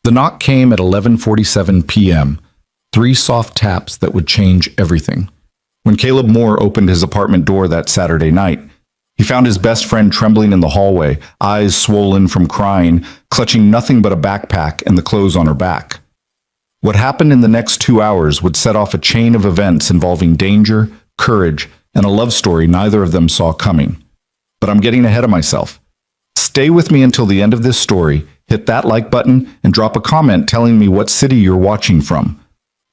The knock came at 11:47 p.m., three soft taps that would change everything. When Caleb Moore opened his apartment door that Saturday night, he found his best friend trembling in the hallway, eyes swollen from crying, clutching nothing but a backpack and the clothes on her back. What happened in the next 2 hours would set off a chain of events involving danger, courage, and a love story neither of them saw coming. But I'm getting ahead of myself. Stay with me until the end of this story, hit that like button, and drop a comment telling me what city you're watching from.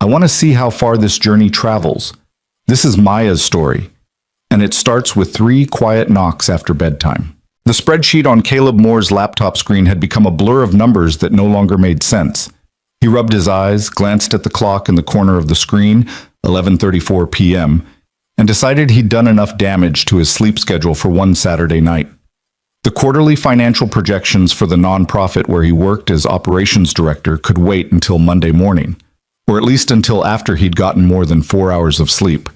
I want to see how far this journey travels. This is Maya's story, and it starts with 3 quiet knocks after bedtime. The spreadsheet on Caleb Moore's laptop screen had become a blur of numbers that no longer made sense. He rubbed his eyes, glanced at the clock in the corner of the screen, 11:34 p.m., and decided he'd done enough damage to his sleep schedule for one Saturday night. The quarterly financial projections for the nonprofit where he worked as operations director could wait until Monday morning, or at least until after he'd gotten more than 4 hours of sleep.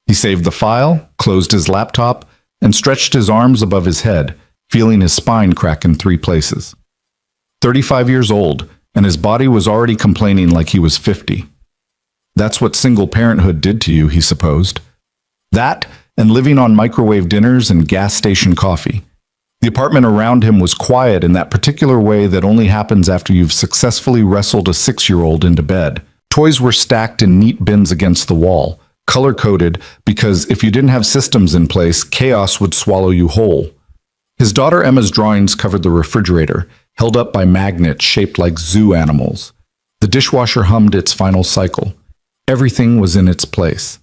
He saved the file, closed his laptop, and stretched his arms above his head, feeling his spine crack in 3 places. 35 years old, and his body was already complaining like he was 50. That's what single parenthood did to you, he supposed. That, and living on microwave dinners and gas station coffee. The apartment around him was quiet in that particular way that only happens after you've successfully wrestled a 6-year-old into bed. Toys were stacked in neat bins against the wall, color-coded because if you didn't have systems in place, chaos would swallow you whole. His daughter Emma's drawings covered the refrigerator, held up by magnets shaped like zoo animals. The dishwasher hummed its final cycle. Everything was in its place.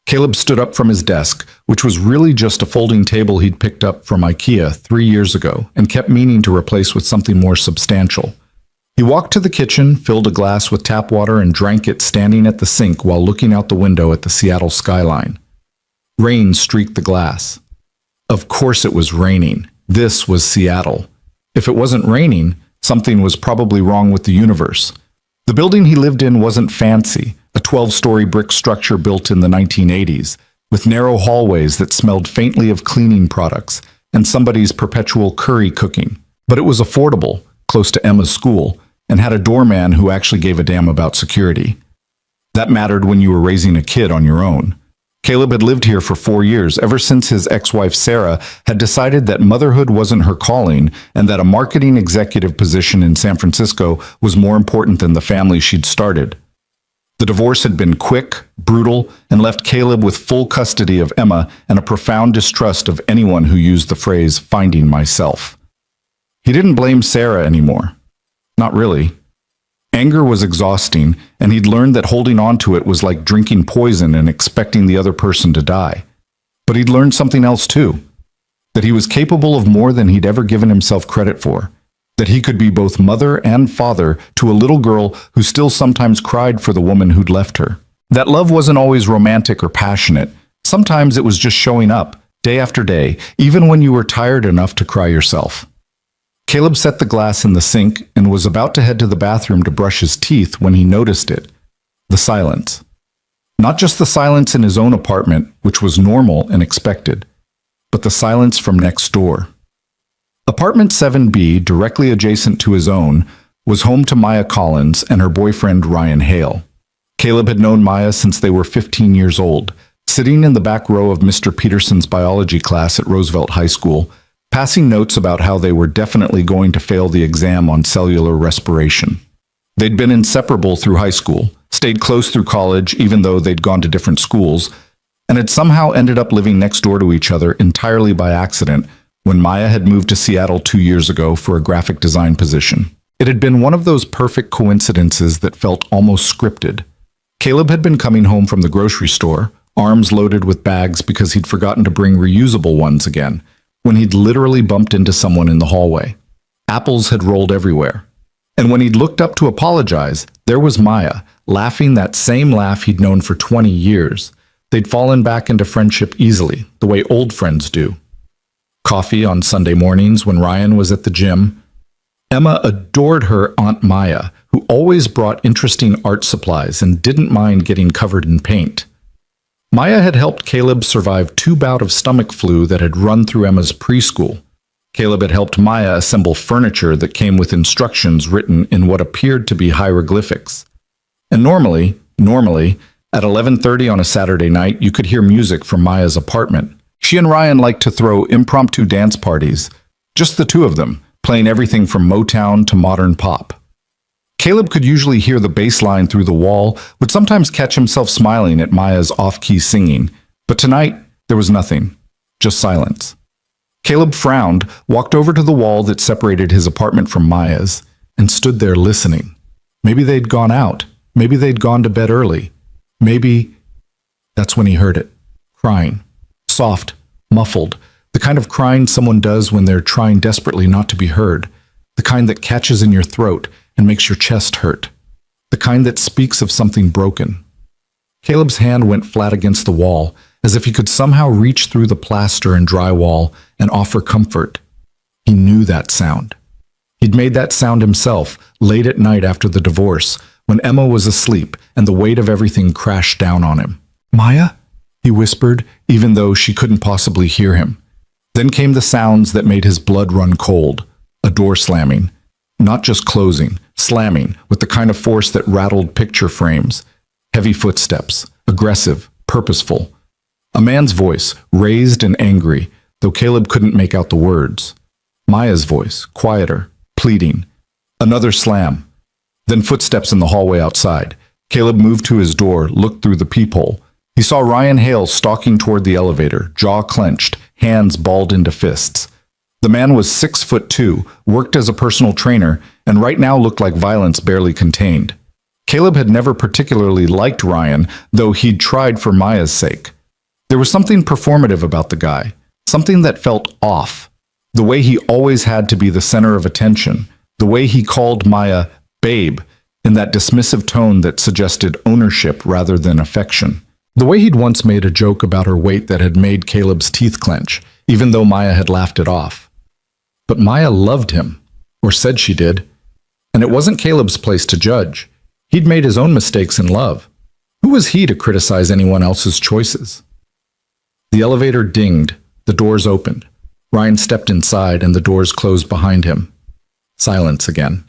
Caleb stood up from his desk, which was really just a folding table he'd picked up from IKEA 3 years ago and kept meaning to replace with something more substantial. He walked to the kitchen, filled a glass with tap water, and drank it standing at the sink while looking out the window at the Seattle skyline. Rain streaked the glass. Of course it was raining. This was Seattle. If it wasn't raining, something was probably wrong with the universe. The building he lived in wasn't fancy, a 12-story brick structure built in the 1980s, with narrow hallways that smelled faintly of cleaning products and somebody's perpetual curry cooking. But it was affordable, close to Emma's school, and had a doorman who actually gave a damn about security. That mattered when you were raising a kid on your own. Caleb had lived here for 4 years, ever since his ex-wife Sarah had decided that motherhood wasn't her calling and that a marketing executive position in San Francisco was more important than the family she'd started. The divorce had been quick, brutal, and left Caleb with full custody of Emma and a profound distrust of anyone who used the phrase "finding myself." He didn't blame Sarah anymore. Not really. Anger was exhausting, and he'd learned that holding on to it was like drinking poison and expecting the other person to die. But he'd learned something else too, that he was capable of more than he'd ever given himself credit for, that he could be both mother and father to a little girl who still sometimes cried for the woman who'd left her. That love wasn't always romantic or passionate. Sometimes it was just showing up, day after day, even when you were tired enough to cry yourself. Caleb set the glass in the sink and was about to head to the bathroom to brush his teeth when he noticed it. The silence. Not just the silence in his own apartment, which was normal and expected, but the silence from next door. Apartment 7B, directly adjacent to his own, was home to Maya Collins and her boyfriend Ryan Hale. Caleb had known Maya since they were 15 years old, sitting in the back row of Mr. Peterson's biology class at Roosevelt High School, passing notes about how they were definitely going to fail the exam on cellular respiration. They'd been inseparable through high school, stayed close through college even though they'd gone to different schools, and had somehow ended up living next door to each other entirely by accident when Maya had moved to Seattle 2 years ago for a graphic design position. It had been one of those perfect coincidences that felt almost scripted. Caleb had been coming home from the grocery store, arms loaded with bags because he'd forgotten to bring reusable ones again, when he'd literally bumped into someone in the hallway. Apples had rolled everywhere. And when he'd looked up to apologize, there was Maya, laughing that same laugh he'd known for 20 years. They'd fallen back into friendship easily, the way old friends do. Coffee on Sunday mornings when Ryan was at the gym. Emma adored her Aunt Maya, who always brought interesting art supplies and didn't mind getting covered in paint. Maya had helped Caleb survive 2 bouts of stomach flu that had run through Emma's preschool. Caleb had helped Maya assemble furniture that came with instructions written in what appeared to be hieroglyphics. And normally, at 11:30 on a Saturday night, you could hear music from Maya's apartment. She and Ryan liked to throw impromptu dance parties, just the two of them, playing everything from Motown to modern pop. Caleb could usually hear the bass line through the wall, would sometimes catch himself smiling at Maya's off-key singing, but tonight there was nothing, just silence. Caleb frowned, walked over to the wall that separated his apartment from Maya's, and stood there listening. Maybe they'd gone out. Maybe they'd gone to bed early. Maybe... That's when he heard it. Crying. Soft, muffled, the kind of crying someone does when they're trying desperately not to be heard, the kind that catches in your throat and makes your chest hurt, the kind that speaks of something broken. Caleb's hand went flat against the wall, as if he could somehow reach through the plaster and drywall and offer comfort. He knew that sound. He'd made that sound himself, late at night after the divorce, when Emma was asleep and the weight of everything crashed down on him. "Maya?" he whispered, even though she couldn't possibly hear him. Then came the sounds that made his blood run cold. A door slamming. Not just closing, slamming, with the kind of force that rattled picture frames. Heavy footsteps, aggressive, purposeful. A man's voice, raised and angry, though Caleb couldn't make out the words. Maya's voice, quieter, pleading. Another slam. Then footsteps in the hallway outside. Caleb moved to his door, looked through the peephole. He saw Ryan Hale stalking toward the elevator, jaw clenched, hands balled into fists. The man was 6'2", worked as a personal trainer, and right now looked like violence barely contained. Caleb had never particularly liked Ryan, though he'd tried for Maya's sake. There was something performative about the guy, something that felt off. The way he always had to be the center of attention, the way he called Maya babe, in that dismissive tone that suggested ownership rather than affection. The way he'd once made a joke about her weight that had made Caleb's teeth clench, even though Maya had laughed it off. But Maya loved him, or said she did, and it wasn't Caleb's place to judge. He'd made his own mistakes in love. Who was he to criticize anyone else's choices? The elevator dinged, the doors opened. Ryan stepped inside and the doors closed behind him. Silence again.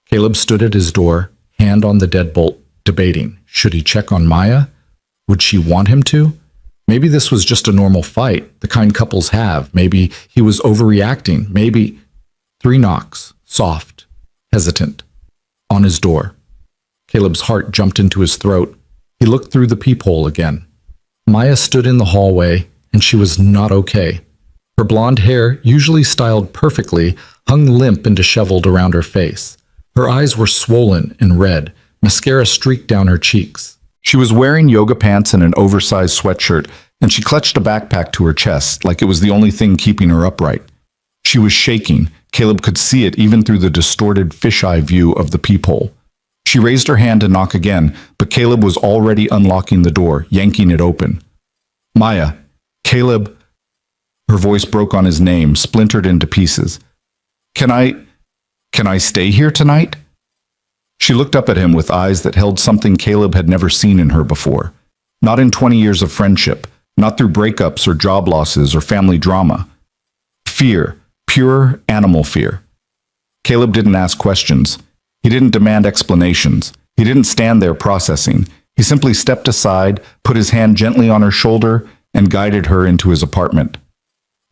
Caleb stood at his door, hand on the deadbolt, debating. Should he check on Maya? Would she want him to? Maybe this was just a normal fight, the kind couples have. Maybe he was overreacting. Maybe... 3 knocks, soft, hesitant, on his door. Caleb's heart jumped into his throat. He looked through the peephole again. Maya stood in the hallway, and she was not okay. Her blonde hair, usually styled perfectly, hung limp and disheveled around her face. Her eyes were swollen and red, mascara streaked down her cheeks. She was wearing yoga pants and an oversized sweatshirt, and she clutched a backpack to her chest like it was the only thing keeping her upright. She was shaking. Caleb could see it even through the distorted fisheye view of the peephole. She raised her hand to knock again, but Caleb was already unlocking the door, yanking it open. "Maya, Caleb..." Her voice broke on his name, splintered into pieces. Can I stay here tonight?" She looked up at him with eyes that held something Caleb had never seen in her before. Not in 20 years of friendship, not through breakups or job losses or family drama. Fear, pure animal fear. Caleb didn't ask questions. He didn't demand explanations. He didn't stand there processing. He simply stepped aside, put his hand gently on her shoulder, and guided her into his apartment.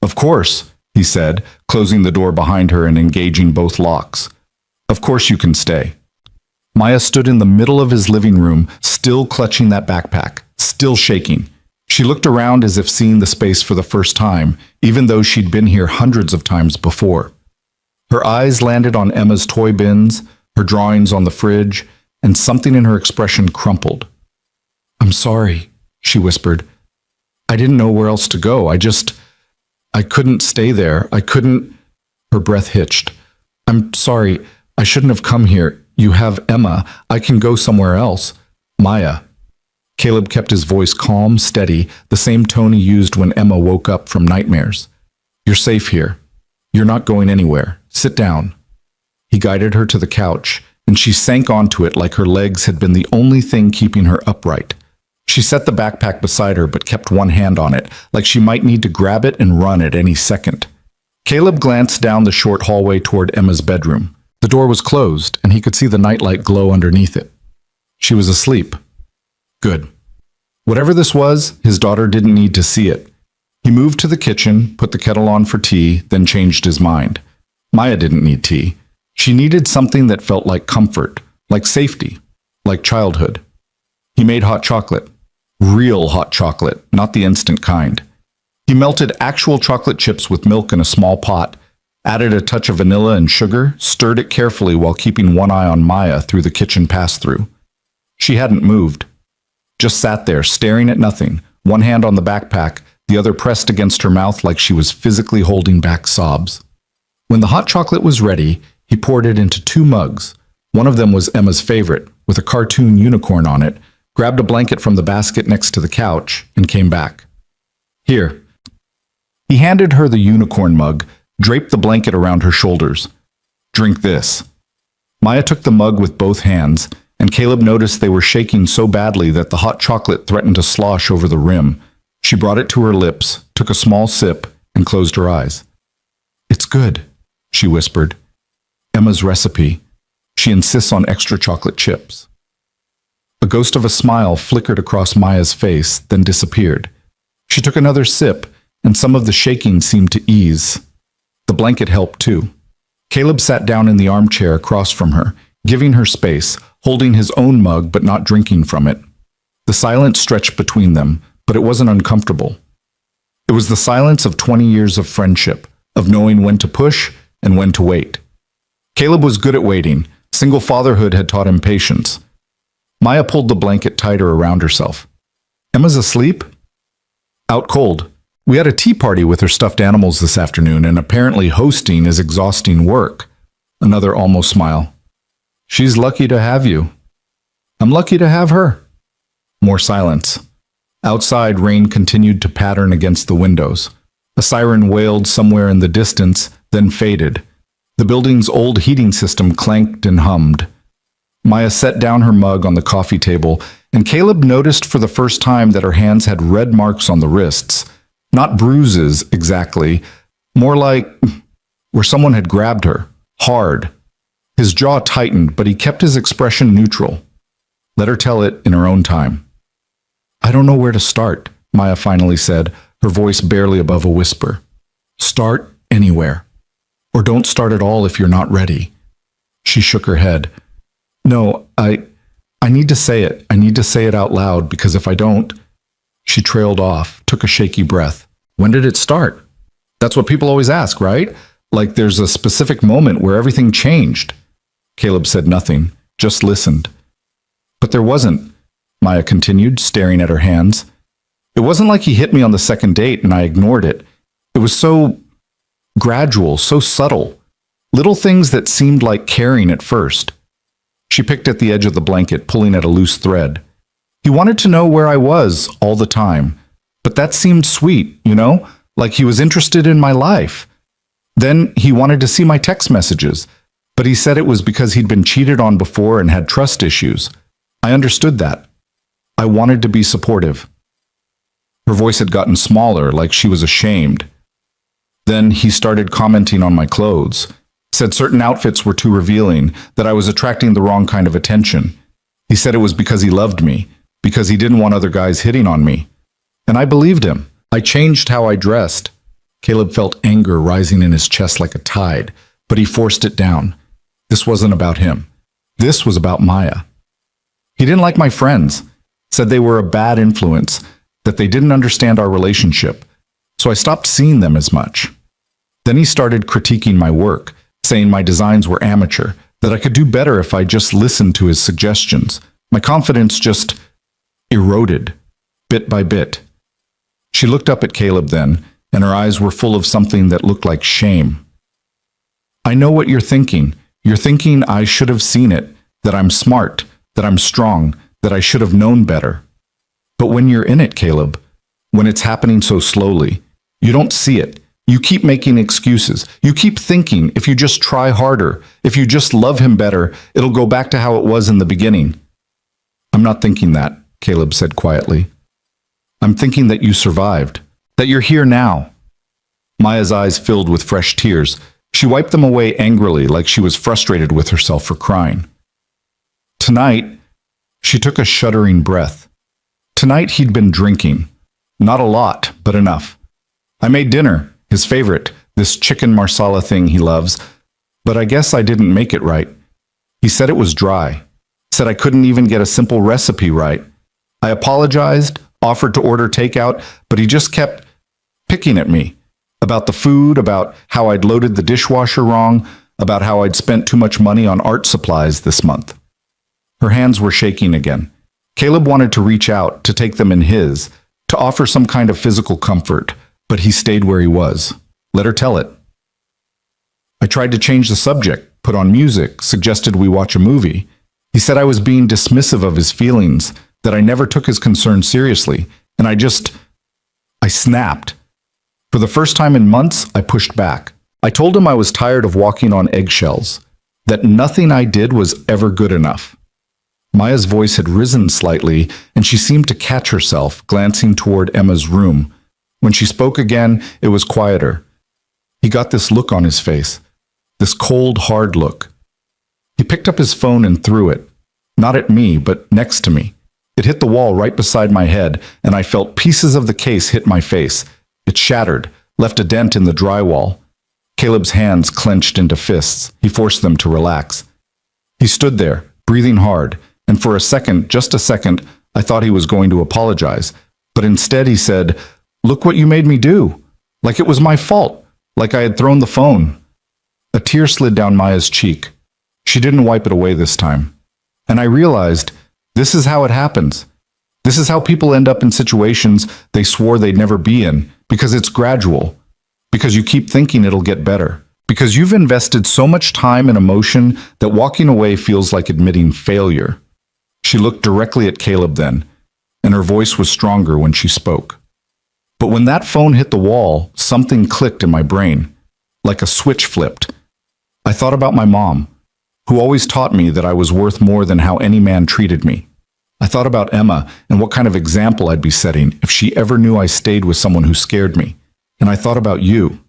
"Of course," he said, closing the door behind her and engaging both locks. "Of course you can stay." Maya stood in the middle of his living room, still clutching that backpack, still shaking. She looked around as if seeing the space for the first time, even though she'd been here hundreds of times before. Her eyes landed on Emma's toy bins, her drawings on the fridge, and something in her expression crumpled. "I'm sorry," she whispered. "I didn't know where else to go. I couldn't stay there. I couldn't..." Her breath hitched. "I'm sorry. I shouldn't have come here. You have Emma. I can go somewhere else." "Maya." Caleb kept his voice calm, steady, the same tone he used when Emma woke up from nightmares. "You're safe here. You're not going anywhere. Sit down." He guided her to the couch, and she sank onto it like her legs had been the only thing keeping her upright. She set the backpack beside her but kept one hand on it, like she might need to grab it and run at any second. Caleb glanced down the short hallway toward Emma's bedroom. The door was closed, and he could see the nightlight glow underneath it. She was asleep. Good. Whatever this was, his daughter didn't need to see it. He moved to the kitchen, put the kettle on for tea, then changed his mind. Maya didn't need tea. She needed something that felt like comfort, like safety, like childhood. He made hot chocolate. Real hot chocolate, not the instant kind. He melted actual chocolate chips with milk in a small pot, added a touch of vanilla and sugar, stirred it carefully while keeping one eye on Maya through the kitchen pass-through. She hadn't moved. Just sat there, staring at nothing, one hand on the backpack, the other pressed against her mouth like she was physically holding back sobs. When the hot chocolate was ready, he poured it into 2 mugs. One of them was Emma's favorite, with a cartoon unicorn on it, grabbed a blanket from the basket next to the couch, and came back. Here. He handed her the unicorn mug, draped the blanket around her shoulders. Drink this. Maya took the mug with both hands, and Caleb noticed they were shaking so badly that the hot chocolate threatened to slosh over the rim. She brought it to her lips, took a small sip, and closed her eyes. It's good, she whispered. Emma's recipe. She insists on extra chocolate chips. A ghost of a smile flickered across Maya's face, then disappeared. She took another sip, and some of the shaking seemed to ease. The blanket helped too. Caleb sat down in the armchair across from her, giving her space, holding his own mug but not drinking from it. The silence stretched between them, but it wasn't uncomfortable. It was the silence of 20 years of friendship, of knowing when to push and when to wait. Caleb was good at waiting. Single fatherhood had taught him patience. Maya pulled the blanket tighter around herself. Emma's asleep? Out cold. We had a tea party with her stuffed animals this afternoon, and apparently hosting is exhausting work. Another almost smile. She's lucky to have you. I'm lucky to have her. More silence. Outside, rain continued to pattern against the windows. A siren wailed somewhere in the distance, then faded. The building's old heating system clanked and hummed. Maya set down her mug on the coffee table, and Caleb noticed for the first time that her hands had red marks on the wrists. Not bruises, exactly. More like where someone had grabbed her, hard. His jaw tightened, but he kept his expression neutral. Let her tell it in her own time. I don't know where to start, Maya finally said, her voice barely above a whisper. Start anywhere. Or don't start at all if you're not ready. She shook her head. No, I need to say it. I need to say it out loud, because if I don't... She trailed off, took a shaky breath. When did it start? That's what people always ask, right? Like there's a specific moment where everything changed. Caleb said nothing, just listened. But there wasn't, Maya continued, staring at her hands. It wasn't like he hit me on the second date and I ignored it. It was so gradual, so subtle. Little things that seemed like caring at first. She picked at the edge of the blanket, pulling at a loose thread. He wanted to know where I was all the time. But that seemed sweet, you know? Like he was interested in my life. Then he wanted to see my text messages. But he said it was because he'd been cheated on before and had trust issues. I understood that. I wanted to be supportive. Her voice had gotten smaller, like she was ashamed. Then he started commenting on my clothes. Said certain outfits were too revealing, that I was attracting the wrong kind of attention. He said it was because he loved me, because he didn't want other guys hitting on me. And I believed him. I changed how I dressed. Caleb felt anger rising in his chest like a tide, but he forced it down. This wasn't about him. This was about Maya. He didn't like my friends, said they were a bad influence, that they didn't understand our relationship, so I stopped seeing them as much. Then he started critiquing my work, saying my designs were amateur, that I could do better if I just listened to his suggestions. My confidence just eroded, bit by bit. She looked up at Caleb then, and her eyes were full of something that looked like shame. I know what you're thinking. You're thinking I should have seen it, that I'm smart, that I'm strong, that I should have known better. But when you're in it, Caleb, when it's happening so slowly, you don't see it. You keep making excuses. You keep thinking if you just try harder, if you just love him better, it'll go back to how it was in the beginning. I'm not thinking that, Caleb said quietly. I'm thinking that you survived, that you're here now. Maya's eyes filled with fresh tears. She wiped them away angrily, like she was frustrated with herself for crying. Tonight, she took a shuddering breath. Tonight he'd been drinking. Not a lot, but enough. I made dinner, his favorite, this chicken marsala thing he loves, but I guess I didn't make it right. He said it was dry, said I couldn't even get a simple recipe right. I apologized, offered to order takeout, but he just kept picking at me. About the food, about how I'd loaded the dishwasher wrong, about how I'd spent too much money on art supplies this month. Her hands were shaking again. Caleb wanted to reach out, to take them in his, to offer some kind of physical comfort, but he stayed where he was. Let her tell it. I tried to change the subject, put on music, suggested we watch a movie. He said I was being dismissive of his feelings, that I never took his concerns seriously, and I snapped. For the first time in months, I pushed back. I told him I was tired of walking on eggshells, that nothing I did was ever good enough. Maya's voice had risen slightly, and she seemed to catch herself, glancing toward Emma's room. When she spoke again, it was quieter. He got this look on his face, this cold, hard look. He picked up his phone and threw it, not at me, but next to me. It hit the wall right beside my head, and I felt pieces of the case hit my face. It shattered, left a dent in the drywall. Caleb's hands clenched into fists. He forced them to relax. He stood there, breathing hard, and for a second, just a second, I thought he was going to apologize. But instead he said, "Look what you made me do." Like it was my fault, like I had thrown the phone. A tear slid down Maya's cheek. She didn't wipe it away this time. And I realized, this is how it happens. This is how people end up in situations they swore they'd never be in, because it's gradual, because you keep thinking it'll get better, because you've invested so much time and emotion that walking away feels like admitting failure. She looked directly at Caleb then, and her voice was stronger when she spoke. But when that phone hit the wall, something clicked in my brain, like a switch flipped. I thought about my mom, who always taught me that I was worth more than how any man treated me. I thought about Emma and what kind of example I'd be setting if she ever knew I stayed with someone who scared me. And I thought about you.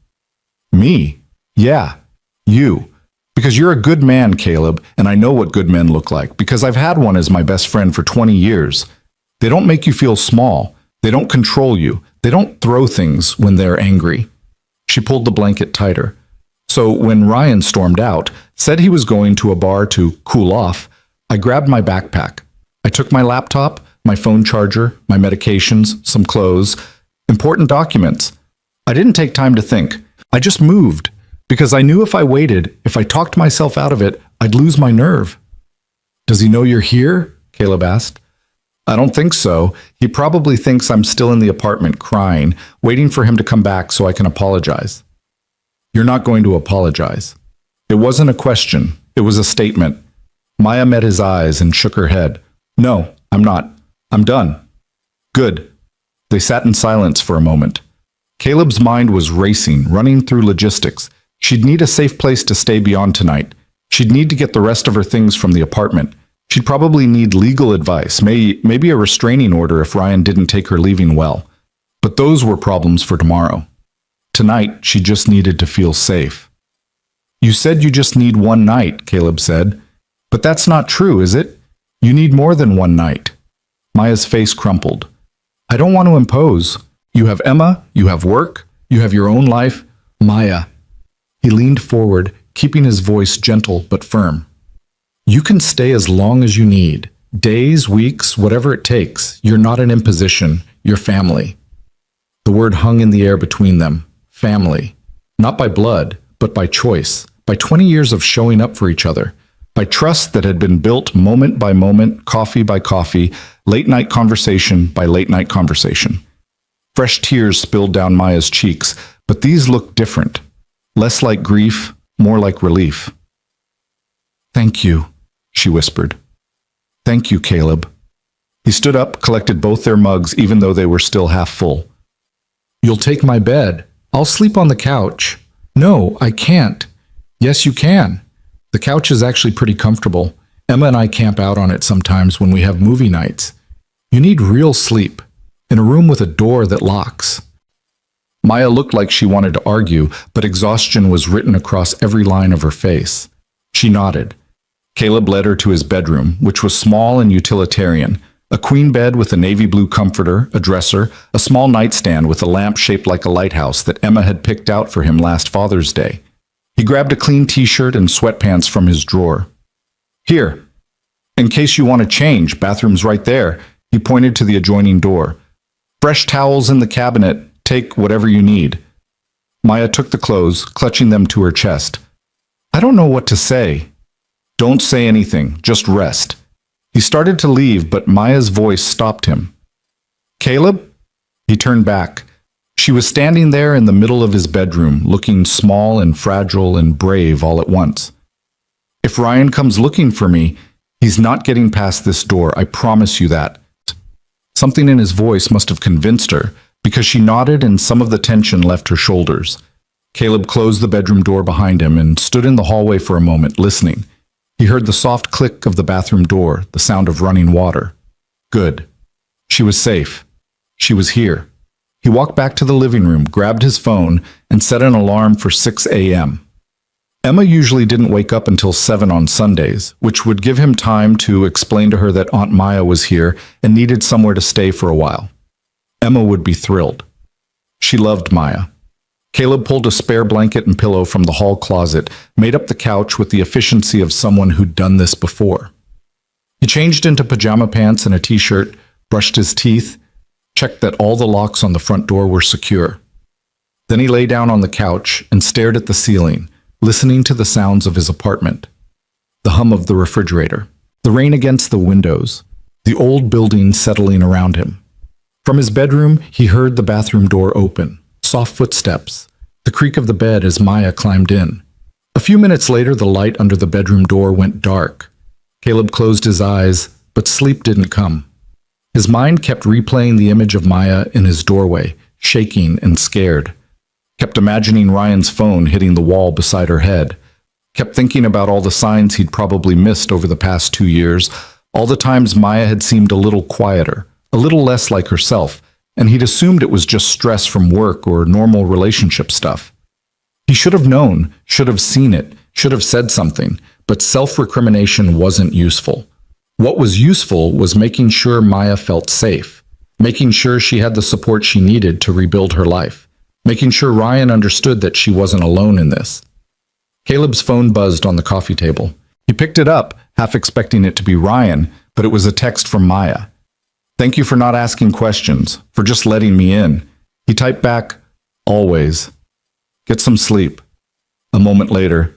Me? Yeah, you. Because you're a good man, Caleb, and I know what good men look like, because I've had one as my best friend for 20 years. They don't make you feel small. They don't control you. They don't throw things when they're angry. She pulled the blanket tighter. So when Ryan stormed out, said he was going to a bar to cool off, I grabbed my backpack. I took my laptop, my phone charger, my medications, some clothes, important documents. I didn't take time to think. I just moved, because I knew if I waited, if I talked myself out of it, I'd lose my nerve. "Does he know you're here?" Caleb asked. "I don't think so. He probably thinks I'm still in the apartment crying, waiting for him to come back so I can apologize." "You're not going to apologize." It wasn't a question. It was a statement. Maya met his eyes and shook her head. "No, I'm not. I'm done." "Good." They sat in silence for a moment. Caleb's mind was racing, running through logistics. She'd need a safe place to stay beyond tonight. She'd need to get the rest of her things from the apartment. She'd probably need legal advice, maybe a restraining order if Ryan didn't take her leaving well. But those were problems for tomorrow. Tonight, she just needed to feel safe. "You said you just need one night," Caleb said. "But that's not true, is it? You need more than one night." Maya's face crumpled. "I don't want to impose. You have Emma, you have work, you have your own life." "Maya." He leaned forward, keeping his voice gentle but firm. "You can stay as long as you need. Days, weeks, whatever it takes. You're not an imposition. You're family." The word hung in the air between them. Family. Not by blood, but by choice. By 20 years of showing up for each other. By trust that had been built moment by moment, coffee by coffee, late night conversation by late night conversation. Fresh tears spilled down Maya's cheeks, but these looked different. Less like grief, more like relief. "Thank you," she whispered. "Thank you, Caleb." He stood up, collected both their mugs, even though they were still half full. "You'll take my bed. I'll sleep on the couch." "No, I can't." "Yes, you can. The couch is actually pretty comfortable. Emma and I camp out on it sometimes when we have movie nights. You need real sleep, in a room with a door that locks." Maya looked like she wanted to argue, but exhaustion was written across every line of her face. She nodded. Caleb led her to his bedroom, which was small and utilitarian. A queen bed with a navy blue comforter, a dresser, a small nightstand with a lamp shaped like a lighthouse that Emma had picked out for him last Father's Day. He grabbed a clean t-shirt and sweatpants from his drawer. Here, in case you want to change, bathroom's right there. He pointed to the adjoining door. Fresh towels in the cabinet, take whatever you need. Maya took the clothes, clutching them to her chest. I don't know what to say. Don't say anything, just rest. He started to leave, but Maya's voice stopped him. Caleb? He turned back. She was standing there in the middle of his bedroom, looking small and fragile and brave all at once. If Ryan comes looking for me, he's not getting past this door, I promise you that. Something in his voice must have convinced her, because she nodded and some of the tension left her shoulders. Caleb closed the bedroom door behind him and stood in the hallway for a moment, listening. He heard the soft click of the bathroom door, the sound of running water. Good. She was safe. She was here. He walked back to the living room, grabbed his phone, and set an alarm for 6 a.m. Emma usually didn't wake up until 7 on Sundays, which would give him time to explain to her that Aunt Maya was here and needed somewhere to stay for a while. Emma would be thrilled. She loved Maya. Caleb pulled a spare blanket and pillow from the hall closet, made up the couch with the efficiency of someone who'd done this before. He changed into pajama pants and a t-shirt, brushed his teeth, checked that all the locks on the front door were secure. Then he lay down on the couch and stared at the ceiling, listening to the sounds of his apartment. The hum of the refrigerator, the rain against the windows, the old building settling around him. From his bedroom, he heard the bathroom door open. Soft footsteps, the creak of the bed as Maya climbed in. A few minutes later, the light under the bedroom door went dark. Caleb closed his eyes, but sleep didn't come. His mind kept replaying the image of Maya in his doorway, shaking and scared. Kept imagining Ryan's phone hitting the wall beside her head. Kept thinking about all the signs he'd probably missed over the past 2 years, all the times Maya had seemed a little quieter, a little less like herself, and he'd assumed it was just stress from work or normal relationship stuff. He should have known, should have seen it, should have said something, but self-recrimination wasn't useful. What was useful was making sure Maya felt safe, making sure she had the support she needed to rebuild her life, making sure Ryan understood that she wasn't alone in this. Caleb's phone buzzed on the coffee table. He picked it up, half expecting it to be Ryan, but it was a text from Maya. Thank you for not asking questions, for just letting me in. He typed back, always. Get some sleep. A moment later,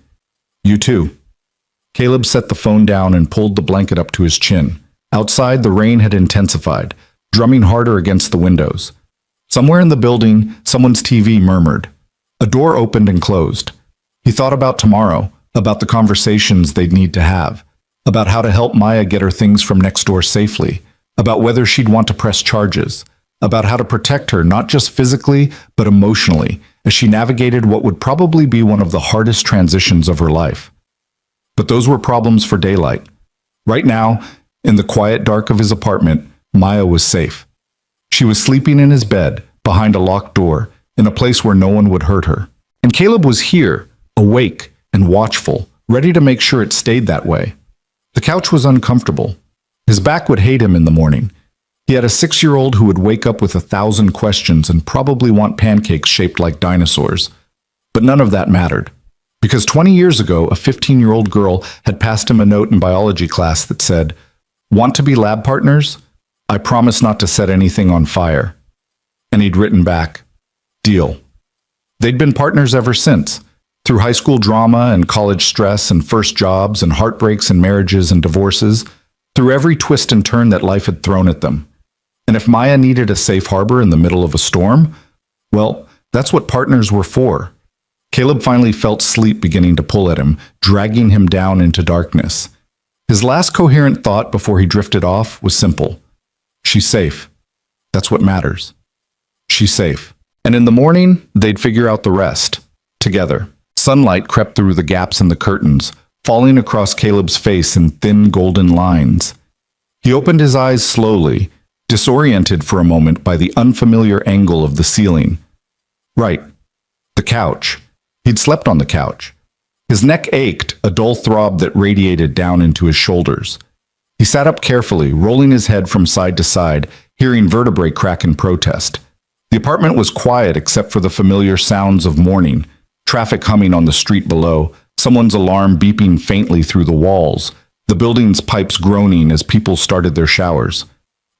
you too. Caleb set the phone down and pulled the blanket up to his chin. Outside, the rain had intensified, drumming harder against the windows. Somewhere in the building, someone's TV murmured. A door opened and closed. He thought about tomorrow, about the conversations they'd need to have, about how to help Maya get her things from next door safely, about whether she'd want to press charges, about how to protect her not just physically, but emotionally, as she navigated what would probably be one of the hardest transitions of her life. But those were problems for daylight. Right now, in the quiet dark of his apartment, Maya was safe. She was sleeping in his bed, behind a locked door, in a place where no one would hurt her. And Caleb was here, awake and watchful, ready to make sure it stayed that way. The couch was uncomfortable. His back would hate him in the morning. He had a 6-year-old who would wake up with 1,000 questions and probably want pancakes shaped like dinosaurs. But none of that mattered. Because 20 years ago, a 15-year-old girl had passed him a note in biology class that said, "Want to be lab partners? I promise not to set anything on fire." And he'd written back, "Deal." They'd been partners ever since, through high school drama and college stress and first jobs and heartbreaks and marriages and divorces, through every twist and turn that life had thrown at them. And if Maya needed a safe harbor in the middle of a storm, well, that's what partners were for. Caleb finally felt sleep beginning to pull at him, dragging him down into darkness. His last coherent thought before he drifted off was simple. She's safe. That's what matters. She's safe. And in the morning, they'd figure out the rest, together. Sunlight crept through the gaps in the curtains, falling across Caleb's face in thin golden lines. He opened his eyes slowly, disoriented for a moment by the unfamiliar angle of the ceiling. Right. The couch. He'd slept on the couch. His neck ached, a dull throb that radiated down into his shoulders. He sat up carefully, rolling his head from side to side, hearing vertebrae crack in protest. The apartment was quiet except for the familiar sounds of morning, traffic humming on the street below, someone's alarm beeping faintly through the walls, the building's pipes groaning as people started their showers.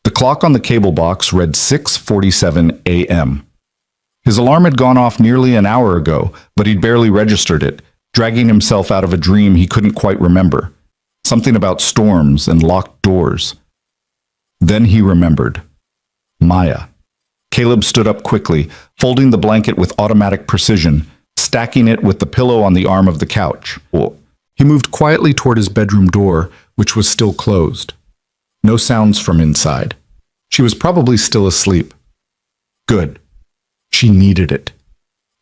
The clock on the cable box read 6:47 a.m. His alarm had gone off nearly an hour ago, but he'd barely registered it, dragging himself out of a dream he couldn't quite remember. Something about storms and locked doors. Then he remembered. Maya. Caleb stood up quickly, folding the blanket with automatic precision, stacking it with the pillow on the arm of the couch. He moved quietly toward his bedroom door, which was still closed. No sounds from inside. She was probably still asleep. Good. She needed it.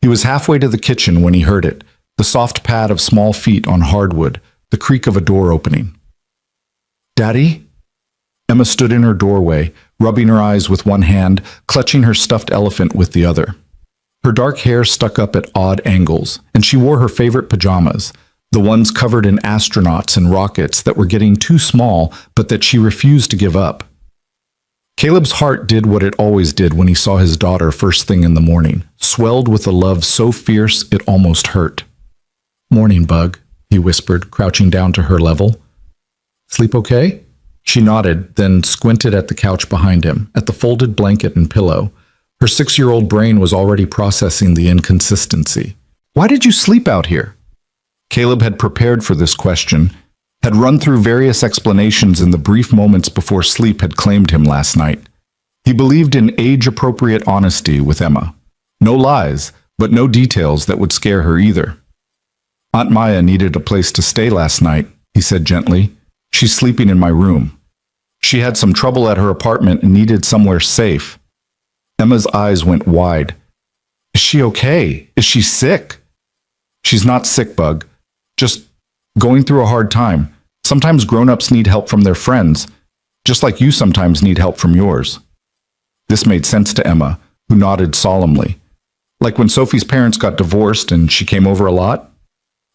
He was halfway to the kitchen when he heard it, the soft pad of small feet on hardwood, the creak of a door opening. Daddy? Emma stood in her doorway, rubbing her eyes with one hand, clutching her stuffed elephant with the other. Her dark hair stuck up at odd angles, and she wore her favorite pajamas, the ones covered in astronauts and rockets that were getting too small, but that she refused to give up. Caleb's heart did what it always did when he saw his daughter first thing in the morning, swelled with a love so fierce it almost hurt. "Morning, Bug," he whispered, crouching down to her level. "Sleep okay?" She nodded, then squinted at the couch behind him, at the folded blanket and pillow. Her 6-year-old brain was already processing the inconsistency. "Why did you sleep out here?" Caleb had prepared for this question, had run through various explanations in the brief moments before sleep had claimed him last night. He believed in age-appropriate honesty with Emma. No lies, but no details that would scare her either. "Aunt Maya needed a place to stay last night," he said gently. "She's sleeping in my room. She had some trouble at her apartment and needed somewhere safe." Emma's eyes went wide. "Is she okay? Is she sick?" "She's not sick, Bug. Just going through a hard time. Sometimes grown-ups need help from their friends, just like you sometimes need help from yours." This made sense to Emma, who nodded solemnly. "Like when Sophie's parents got divorced and she came over a lot?"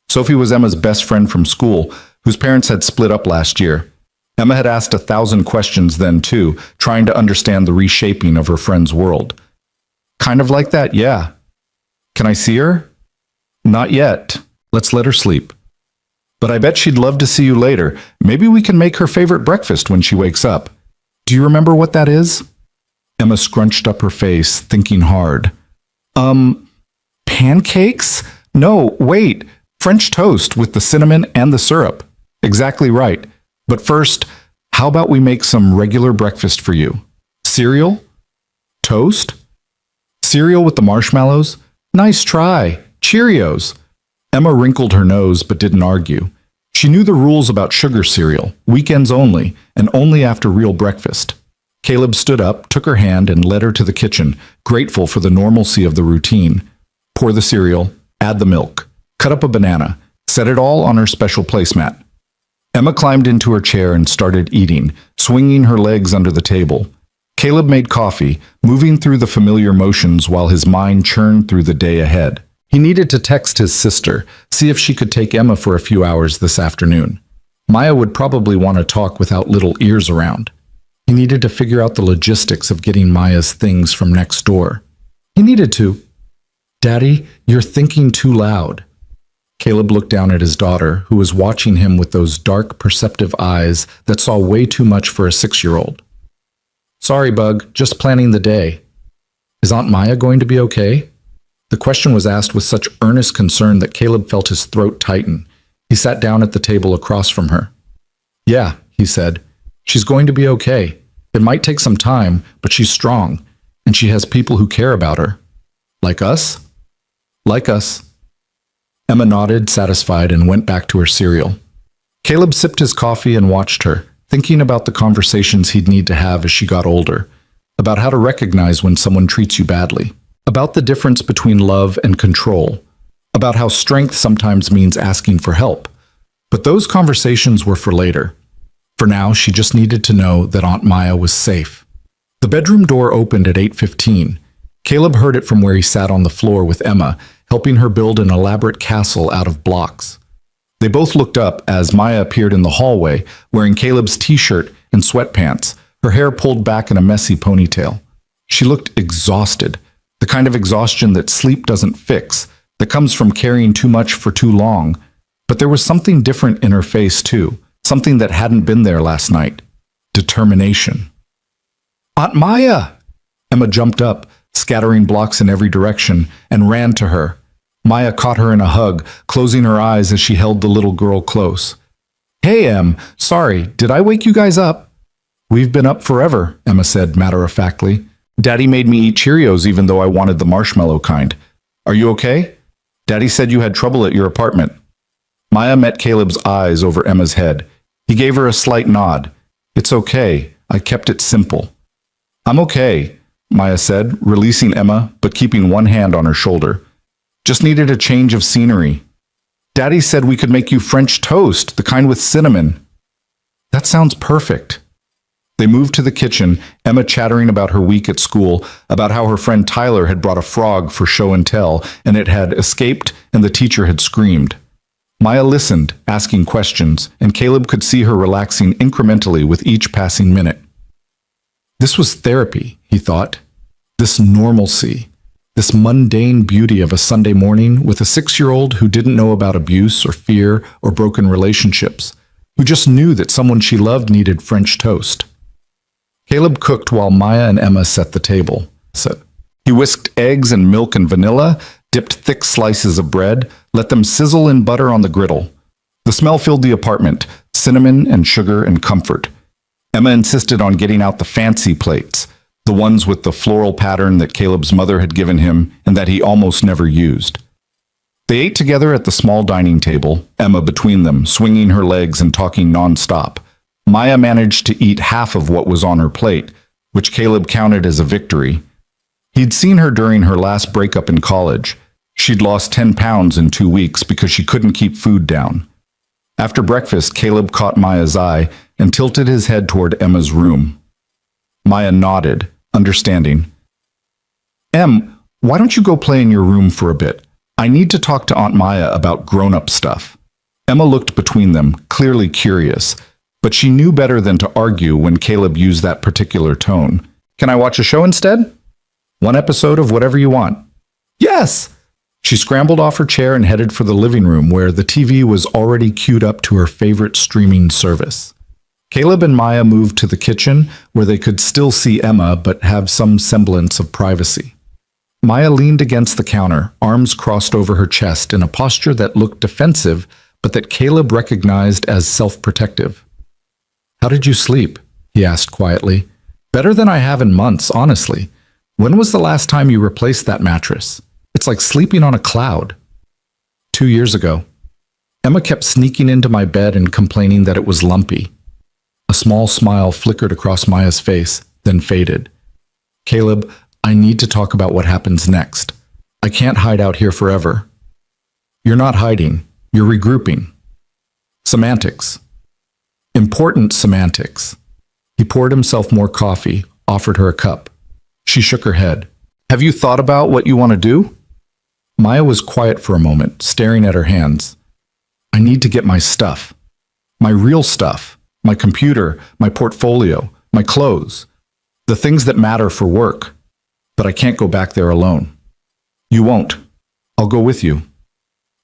Sophie was Emma's best friend from school, whose parents had split up last year. Emma had asked 1,000 questions then, too, trying to understand the reshaping of her friend's world. "Kind of like that, yeah." "Can I see her?" "Not yet. Let's let her sleep." "But I bet she'd love to see you later. Maybe we can make her favorite breakfast when she wakes up. Do you remember what that is?" Emma scrunched up her face, thinking hard. Pancakes? No, wait. French toast with the cinnamon and the syrup. Exactly right. But first, how about we make some regular breakfast for you? Cereal? Toast? Cereal with the marshmallows? Nice try. Cheerios. Emma wrinkled her nose but didn't argue. She knew the rules about sugar cereal, weekends only, and only after real breakfast. Caleb stood up, took her hand, and led her to the kitchen, grateful for the normalcy of the routine. Pour the cereal, add the milk, cut up a banana, set it all on her special placemat. Emma climbed into her chair and started eating, swinging her legs under the table. Caleb made coffee, moving through the familiar motions while his mind churned through the day ahead. He needed to text his sister, see if she could take Emma for a few hours this afternoon. Maya would probably want to talk without little ears around. He needed to figure out the logistics of getting Maya's things from next door. He needed to. "Daddy, you're thinking too loud." Caleb looked down at his daughter, who was watching him with those dark, perceptive eyes that saw way too much for a 6-year-old. "Sorry, Bug, just planning the day." "Is Aunt Maya going to be okay?" The question was asked with such earnest concern that Caleb felt his throat tighten. He sat down at the table across from her. "Yeah," he said. "She's going to be okay. It might take some time, but she's strong, and she has people who care about her." "Like us?" "Like us." Emma nodded, satisfied, and went back to her cereal. Caleb sipped his coffee and watched her, thinking about the conversations he'd need to have as she got older, about how to recognize when someone treats you badly, about the difference between love and control, about how strength sometimes means asking for help. But those conversations were for later. For now, she just needed to know that Aunt Maya was safe. The bedroom door opened at 8:15. Caleb heard it from where he sat on the floor with Emma, helping her build an elaborate castle out of blocks. They both looked up as Maya appeared in the hallway, wearing Caleb's t-shirt and sweatpants, her hair pulled back in a messy ponytail. She looked exhausted, the kind of exhaustion that sleep doesn't fix, that comes from carrying too much for too long. But there was something different in her face, too, something that hadn't been there last night. Determination. "Aunt Maya!" Emma jumped up, scattering blocks in every direction, and ran to her. Maya caught her in a hug, closing her eyes as she held the little girl close. "Hey, Em, sorry, did I wake you guys up?" "We've been up forever," Emma said matter-of-factly. "Daddy made me eat Cheerios even though I wanted the marshmallow kind. Are you okay? Daddy said you had trouble at your apartment." Maya met Caleb's eyes over Emma's head. He gave her a slight nod. "It's okay. I kept it simple." "I'm okay," Maya said, releasing Emma but keeping one hand on her shoulder. "Just needed a change of scenery. Daddy said we could make you French toast, the kind with cinnamon." "That sounds perfect." They moved to the kitchen, Emma chattering about her week at school, about how her friend Tyler had brought a frog for show and tell, and it had escaped and the teacher had screamed. Maya listened, asking questions, and Caleb could see her relaxing incrementally with each passing minute. This was therapy, he thought. This normalcy. This mundane beauty of a Sunday morning with a 6-year-old who didn't know about abuse or fear or broken relationships, who just knew that someone she loved needed French toast. Caleb cooked while Maya and Emma set the table. He whisked eggs and milk and vanilla, dipped thick slices of bread, let them sizzle in butter on the griddle. The smell filled the apartment, cinnamon and sugar and comfort. Emma insisted on getting out the fancy plates, the ones with the floral pattern that Caleb's mother had given him and that he almost never used. They ate together at the small dining table, Emma between them, swinging her legs and talking nonstop. Maya managed to eat half of what was on her plate, which Caleb counted as a victory. He'd seen her during her last breakup in college. She'd lost 10 pounds in 2 weeks because she couldn't keep food down. After breakfast, Caleb caught Maya's eye and tilted his head toward Emma's room. Maya nodded, understanding. "Em, why don't you go play in your room for a bit? I need to talk to Aunt Maya about grown-up stuff." Emma looked between them, clearly curious, but she knew better than to argue when Caleb used that particular tone. "Can I watch a show instead? One episode of whatever you want." "Yes!" She scrambled off her chair and headed for the living room where the TV was already queued up to her favorite streaming service. Caleb and Maya moved to the kitchen where they could still see Emma but have some semblance of privacy. Maya leaned against the counter, arms crossed over her chest in a posture that looked defensive but that Caleb recognized as self-protective. "How did you sleep?" he asked quietly. "Better than I have in months, honestly. When was the last time you replaced that mattress? It's like sleeping on a cloud." 2 years ago. Emma kept sneaking into my bed and complaining that it was lumpy. A small smile flickered across Maya's face, then faded. "Caleb, I need to talk about what happens next. I can't hide out here forever." "You're not hiding. You're regrouping." Semantics. Important semantics. He poured himself more coffee, offered her a cup. She shook her head. "Have you thought about what you want to do?" Maya was quiet for a moment, staring at her hands. "I need to get my stuff. My real stuff. My computer, my portfolio, my clothes. The things that matter for work. But I can't go back there alone." "You won't. I'll go with you.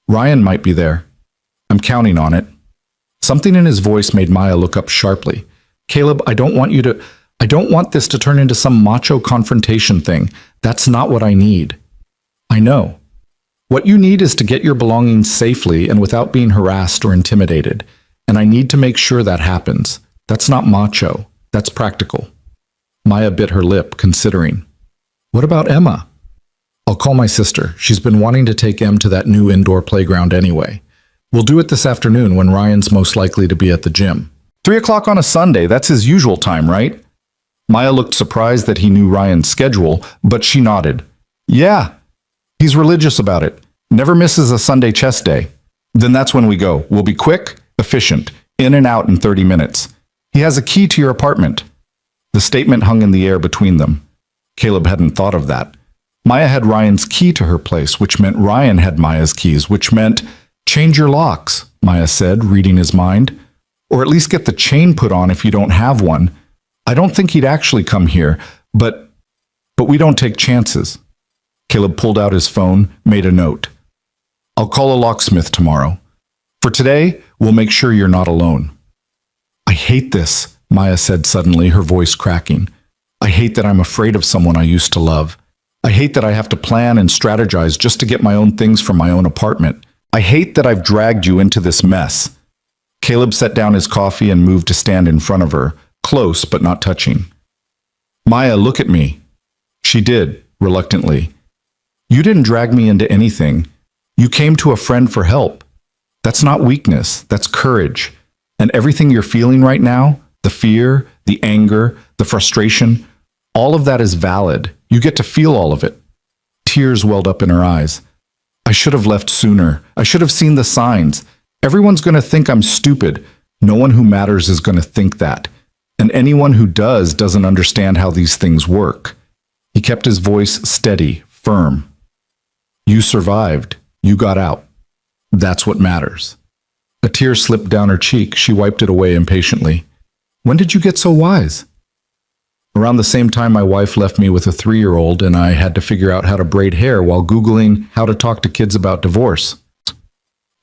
Ryan might be there. I'm counting on it." Something in his voice made Maya look up sharply. "Caleb, I don't want this to turn into some macho confrontation thing. That's not what I need." "I know. What you need is to get your belongings safely and without being harassed or intimidated. And I need to make sure that happens. That's not macho. That's practical." Maya bit her lip, considering. "What about Emma?" "I'll call my sister. She's been wanting to take Em to that new indoor playground anyway. We'll do it this afternoon when Ryan's most likely to be at the gym." 3 o'clock on a Sunday, that's his usual time, right? Maya looked surprised that he knew Ryan's schedule, but she nodded. "Yeah, he's religious about it. Never misses a Sunday chess day." "Then that's when we go. We'll be quick, efficient, in and out in 30 minutes. He has a key to your apartment." The statement hung in the air between them. Caleb hadn't thought of that. Maya had Ryan's key to her place, which meant Ryan had Maya's keys, which meant, change your locks, Maya said, reading his mind. Or at least get the chain put on if you don't have one. I don't think he'd actually come here, but we don't take chances. Caleb pulled out his phone, made a note. I'll call a locksmith tomorrow. For today, we'll make sure you're not alone. I hate this, Maya said suddenly, her voice cracking. I hate that I'm afraid of someone I used to love. I hate that I have to plan and strategize just to get my own things from my own apartment. I hate that I've dragged you into this mess. Caleb set down his coffee and moved to stand in front of her, close but not touching. Maya, look at me. She did, reluctantly. You didn't drag me into anything. You came to a friend for help. That's not weakness, that's courage. And everything you're feeling right now, the fear, the anger, the frustration, all of that is valid. You get to feel all of it. Tears welled up in her eyes. I should have left sooner. I should have seen the signs. Everyone's going to think I'm stupid. No one who matters is going to think that. And anyone who does doesn't understand how these things work. He kept his voice steady, firm. You survived. You got out. That's what matters. A tear slipped down her cheek. She wiped it away impatiently. When did you get so wise? Around the same time my wife left me with a 3-year-old and I had to figure out how to braid hair while Googling how to talk to kids about divorce.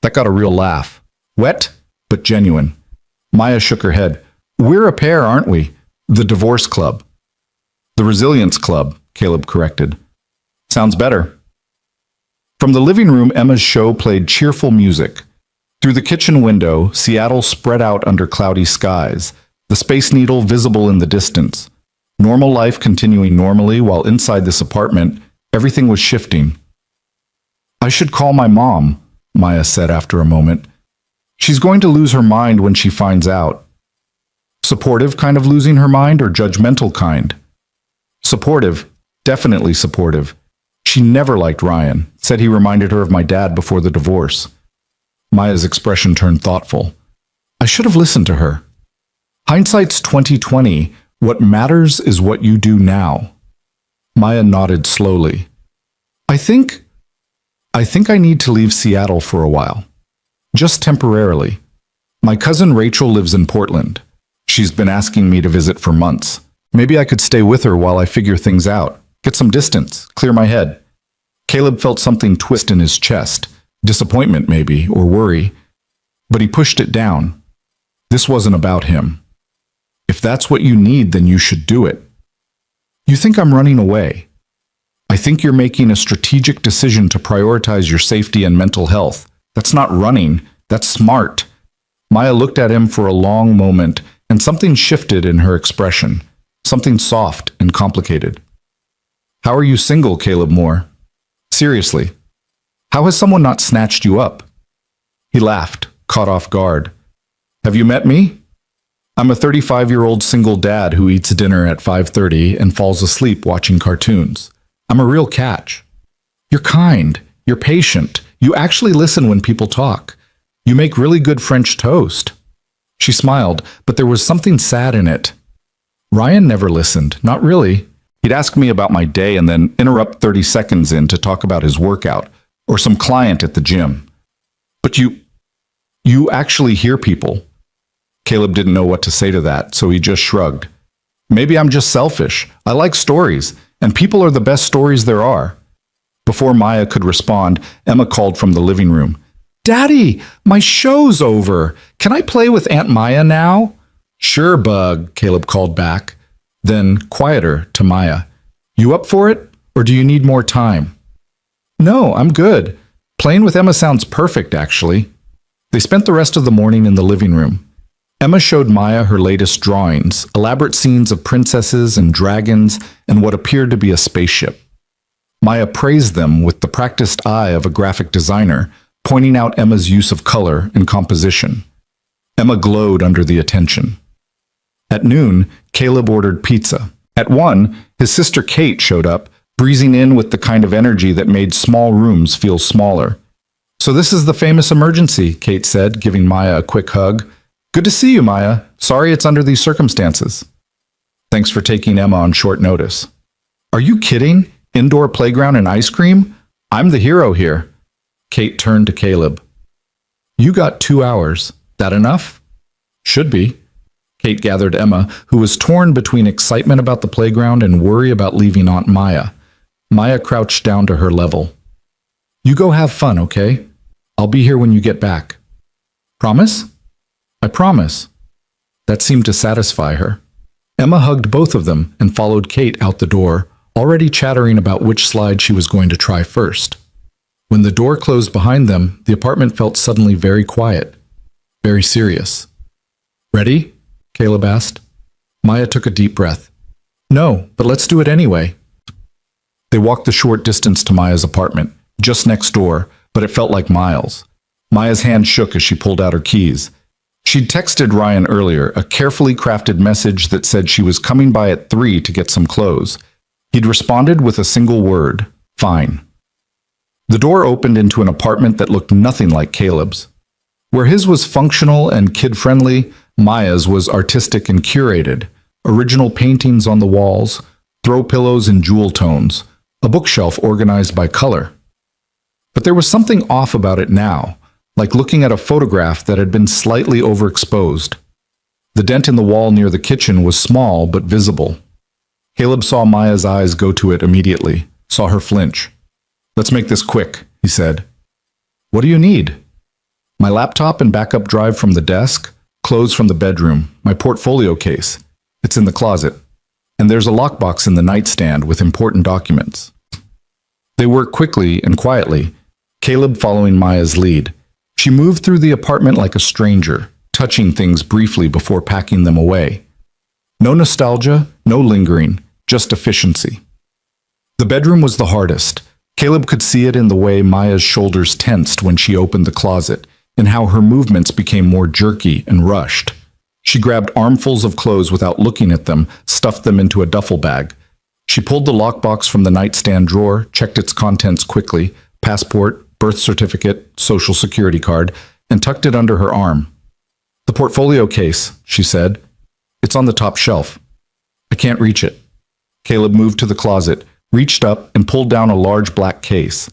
That got a real laugh. Wet, but genuine. Maya shook her head. We're a pair, aren't we? The Divorce Club. The Resilience Club, Caleb corrected. Sounds better. From the living room, Emma's show played cheerful music. Through the kitchen window, Seattle spread out under cloudy skies, the Space Needle visible in the distance. Normal life continuing normally, while inside this apartment, everything was shifting. I should call my mom, Maya said after a moment. She's going to lose her mind when she finds out. Supportive kind of losing her mind or judgmental kind? Supportive, definitely supportive. She never liked Ryan, said he reminded her of my dad before the divorce. Maya's expression turned thoughtful. I should have listened to her. Hindsight's 20/20. What matters is what you do now. Maya nodded slowly. I think I need to leave Seattle for a while. Just temporarily. My cousin Rachel lives in Portland. She's been asking me to visit for months. Maybe I could stay with her while I figure things out. Get some distance, clear my head. Caleb felt something twist in his chest. Disappointment, maybe, or worry. But he pushed it down. This wasn't about him. If that's what you need, then you should do it. You think I'm running away. I think you're making a strategic decision to prioritize your safety and mental health. That's not running. That's smart. Maya looked at him for a long moment, and something shifted in her expression. Something soft and complicated. How are you single, Caleb Moore? Seriously. How has someone not snatched you up? He laughed, caught off guard. Have you met me? I'm a 35-year-old single dad who eats dinner at 5:30 and falls asleep watching cartoons. I'm a real catch. You're kind. You're patient. You actually listen when people talk. You make really good French toast. She smiled, but there was something sad in it. Ryan never listened, not really. He'd ask me about my day and then interrupt 30 seconds in to talk about his workout or some client at the gym. But you actually hear people. Caleb didn't know what to say to that, so he just shrugged. Maybe I'm just selfish. I like stories, and people are the best stories there are. Before Maya could respond, Emma called from the living room. Daddy, my show's over. Can I play with Aunt Maya now? Sure, Bug, Caleb called back. Then, quieter, to Maya. You up for it, or do you need more time? No, I'm good. Playing with Emma sounds perfect, actually. They spent the rest of the morning in the living room. Emma showed Maya her latest drawings, elaborate scenes of princesses and dragons and what appeared to be a spaceship. Maya praised them with the practiced eye of a graphic designer, pointing out Emma's use of color and composition. Emma glowed under the attention. At noon, Caleb ordered pizza. At 1, his sister Kate showed up, breezing in with the kind of energy that made small rooms feel smaller. So this is the famous emergency, Kate said, giving Maya a quick hug. Good to see you, Maya. Sorry it's under these circumstances. Thanks for taking Emma on short notice. Are you kidding? Indoor playground and ice cream? I'm the hero here. Kate turned to Caleb. You got 2 hours. That enough? Should be. Kate gathered Emma, who was torn between excitement about the playground and worry about leaving Aunt Maya. Maya crouched down to her level. You go have fun, okay? I'll be here when you get back. Promise? I promise. That seemed to satisfy her. Emma hugged both of them and followed Kate out the door, already chattering about which slide she was going to try first. When the door closed behind them, the apartment felt suddenly very quiet, very serious. Ready? Caleb asked. Maya took a deep breath. No, but let's do it anyway. They walked the short distance to Maya's apartment, just next door, but it felt like miles. Maya's hand shook as she pulled out her keys. She'd texted Ryan earlier, a carefully crafted message that said she was coming by at 3 to get some clothes. He'd responded with a single word, fine. The door opened into an apartment that looked nothing like Caleb's. Where his was functional and kid-friendly, Maya's was artistic and curated. Original paintings on the walls, throw pillows in jewel tones, a bookshelf organized by color. But there was something off about it now, like looking at a photograph that had been slightly overexposed. The dent in the wall near the kitchen was small but visible. Caleb saw Maya's eyes go to it immediately, saw her flinch. Let's make this quick, he said. What do you need? My laptop and backup drive from the desk, clothes from the bedroom, my portfolio case. It's in the closet. And there's a lockbox in the nightstand with important documents. They worked quickly and quietly, Caleb following Maya's lead. She moved through the apartment like a stranger, touching things briefly before packing them away. No nostalgia, no lingering, just efficiency. The bedroom was the hardest. Caleb could see it in the way Maya's shoulders tensed when she opened the closet, and how her movements became more jerky and rushed. She grabbed armfuls of clothes without looking at them, stuffed them into a duffel bag. She pulled the lockbox from the nightstand drawer, checked its contents quickly, passport, birth certificate, social security card, and tucked it under her arm. The portfolio case, she said. It's on the top shelf. I can't reach it. Caleb moved to the closet, reached up, and pulled down a large black case.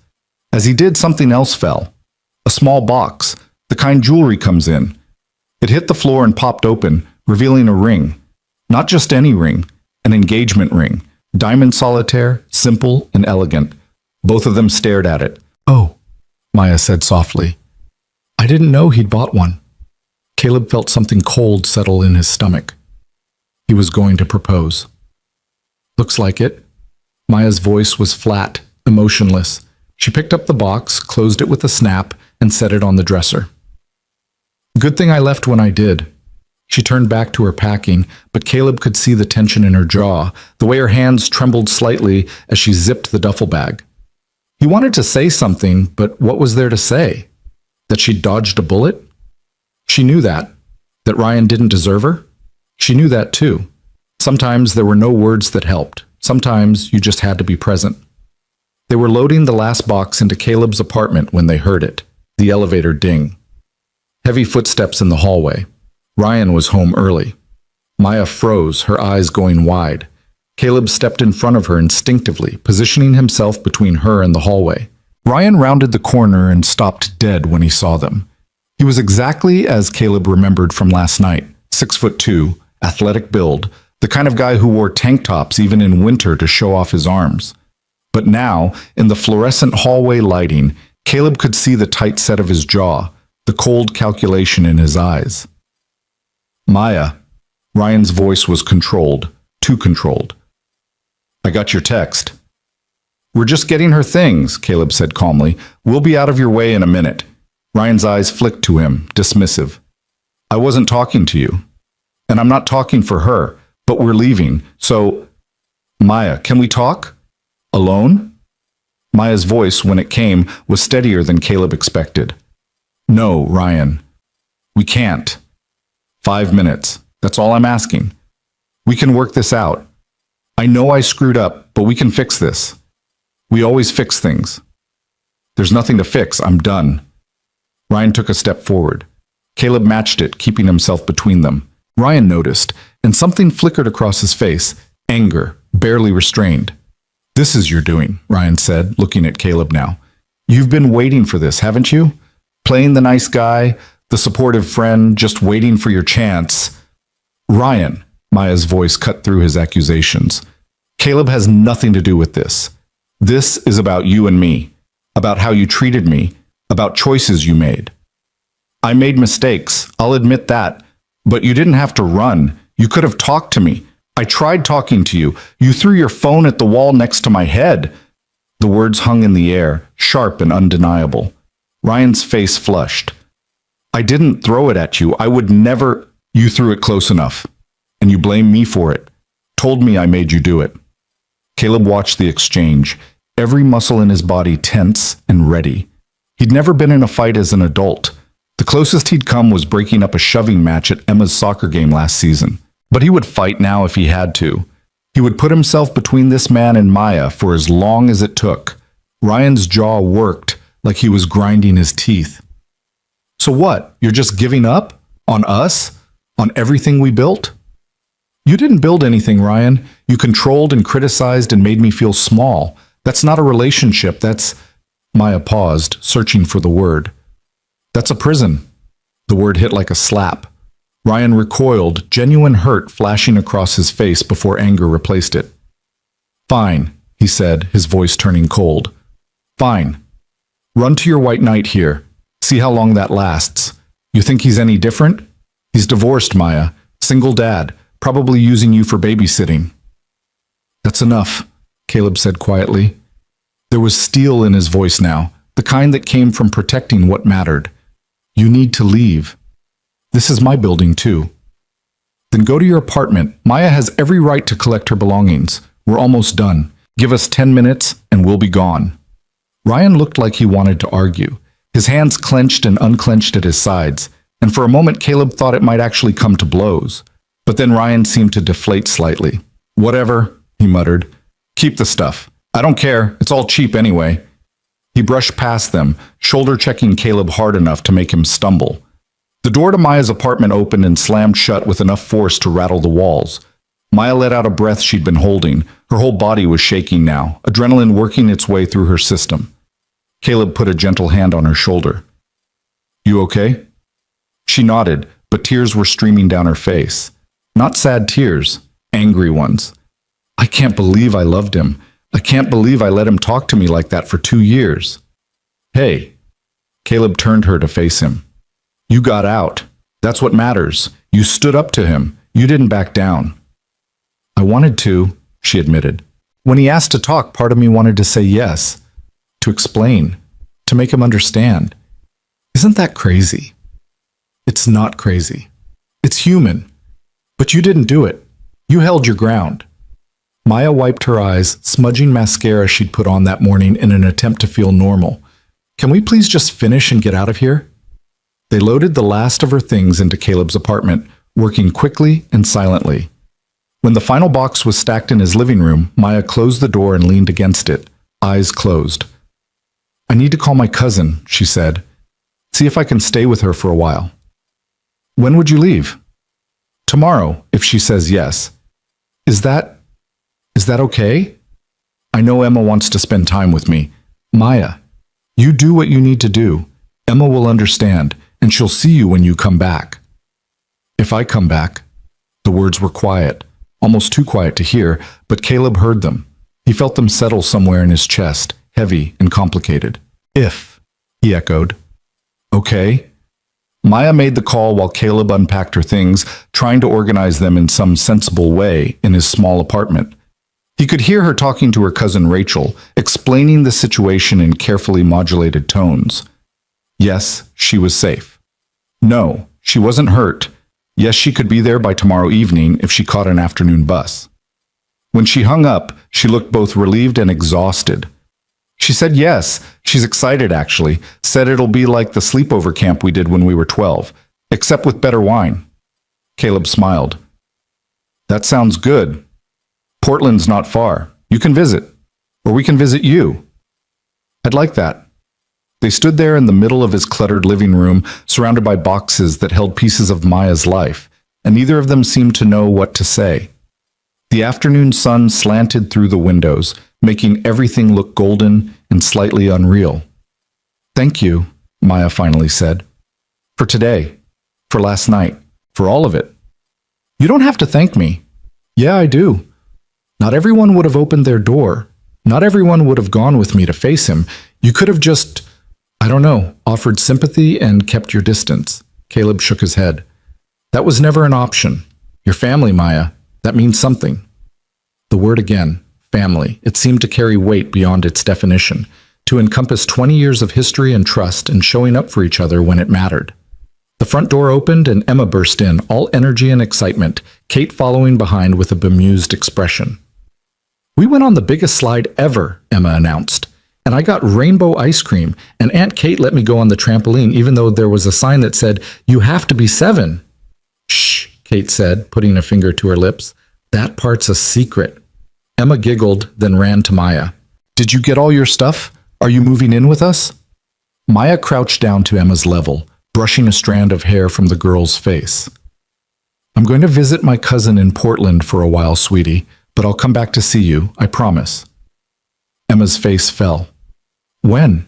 As he did, something else fell. A small box, the kind jewelry comes in. It hit the floor and popped open, revealing a ring. Not just any ring, an engagement ring. Diamond solitaire, simple and elegant. Both of them stared at it. Oh, Maya said softly. I didn't know he'd bought one. Caleb felt something cold settle in his stomach. He was going to propose. Looks like it. Maya's voice was flat, emotionless. She picked up the box, closed it with a snap, and set it on the dresser. Good thing I left when I did. She turned back to her packing, but Caleb could see the tension in her jaw, the way her hands trembled slightly as she zipped the duffel bag. He wanted to say something, but what was there to say? That she'd dodged a bullet? She knew that. That Ryan didn't deserve her? She knew that too. Sometimes there were no words that helped. Sometimes you just had to be present. They were loading the last box into Caleb's apartment when they heard it, the elevator ding. Heavy footsteps in the hallway. Ryan was home early. Maya froze, her eyes going wide. Caleb stepped in front of her instinctively, positioning himself between her and the hallway. Ryan rounded the corner and stopped dead when he saw them. He was exactly as Caleb remembered from last night, 6'2", athletic build, the kind of guy who wore tank tops even in winter to show off his arms. But now, in the fluorescent hallway lighting, Caleb could see the tight set of his jaw, the cold calculation in his eyes. Maya. Ryan's voice was controlled, too controlled. I got your text. We're just getting her things, Caleb said calmly. We'll be out of your way in a minute. Ryan's eyes flicked to him, dismissive. I wasn't talking to you. And I'm not talking for her, but we're leaving, so... Maya, can we talk? Alone? Maya's voice, when it came, was steadier than Caleb expected. No, Ryan. We can't. 5 minutes. That's all I'm asking. We can work this out. I know I screwed up, but we can fix this. We always fix things. There's nothing to fix. I'm done. Ryan took a step forward. Caleb matched it, keeping himself between them. Ryan noticed, and something flickered across his face. Anger, barely restrained. This is your doing, Ryan said, looking at Caleb now. You've been waiting for this, haven't you? Playing the nice guy, the supportive friend, just waiting for your chance. Ryan, Maya's voice cut through his accusations. Caleb has nothing to do with this. This is about you and me, about how you treated me, about choices you made. I made mistakes, I'll admit that, but you didn't have to run. You could have talked to me. I tried talking to you. You threw your phone at the wall next to my head. The words hung in the air, sharp and undeniable. Ryan's face flushed. I didn't throw it at you. I would never. You threw it close enough, and you blame me for it. Told me I made you do it. Caleb watched the exchange, every muscle in his body tense and ready. He'd never been in a fight as an adult. The closest he'd come was breaking up a shoving match at Emma's soccer game last season. But he would fight now if he had to. He would put himself between this man and Maya for as long as it took. Ryan's jaw worked like he was grinding his teeth. So what? You're just giving up? On us? On everything we built? You didn't build anything, Ryan. You controlled and criticized and made me feel small. That's not a relationship. That's... Maya paused, searching for the word. That's a prison. The word hit like a slap. Ryan recoiled, genuine hurt flashing across his face before anger replaced it. Fine, he said, his voice turning cold. Fine. Run to your white knight here. See how long that lasts. You think he's any different? He's divorced, Maya. Single dad. Probably using you for babysitting. That's enough, Caleb said quietly. There was steel in his voice now, the kind that came from protecting what mattered. You need to leave. This is my building, too. Then go to your apartment. Maya has every right to collect her belongings. We're almost done. Give us 10 minutes and we'll be gone. Ryan looked like he wanted to argue. His hands clenched and unclenched at his sides, and for a moment Caleb thought it might actually come to blows. But then Ryan seemed to deflate slightly. Whatever, he muttered. Keep the stuff. I don't care. It's all cheap anyway. He brushed past them, shoulder-checking Caleb hard enough to make him stumble. The door to Maya's apartment opened and slammed shut with enough force to rattle the walls. Maya let out a breath she'd been holding. Her whole body was shaking now, adrenaline working its way through her system. Caleb put a gentle hand on her shoulder. You okay? She nodded, but tears were streaming down her face. Not sad tears, angry ones. I can't believe I loved him. I can't believe I let him talk to me like that for 2 years. Hey. Caleb turned her to face him. You got out. That's what matters. You stood up to him. You didn't back down. I wanted to, she admitted. When he asked to talk, part of me wanted to say yes. To explain. To make him understand. Isn't that crazy? It's not crazy. It's human. But you didn't do it. You held your ground. Maya wiped her eyes, smudging mascara she'd put on that morning in an attempt to feel normal. Can we please just finish and get out of here? They loaded the last of her things into Caleb's apartment, working quickly and silently. When the final box was stacked in his living room, Maya closed the door and leaned against it, eyes closed. I need to call my cousin, she said. See if I can stay with her for a while. When would you leave? Tomorrow, if she says yes. Is that okay? I know Emma wants to spend time with me. Maya, you do what you need to do. Emma will understand, and she'll see you when you come back. If I come back. The words were quiet, almost too quiet to hear, but Caleb heard them. He felt them settle somewhere in his chest, heavy and complicated. If, he echoed. Okay. Maya made the call while Caleb unpacked her things, trying to organize them in some sensible way in his small apartment. He could hear her talking to her cousin Rachel, explaining the situation in carefully modulated tones. Yes, she was safe. No, she wasn't hurt. Yes, she could be there by tomorrow evening if she caught an afternoon bus. When she hung up, she looked both relieved and exhausted. She said yes, she's excited actually, said it'll be like the sleepover camp we did when we were 12, except with better wine. Caleb smiled. That sounds good. Portland's not far. You can visit. Or we can visit you. I'd like that. They stood there in the middle of his cluttered living room, surrounded by boxes that held pieces of Maya's life, and neither of them seemed to know what to say. The afternoon sun slanted through the windows, making everything look golden and slightly unreal. "Thank you," Maya finally said. "For today, for last night, for all of it." "You don't have to thank me." "Yeah, I do. Not everyone would have opened their door. Not everyone would have gone with me to face him. You could have just, I don't know, offered sympathy and kept your distance." Caleb shook his head. "That was never an option. Your family, Maya, that means something." The word again, family, it seemed to carry weight beyond its definition, to encompass 20 years of history and trust and showing up for each other when it mattered. The front door opened and Emma burst in, all energy and excitement, Kate following behind with a bemused expression. "We went on the biggest slide ever," Emma announced, "and I got rainbow ice cream, and Aunt Kate let me go on the trampoline even though there was a sign that said, 'You have to be 7. "Shh," Kate said, putting a finger to her lips. "That part's a secret." Emma giggled, then ran to Maya. "Did you get all your stuff? Are you moving in with us?" Maya crouched down to Emma's level, brushing a strand of hair from the girl's face. "I'm going to visit my cousin in Portland for a while, sweetie, but I'll come back to see you, I promise." Emma's face fell. "When?"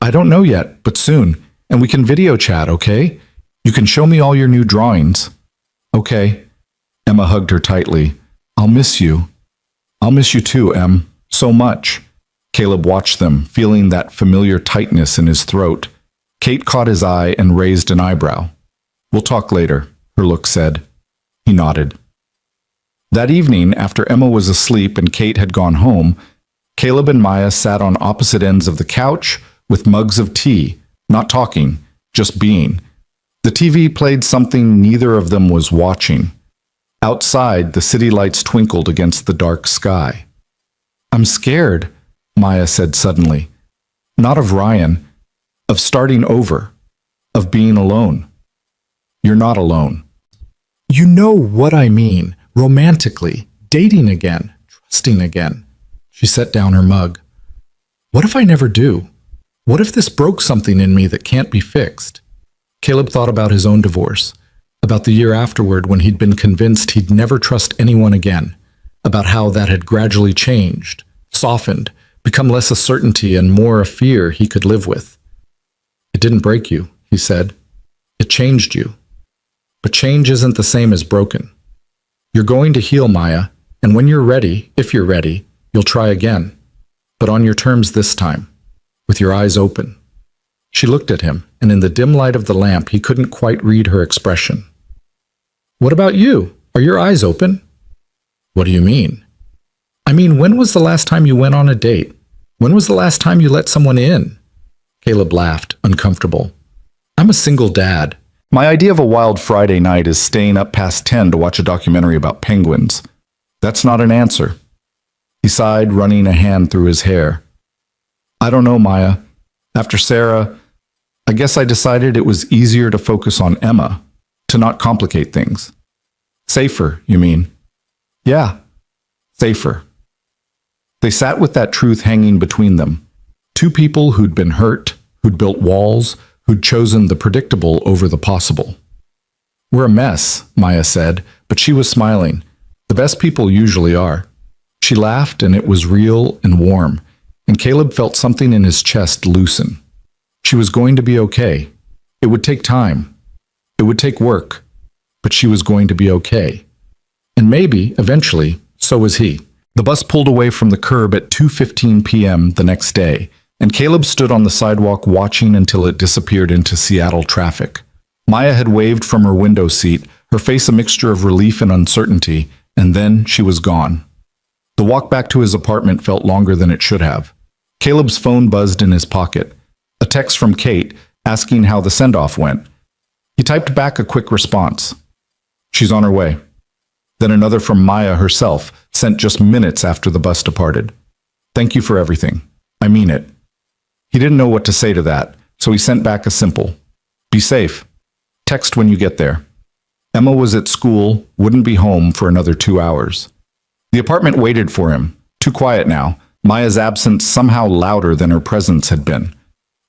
"I don't know yet, but soon, and we can video chat, okay? You can show me all your new drawings." "Okay." Emma hugged her tightly. "I'll miss you." "I'll miss you too, Em, so much." Caleb watched them, feeling that familiar tightness in his throat. Kate caught his eye and raised an eyebrow. "We'll talk later," her look said. He nodded. That evening, after Emma was asleep and Kate had gone home, Caleb and Maya sat on opposite ends of the couch with mugs of tea, not talking, just being. The TV played something neither of them was watching. Outside, the city lights twinkled against the dark sky. "I'm scared," Maya said suddenly. "Not of Ryan, of starting over, of being alone." "You're not alone." "You know what I mean, romantically, dating again, trusting again." She set down her mug. "What if I never do? What if this broke something in me that can't be fixed?" Caleb thought about his own divorce, about the year afterward when he'd been convinced he'd never trust anyone again, about how that had gradually changed, softened, become less a certainty and more a fear he could live with. "It didn't break you," he said. "It changed you. But change isn't the same as broken. You're going to heal, Maya, and when you're ready, if you're ready, you'll try again, but on your terms this time, with your eyes open." She looked at him, and in the dim light of the lamp, he couldn't quite read her expression. "What about you? Are your eyes open?" "What do you mean?" "I mean, when was the last time you went on a date? When was the last time you let someone in?" Caleb laughed, uncomfortable. "I'm a single dad. My idea of a wild Friday night is staying up past 10 to watch a documentary about penguins. That's not an answer." He sighed, running a hand through his hair. "I don't know, Maya. After Sarah, I guess I decided it was easier to focus on Emma, to not complicate things." "Safer, you mean?" "Yeah, safer." They sat with that truth hanging between them. Two people who'd been hurt, who'd built walls, who'd chosen the predictable over the possible. "We're a mess," Maya said, but she was smiling. The best people usually are. She laughed, and it was real and warm, and Caleb felt something in his chest loosen. She was going to be okay. It would take time. It would take work, but she was going to be okay. And maybe, eventually, so was he. The bus pulled away from the curb at 2:15 p.m. the next day, and Caleb stood on the sidewalk watching until it disappeared into Seattle traffic. Maya had waved from her window seat, her face a mixture of relief and uncertainty, and then she was gone. The walk back to his apartment felt longer than it should have. Caleb's phone buzzed in his pocket. A text from Kate asking how the send-off went. He typed back a quick response. "She's on her way." Then another from Maya herself, sent just minutes after the bus departed. "Thank you for everything. I mean it." He didn't know what to say to that, so he sent back a simple, "Be safe. Text when you get there." Emma was at school, wouldn't be home for another 2 hours. The apartment waited for him, too quiet now, Maya's absence somehow louder than her presence had been.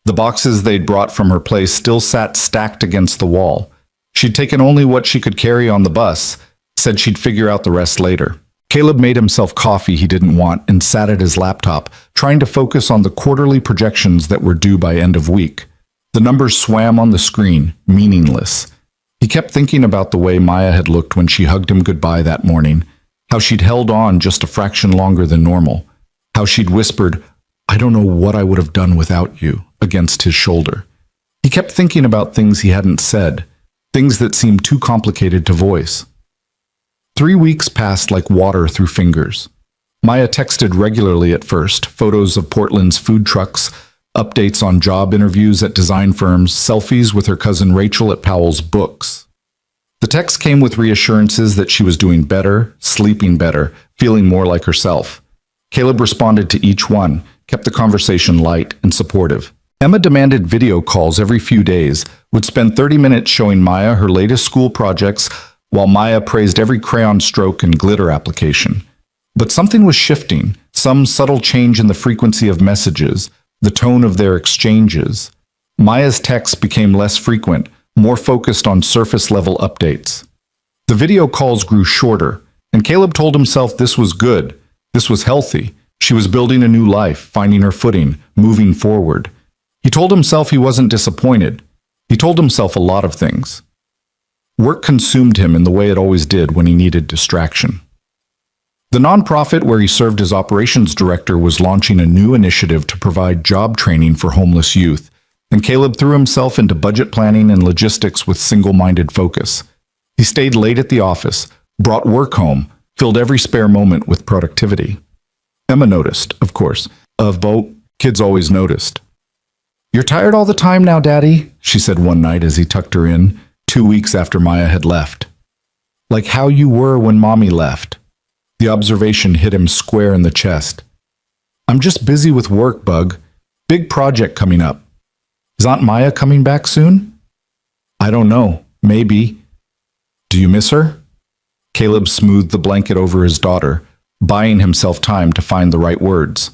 The boxes they'd brought from her place still sat stacked against the wall. She'd taken only what she could carry on the bus, said she'd figure out the rest later. Caleb made himself coffee he didn't want and sat at his laptop, trying to focus on the quarterly projections that were due by end of week. The numbers swam on the screen, meaningless. He kept thinking about the way Maya had looked when she hugged him goodbye that morning, how she'd held on just a fraction longer than normal, how she'd whispered, "I don't know what I would have done without you," against his shoulder. He kept thinking about things he hadn't said, things that seemed too complicated to voice. 3 weeks passed like water through fingers. Maya texted regularly at first, photos of Portland's food trucks, updates on job interviews at design firms, selfies with her cousin Rachel at Powell's books. The text came with reassurances that she was doing better, sleeping better, feeling more like herself. Caleb responded to each one, kept the conversation light and supportive. Emma demanded video calls every few days, would spend 30 minutes showing Maya her latest school projects, while Maya praised every crayon stroke and glitter application. But something was shifting, some subtle change in the frequency of messages, the tone of their exchanges. Maya's texts became less frequent, more focused on surface-level updates. The video calls grew shorter, and Caleb told himself this was good, this was healthy. She was building a new life, finding her footing, moving forward. He told himself he wasn't disappointed. He told himself a lot of things. Work consumed him in the way it always did when he needed distraction. The nonprofit where he served as operations director was launching a new initiative to provide job training for homeless youth, and Caleb threw himself into budget planning and logistics with single-minded focus. He stayed late at the office, brought work home, filled every spare moment with productivity. Emma noticed, of course. Kids always noticed. "You're tired all the time now, Daddy," she said one night as he tucked her in, 2 weeks after Maya had left. "Like how you were when Mommy left." The observation hit him square in the chest. "I'm just busy with work, Bug. Big project coming up. Is Aunt Maya coming back soon?" "I don't know. Maybe." "Do you miss her?" Caleb smoothed the blanket over his daughter, buying himself time to find the right words.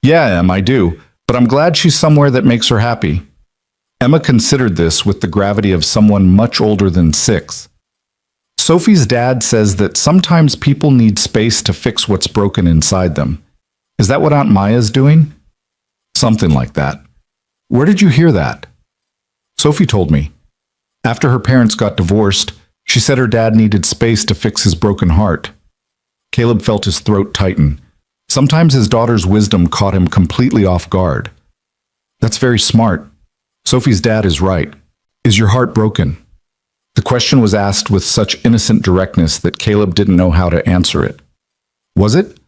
"Yeah, Em, I do, but I'm glad she's somewhere that makes her happy." Emma considered this with the gravity of someone much older than 6. Sophie's dad says that sometimes people need space to fix what's broken inside them. Is that what Aunt Maya's doing? Something like that. Where did you hear that? Sophie told me. After her parents got divorced, she said her dad needed space to fix his broken heart. Caleb felt his throat tighten. Sometimes his daughter's wisdom caught him completely off guard. That's very smart. Sophie's dad is right. Is your heart broken? The question was asked with such innocent directness that Caleb didn't know how to answer it. Was it?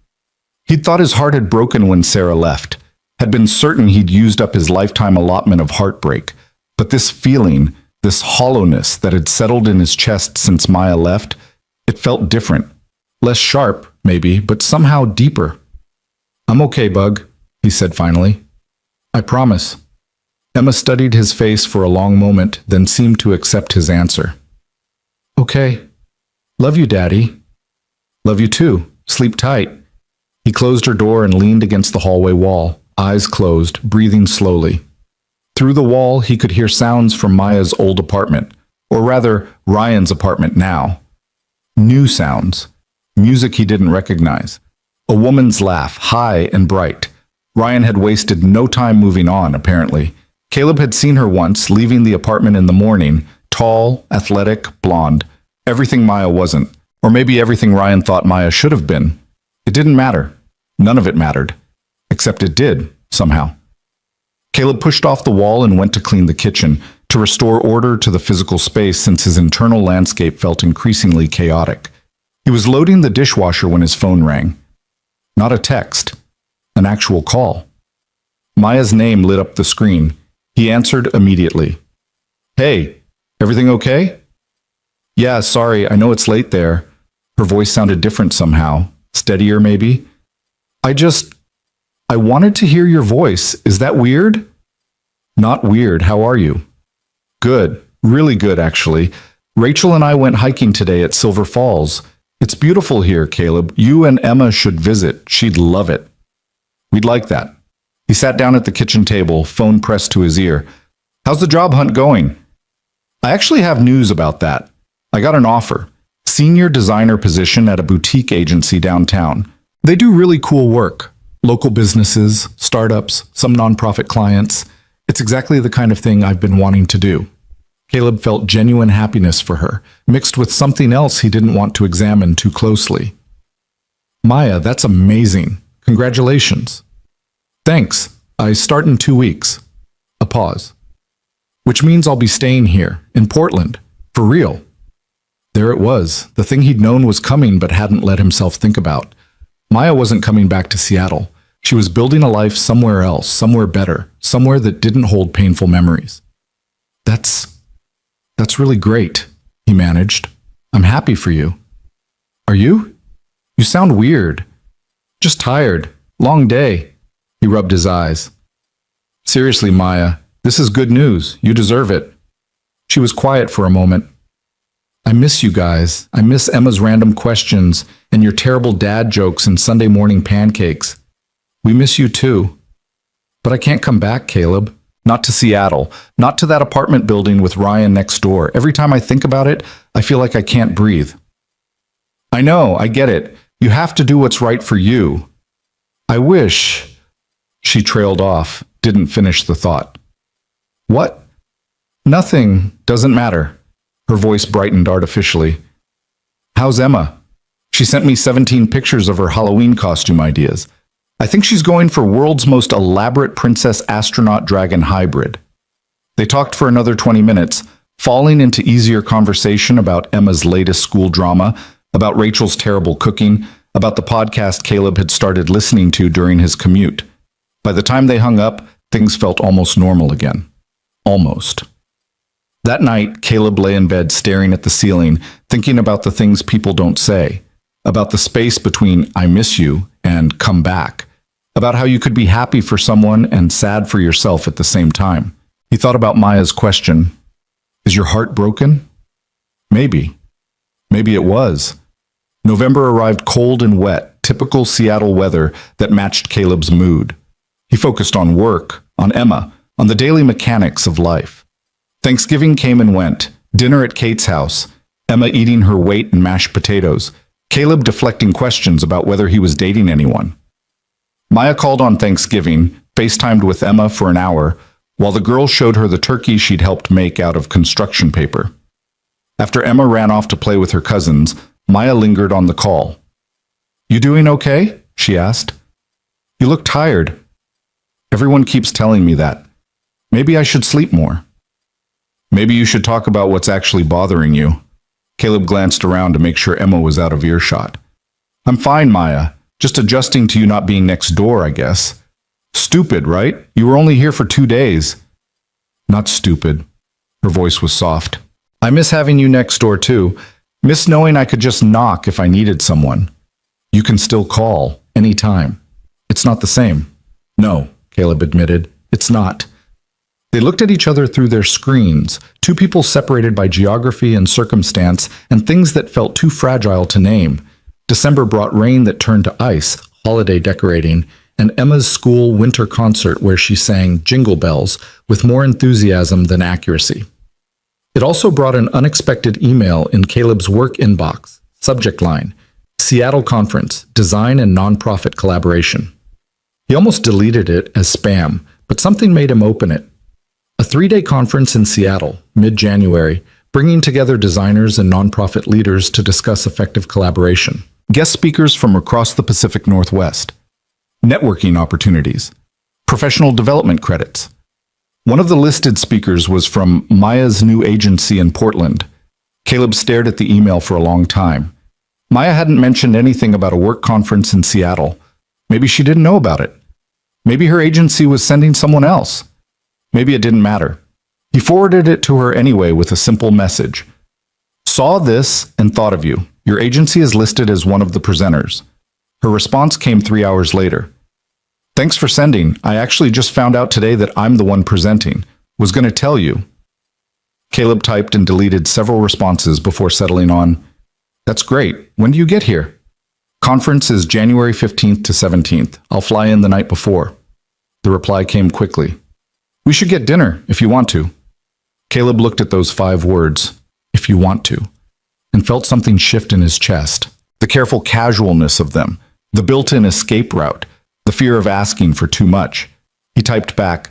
He'd thought his heart had broken when Sarah left, had been certain he'd used up his lifetime allotment of heartbreak. But this feeling, this hollowness that had settled in his chest since Maya left, it felt different. Less sharp, maybe, but somehow deeper. "I'm okay, Bug," he said finally. "I promise." Emma studied his face for a long moment, then seemed to accept his answer. "Okay. Love you, Daddy." "Love you too. Sleep tight." He closed her door and leaned against the hallway wall, eyes closed, breathing slowly. Through the wall, he could hear sounds from Maya's old apartment, or rather, Ryan's apartment now. New sounds. Music he didn't recognize. A woman's laugh, high and bright. Ryan had wasted no time moving on, apparently. Caleb had seen her once, leaving the apartment in the morning, tall, athletic, blonde. Everything Maya wasn't, or maybe everything Ryan thought Maya should have been. It didn't matter. None of it mattered. Except it did, somehow. Caleb pushed off the wall and went to clean the kitchen, to restore order to the physical space since his internal landscape felt increasingly chaotic. He was loading the dishwasher when his phone rang. Not a text, an actual call. Maya's name lit up the screen. He answered immediately. "Hey, everything okay?" "Yeah, sorry, I know it's late there." Her voice sounded different somehow, steadier maybe. I wanted to hear your voice. Is that weird?" "Not weird. How are you?" "Good. Really good, actually. Rachel and I went hiking today at Silver Falls. It's beautiful here, Caleb. You and Emma should visit. She'd love it." "We'd like that." He sat down at the kitchen table, phone pressed to his ear. "How's the job hunt going?" "I actually have news about that. I got an offer. senior designer position at a boutique agency downtown. They do really cool work. Local businesses, startups, some nonprofit clients. It's exactly the kind of thing I've been wanting to do. Caleb felt genuine happiness for her, mixed with something else he didn't want to examine too closely. Maya, that's amazing. Congratulations. Thanks. I start in 2 weeks. A pause. Which means I'll be staying here, in Portland. For real. There it was. The thing he'd known was coming but hadn't let himself think about. Maya wasn't coming back to Seattle. She was building a life somewhere else, somewhere better, somewhere that didn't hold painful memories. That's really great, he managed. I'm happy for you. Are you? You sound weird. Just tired. Long day. He rubbed his eyes. Seriously, Maya, this is good news. You deserve it. She was quiet for a moment. I miss you guys. I miss Emma's random questions and your terrible dad jokes and Sunday morning pancakes. We miss you too. But I can't come back, Caleb. Not to Seattle. Not to that apartment building with Ryan next door. Every time I think about it, I feel like I can't breathe. I know, I get it. You have to do what's right for you. I wish... She trailed off, didn't finish the thought. What? Nothing. Doesn't matter. Her voice brightened artificially. How's Emma? She sent me 17 pictures of her Halloween costume ideas. I think she's going for world's most elaborate princess astronaut dragon hybrid. They talked for another 20 minutes, falling into easier conversation about Emma's latest school drama, about Rachel's terrible cooking, about the podcast Caleb had started listening to during his commute. By the time they hung up, things felt almost normal again. Almost. That night, Caleb lay in bed staring at the ceiling, thinking about the things people don't say, about the space between I miss you and come back, about how you could be happy for someone and sad for yourself at the same time. He thought about Maya's question, is your heart broken? Maybe. Maybe it was. November arrived cold and wet, typical Seattle weather that matched Caleb's mood. He focused on work, on Emma, on the daily mechanics of life. Thanksgiving came and went, dinner at Kate's house, Emma eating her weight in mashed potatoes, Caleb deflecting questions about whether he was dating anyone. Maya called on Thanksgiving, FaceTimed with Emma for an hour, while the girl showed her the turkey she'd helped make out of construction paper. After Emma ran off to play with her cousins, Maya lingered on the call. You doing okay? She asked. You look tired. Everyone keeps telling me that. Maybe I should sleep more. Maybe you should talk about what's actually bothering you. Caleb glanced around to make sure Emma was out of earshot. I'm fine, Maya. Just adjusting to you not being next door, I guess. Stupid, right? You were only here for 2 days. Not stupid. Her voice was soft. I miss having you next door, too. Miss knowing I could just knock if I needed someone. You can still call, anytime. It's not the same. No, Caleb admitted. It's not. They looked at each other through their screens, two people separated by geography and circumstance and things that felt too fragile to name. December brought rain that turned to ice, holiday decorating, and Emma's school winter concert where she sang Jingle Bells with more enthusiasm than accuracy. It also brought an unexpected email in Caleb's work inbox, subject line, Seattle Conference, Design and Nonprofit Collaboration. He almost deleted it as spam, but something made him open it. A 3-day conference in Seattle, mid-January, bringing together designers and nonprofit leaders to discuss effective collaboration. Guest speakers from across the Pacific Northwest. Networking opportunities. Professional development credits. One of the listed speakers was from Maya's new agency in Portland. Caleb stared at the email for a long time. Maya hadn't mentioned anything about a work conference in Seattle. Maybe she didn't know about it. Maybe her agency was sending someone else. Maybe it didn't matter. He forwarded it to her anyway with a simple message. Saw this and thought of you. Your agency is listed as one of the presenters. Her response came 3 hours later. Thanks for sending. I actually just found out today that I'm the one presenting. Was going to tell you. Caleb typed and deleted several responses before settling on, That's great. When do you get here? Conference is January 15th to 17th. I'll fly in the night before. The reply came quickly. We should get dinner if you want to. Caleb looked at those 5 words, if you want to. and felt something shift in his chest. The careful casualness of them, the built-in escape route, the fear of asking for too much. He typed back,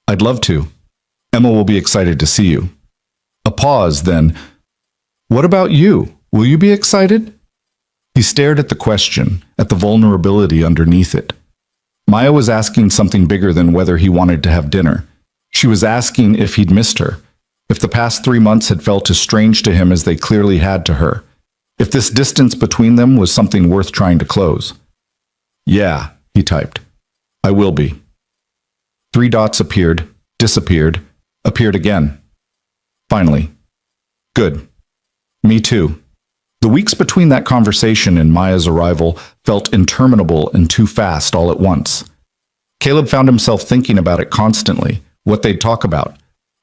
"I'd love to. Emma will be excited to see you." A pause, then, "What about you? Will you be excited?" He stared at the question, at the vulnerability underneath it. Maya was asking something bigger than whether he wanted to have dinner. She was asking if he'd missed her, if the past 3 months had felt as strange to him as they clearly had to her, if this distance between them was something worth trying to close. "Yeah," he typed. "I will be." 3 dots appeared, disappeared, appeared again. Finally. "Good. Me too." The weeks between that conversation and Maya's arrival felt interminable and too fast all at once. Caleb found himself thinking about it constantly, what they'd talk about,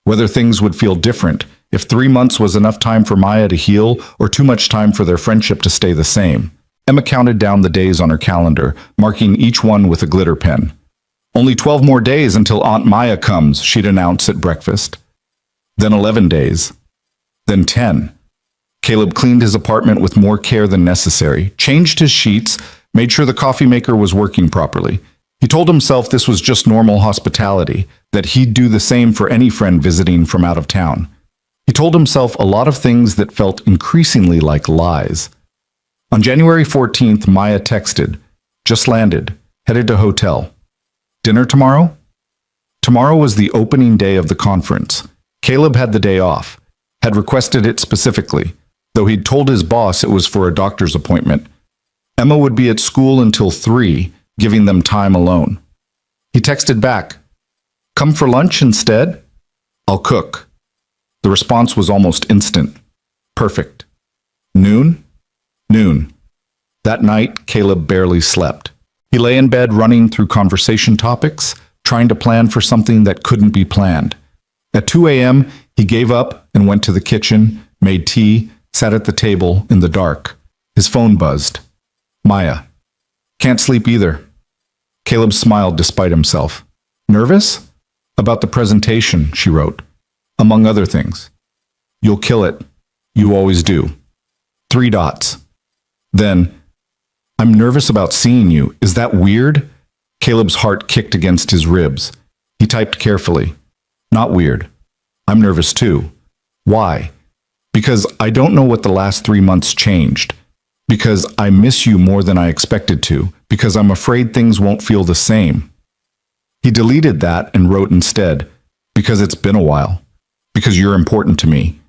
whether things would feel different, if 3 months was enough time for Maya to heal or too much time for their friendship to stay the same. Emma counted down the days on her calendar, marking each one with a glitter pen. "Only 12 more days until Aunt Maya comes," she'd announce at breakfast. Then 11 days. Then 10. Caleb cleaned his apartment with more care than necessary, changed his sheets, made sure the coffee maker was working properly. He told himself this was just normal hospitality, that he'd do the same for any friend visiting from out of town. He told himself a lot of things that felt increasingly like lies. On January 14th, Maya texted, "Just landed, headed to hotel. Dinner tomorrow?" Tomorrow was the opening day of the conference. Caleb had the day off, had requested it specifically, though he'd told his boss it was for a doctor's appointment. Emma would be at school until 3, giving them time alone. He texted back, "Come for lunch instead? I'll cook." The response was almost instant. "Perfect. Noon?" Noon. That night, Caleb barely slept. He lay in bed running through conversation topics, trying to plan for something that couldn't be planned. At 2 a.m., he gave up and went to the kitchen, made tea, sat at the table in the dark. His phone buzzed. Maya. "Can't sleep either." Caleb smiled despite himself. "Nervous?" "About the presentation," she wrote. "Among other things." "You'll kill it. You always do." 3 dots. Then, "I'm nervous about seeing you. Is that weird?" Caleb's heart kicked against his ribs. He typed carefully. "Not weird. I'm nervous too." "Why?" "Because I don't know what the last 3 months changed. Because I miss you more than I expected to. Because I'm afraid things won't feel the same." He deleted that and wrote instead, "Because it's been a while. Because you're important to me."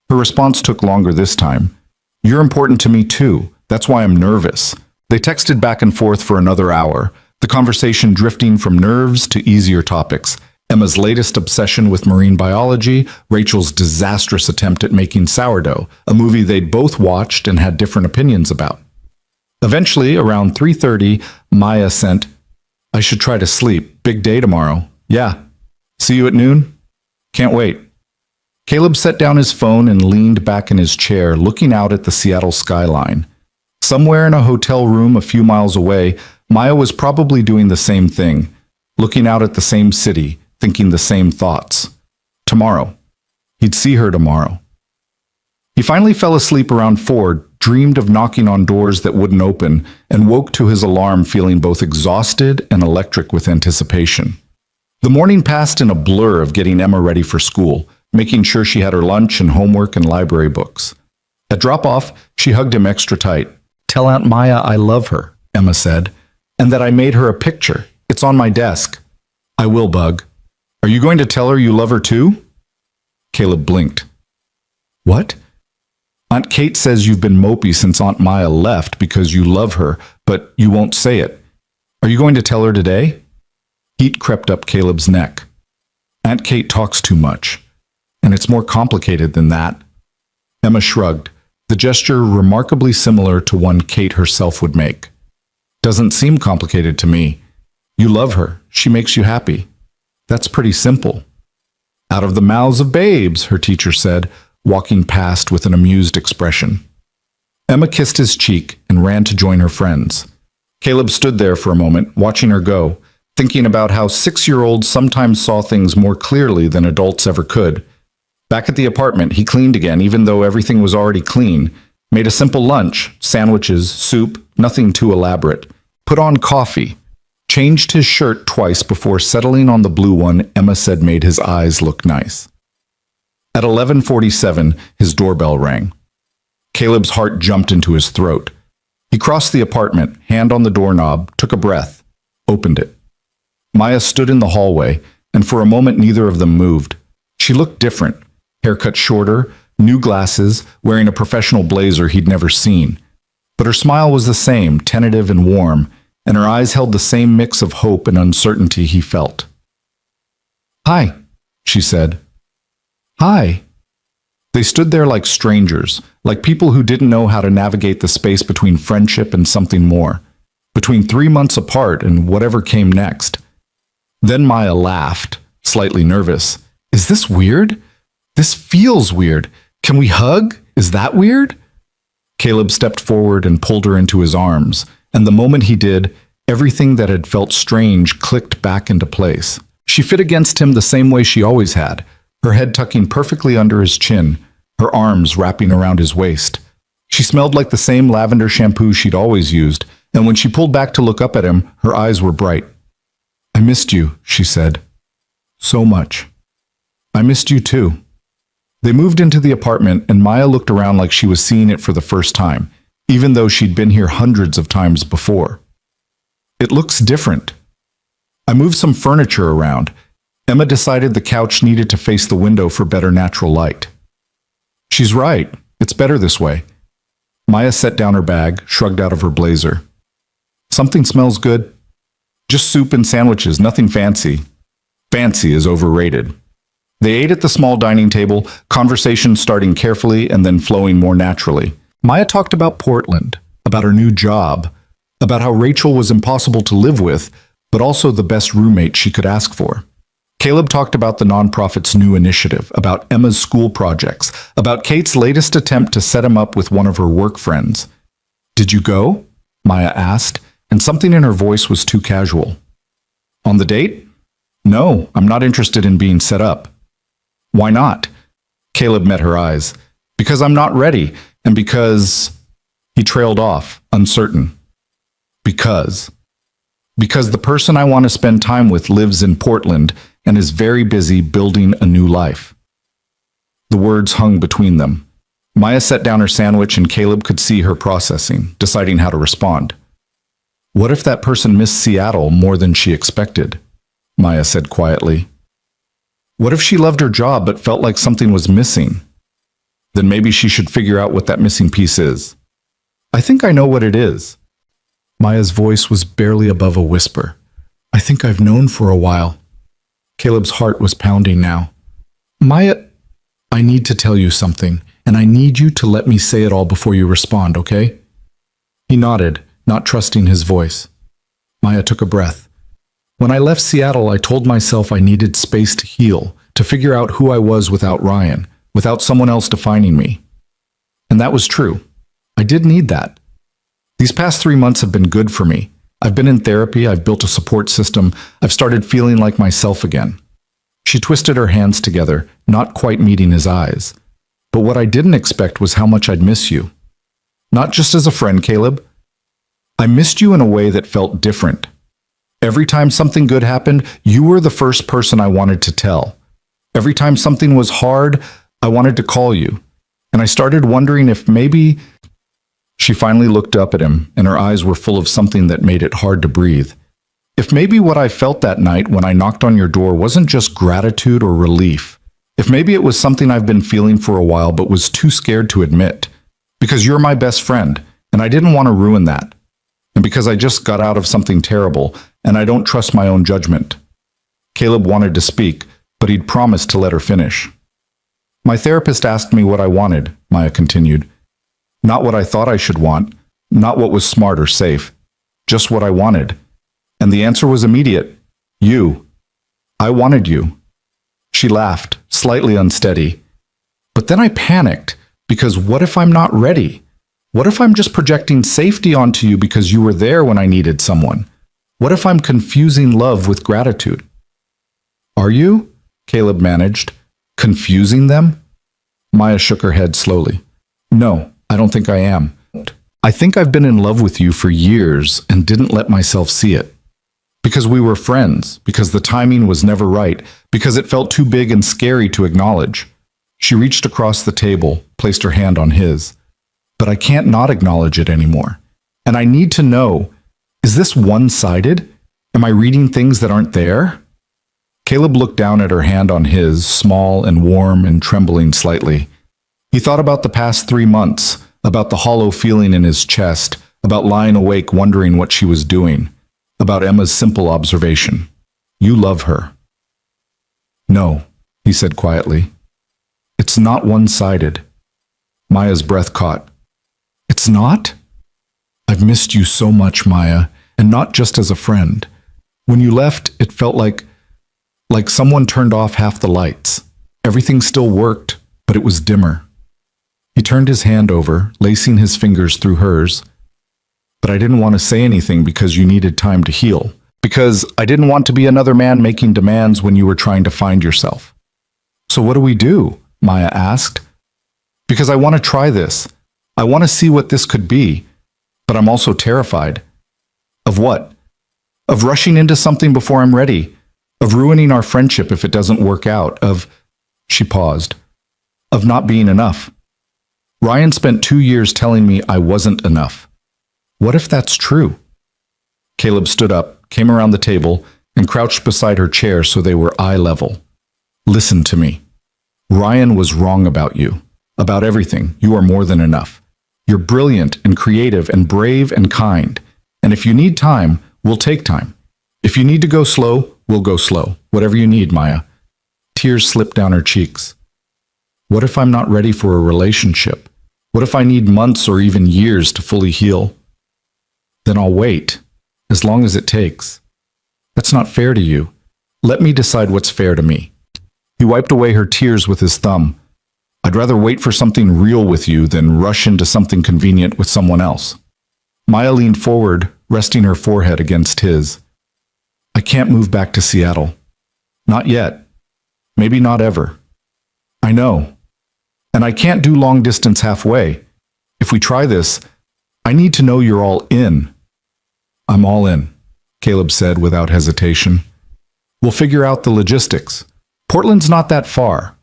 Her response took longer this time. "You're important to me too. That's why I'm nervous." They texted back and forth for another hour, the conversation drifting from nerves to easier topics. Emma's latest obsession with marine biology, Rachel's disastrous attempt at making sourdough, a movie they'd both watched and had different opinions about. Eventually, around 3:30, Maya sent, "I should try to sleep. Big day tomorrow." "Yeah. See you at noon?" "Can't wait." Caleb set down his phone and leaned back in his chair, looking out at the Seattle skyline. Somewhere in a hotel room a few miles away, Maya was probably doing the same thing, looking out at the same city, thinking the same thoughts. Tomorrow. He'd see her tomorrow. He finally fell asleep around 4, dreamed of knocking on doors that wouldn't open, and woke to his alarm feeling both exhausted and electric with anticipation. The morning passed in a blur of getting Emma ready for school, making sure she had her lunch and homework and library books. At drop-off, she hugged him extra tight. "Tell Aunt Maya I love her," Emma said, "and that I made her a picture. It's on my desk." "I will, Bug." "Are you going to tell her you love her too?" Caleb blinked. "What?" "Aunt Kate says you've been mopey since Aunt Maya left because you love her, but you won't say it. Are you going to tell her today?" Heat crept up Caleb's neck. "Aunt Kate talks too much, and it's more complicated than that." Emma shrugged, the gesture remarkably similar to one Kate herself would make. "Doesn't seem complicated to me. You love her. She makes you happy. That's pretty simple." "Out of the mouths of babes," her teacher said, walking past with an amused expression. Emma kissed his cheek and ran to join her friends. Caleb stood there for a moment, watching her go, thinking about how 6-year-olds sometimes saw things more clearly than adults ever could. Back at the apartment, he cleaned again, even though everything was already clean. Made a simple lunch, sandwiches, soup, nothing too elaborate. Put on coffee. Changed his shirt twice before settling on the blue one Emma said made his eyes look nice. At 11:47, his doorbell rang. Caleb's heart jumped into his throat. He crossed the apartment, hand on the doorknob, took a breath, opened it. Maya stood in the hallway, and for a moment neither of them moved. She looked different, haircut shorter, new glasses, wearing a professional blazer he'd never seen. But her smile was the same, tentative and warm, and her eyes held the same mix of hope and uncertainty he felt. "Hi," she said. "Hi." They stood there like strangers, like people who didn't know how to navigate the space between friendship and something more, between 3 months apart and whatever came next. Then Maya laughed, slightly nervous. "Is this weird? This feels weird. Can we hug? Is that weird?" Caleb stepped forward and pulled her into his arms, and the moment he did, everything that had felt strange clicked back into place. She fit against him the same way she always had, her head tucking perfectly under his chin, her arms wrapping around his waist. She smelled like the same lavender shampoo she'd always used, and when she pulled back to look up at him, her eyes were bright. "I missed you," she said. "So much." "I missed you too." They moved into the apartment, and Maya looked around like she was seeing it for the first time, even though she'd been here hundreds of times before. "It looks different." "I moved some furniture around." Emma decided the couch needed to face the window for better natural light. "She's right. It's better this way." Maya set down her bag, shrugged out of her blazer. "Something smells good." "Just soup and sandwiches, nothing fancy." "Fancy is overrated." They ate at the small dining table, conversation starting carefully and then flowing more naturally. Maya talked about Portland, about her new job, about how Rachel was impossible to live with, but also the best roommate she could ask for. Caleb talked about the nonprofit's new initiative, about Emma's school projects, about Kate's latest attempt to set him up with one of her work friends. "Did you go?" Maya asked, and something in her voice was too casual. "On the date?" "No, I'm not interested in being set up." "Why not?" Caleb met her eyes. "Because I'm not ready, and because—" He trailed off, uncertain. Because the person I want to spend time with lives in Portland and is very busy building a new life. The words hung between them. Maya set down her sandwich and Caleb could see her processing, deciding how to respond. "What if that person missed Seattle more than she expected?" Maya said quietly. "What if she loved her job but felt like something was missing? Then maybe she should figure out what that missing piece is." "I think I know what it is." Maya's voice was barely above a whisper. "I think I've known for a while." Caleb's heart was pounding now. "Maya, I need to tell you something, and I need you to let me say it all before you respond, okay?" He nodded, not trusting his voice. Maya took a breath. "When I left Seattle, I told myself I needed space to heal, to figure out who I was without Ryan, without someone else defining me. And that was true. I did need that. These past 3 months have been good for me. I've been in therapy, I've built a support system, I've started feeling like myself again." She twisted her hands together, not quite meeting his eyes. "But what I didn't expect was how much I'd miss you. Not just as a friend, Caleb. I missed you in a way that felt different. Every time something good happened, you were the first person I wanted to tell. Every time something was hard, I wanted to call you. And I started wondering if maybe—" She finally looked up at him, and her eyes were full of something that made it hard to breathe. "If maybe what I felt that night when I knocked on your door wasn't just gratitude or relief. If maybe it was something I've been feeling for a while but was too scared to admit. Because you're my best friend, and I didn't want to ruin that. And because I just got out of something terrible, and I don't trust my own judgment." Caleb wanted to speak, but he'd promised to let her finish. "My therapist asked me what I wanted," Maya continued. "Not what I thought I should want, not what was smart or safe, just what I wanted. And the answer was immediate. You. I wanted you." She laughed, slightly unsteady. "But then I panicked, because what if I'm not ready? What if I'm just projecting safety onto you because you were there when I needed someone? What if I'm confusing love with gratitude?" "Are you?" Caleb managed. "Confusing them?" Maya shook her head slowly. "No, I don't think I am. I think I've been in love with you for years and didn't let myself see it. Because we were friends, because the timing was never right, because it felt too big and scary to acknowledge. She reached across the table, placed her hand on his. But I can't not acknowledge it anymore. And I need to know, is this one-sided? Am I reading things that aren't there? Caleb looked down at her hand on his, small and warm and trembling slightly. He thought about the past 3 months, about the hollow feeling in his chest, about lying awake wondering what she was doing, about Emma's simple observation. You love her. No, he said quietly. It's not one-sided. Maya's breath caught. It's not? I've missed you so much, Maya, and not just as a friend. When you left, it felt like someone turned off half the lights. Everything still worked, but it was dimmer. He turned his hand over, lacing his fingers through hers. But I didn't want to say anything because you needed time to heal. Because I didn't want to be another man making demands when you were trying to find yourself. So what do we do? Maya asked. Because I want to try this. I want to see what this could be. But I'm also terrified. Of what? Of rushing into something before I'm ready. Of ruining our friendship if it doesn't work out. She paused. Of not being enough. Ryan spent 2 years telling me I wasn't enough. What if that's true? Caleb stood up, came around the table, and crouched beside her chair so they were eye level. Listen to me. Ryan was wrong about you. About everything. You are more than enough. You're brilliant and creative and brave and kind. And if you need time, we'll take time. If you need to go slow, we'll go slow. Whatever you need, Maya. Tears slipped down her cheeks. What if I'm not ready for a relationship? What if I need months or even years to fully heal? Then I'll wait, as long as it takes. That's not fair to you. Let me decide what's fair to me. He wiped away her tears with his thumb. I'd rather wait for something real with you than rush into something convenient with someone else. Maya leaned forward, resting her forehead against his. I can't move back to Seattle. Not yet. Maybe not ever. I know. And I can't do long distance halfway. If we try this, I need to know you're all in. I'm all in, Caleb said without hesitation. We'll figure out the logistics. Portland's not that far.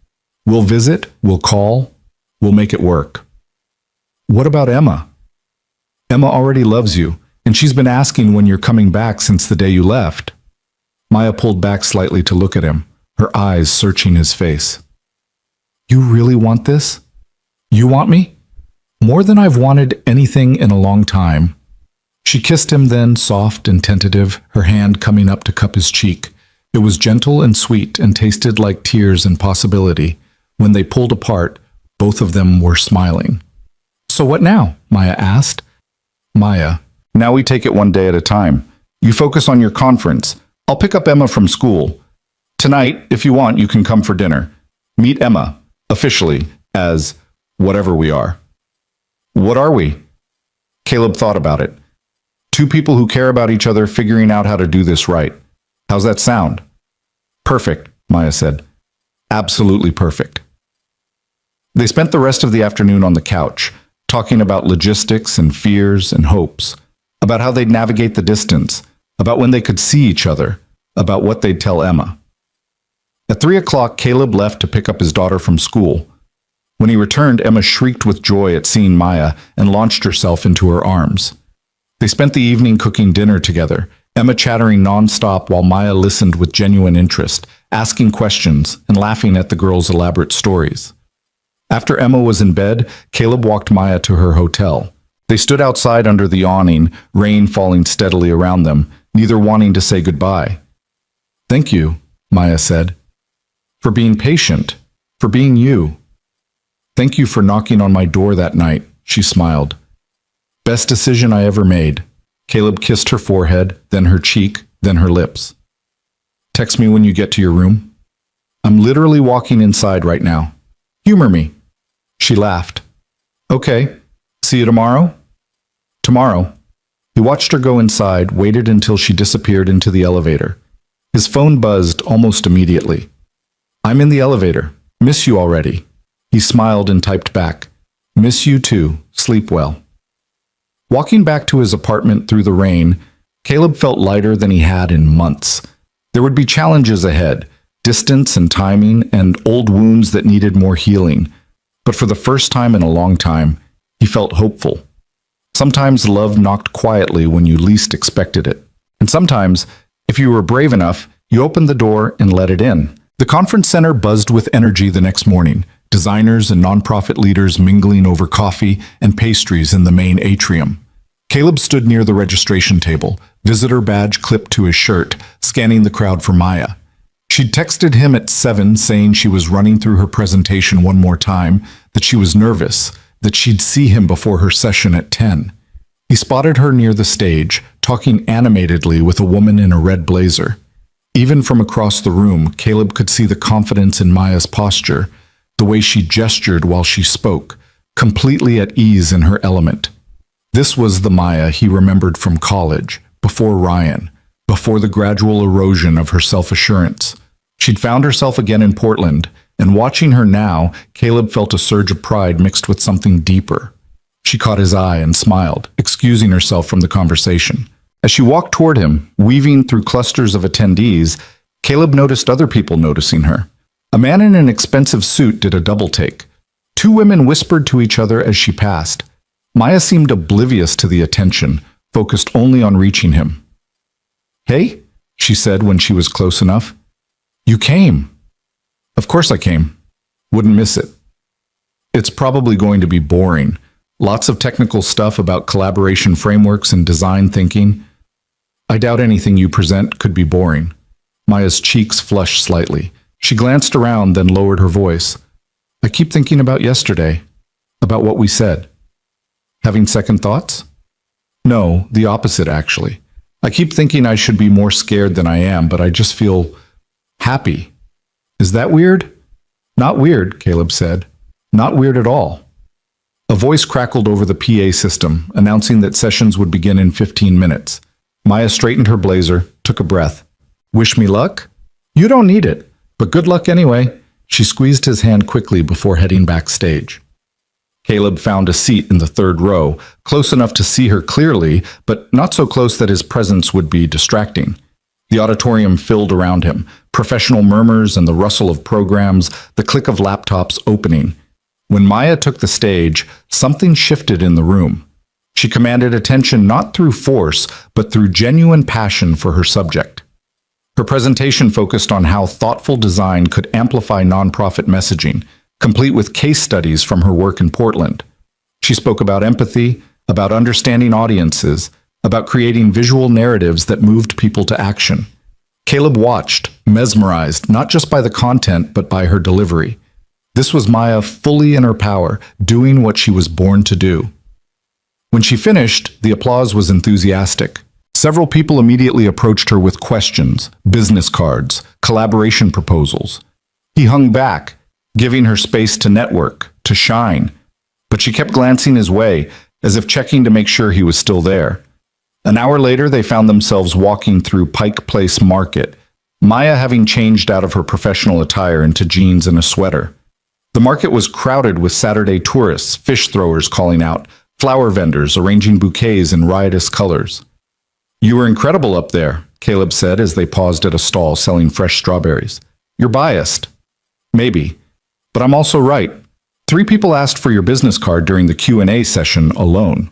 We'll visit, we'll call, we'll make it work. What about Emma? Emma already loves you, and she's been asking when you're coming back since the day you left. Maya pulled back slightly to look at him, her eyes searching his face. You really want this? You want me? More than I've wanted anything in a long time. She kissed him then, soft and tentative, her hand coming up to cup his cheek. It was gentle and sweet and tasted like tears and possibility. When they pulled apart, both of them were smiling. So what now? Maya asked. Maya, now we take it one day at a time. You focus on your conference. I'll pick up Emma from school. Tonight, if you want, you can come for dinner. Meet Emma, officially, as whatever we are. What are we? Caleb thought about it. 2 people who care about each other figuring out how to do this right. How's that sound? Perfect, Maya said. Absolutely perfect. They spent the rest of the afternoon on the couch, talking about logistics and fears and hopes, about how they'd navigate the distance, about when they could see each other, about what they'd tell Emma. At 3 o'clock, Caleb left to pick up his daughter from school. When he returned, Emma shrieked with joy at seeing Maya and launched herself into her arms. They spent the evening cooking dinner together, Emma chattering nonstop while Maya listened with genuine interest, asking questions and laughing at the girls' elaborate stories. After Emma was in bed, Caleb walked Maya to her hotel. They stood outside under the awning, rain falling steadily around them, neither wanting to say goodbye. Thank you, Maya said. For being patient, for being you. Thank you for knocking on my door that night, she smiled. Best decision I ever made. Caleb kissed her forehead, then her cheek, then her lips. Text me when you get to your room. I'm literally walking inside right now. Humor me. She laughed. Okay. See you tomorrow? Tomorrow. He watched her go inside, waited until she disappeared into the elevator. His phone buzzed almost immediately. I'm in the elevator. Miss you already. He smiled and typed back. Miss you too. Sleep well. Walking back to his apartment through the rain, Caleb felt lighter than he had in months. There would be challenges ahead, distance and timing, and old wounds that needed more healing. But for the first time in a long time, he felt hopeful. Sometimes love knocked quietly when you least expected it. And sometimes, if you were brave enough, you opened the door and let it in. The conference center buzzed with energy the next morning, designers and nonprofit leaders mingling over coffee and pastries in the main atrium. Caleb stood near the registration table, visitor badge clipped to his shirt, scanning the crowd for Maya. She'd texted him at 7 saying she was running through her presentation one more time, that she was nervous, that she'd see him before her session at 10. He spotted her near the stage, talking animatedly with a woman in a red blazer. Even from across the room, Caleb could see the confidence in Maya's posture, the way she gestured while she spoke, completely at ease in her element. This was the Maya he remembered from college, before Ryan, before the gradual erosion of her self-assurance. She'd found herself again in Portland, and watching her now, Caleb felt a surge of pride mixed with something deeper. She caught his eye and smiled, excusing herself from the conversation. As she walked toward him, weaving through clusters of attendees, Caleb noticed other people noticing her. A man in an expensive suit did a double take. 2 women whispered to each other as she passed. Maya seemed oblivious to the attention, focused only on reaching him. "Hey," she said when she was close enough. "You came." "Of course I came. Wouldn't miss it." "It's probably going to be boring. Lots of technical stuff about collaboration frameworks and design thinking. I doubt anything you present could be boring." Maya's cheeks flushed slightly. She glanced around, then lowered her voice. "I keep thinking about yesterday, about what we said." "Having second thoughts?" "No, the opposite, actually. I keep thinking I should be more scared than I am, but I just feel happy." "Is that weird?" "Not weird," Caleb said. "Not weird at all." A voice crackled over the PA system, announcing that sessions would begin in 15 minutes. Maya straightened her blazer, took a breath. "Wish me luck?" "You don't need it, but good luck anyway." She squeezed his hand quickly before heading backstage. Caleb found a seat in the 3rd row, close enough to see her clearly, but not so close that his presence would be distracting. The auditorium filled around him, professional murmurs and the rustle of programs, the click of laptops opening. When Maya took the stage, something shifted in the room. She commanded attention not through force, but through genuine passion for her subject. Her presentation focused on how thoughtful design could amplify nonprofit messaging, complete with case studies from her work in Portland. She spoke about empathy, about understanding audiences, about creating visual narratives that moved people to action. Caleb watched, mesmerized, not just by the content, but by her delivery. This was Maya fully in her power, doing what she was born to do. When she finished, the applause was enthusiastic. Several people immediately approached her with questions, business cards, collaboration proposals. He hung back, giving her space to network, to shine. But she kept glancing his way, as if checking to make sure he was still there. An hour later, they found themselves walking through Pike Place Market, Maya having changed out of her professional attire into jeans and a sweater. The market was crowded with Saturday tourists, fish throwers calling out, flower vendors arranging bouquets in riotous colors. "You were incredible up there," Caleb said as they paused at a stall selling fresh strawberries. "You're biased." "Maybe. But I'm also right. 3 people asked for your business card during the Q&A session alone."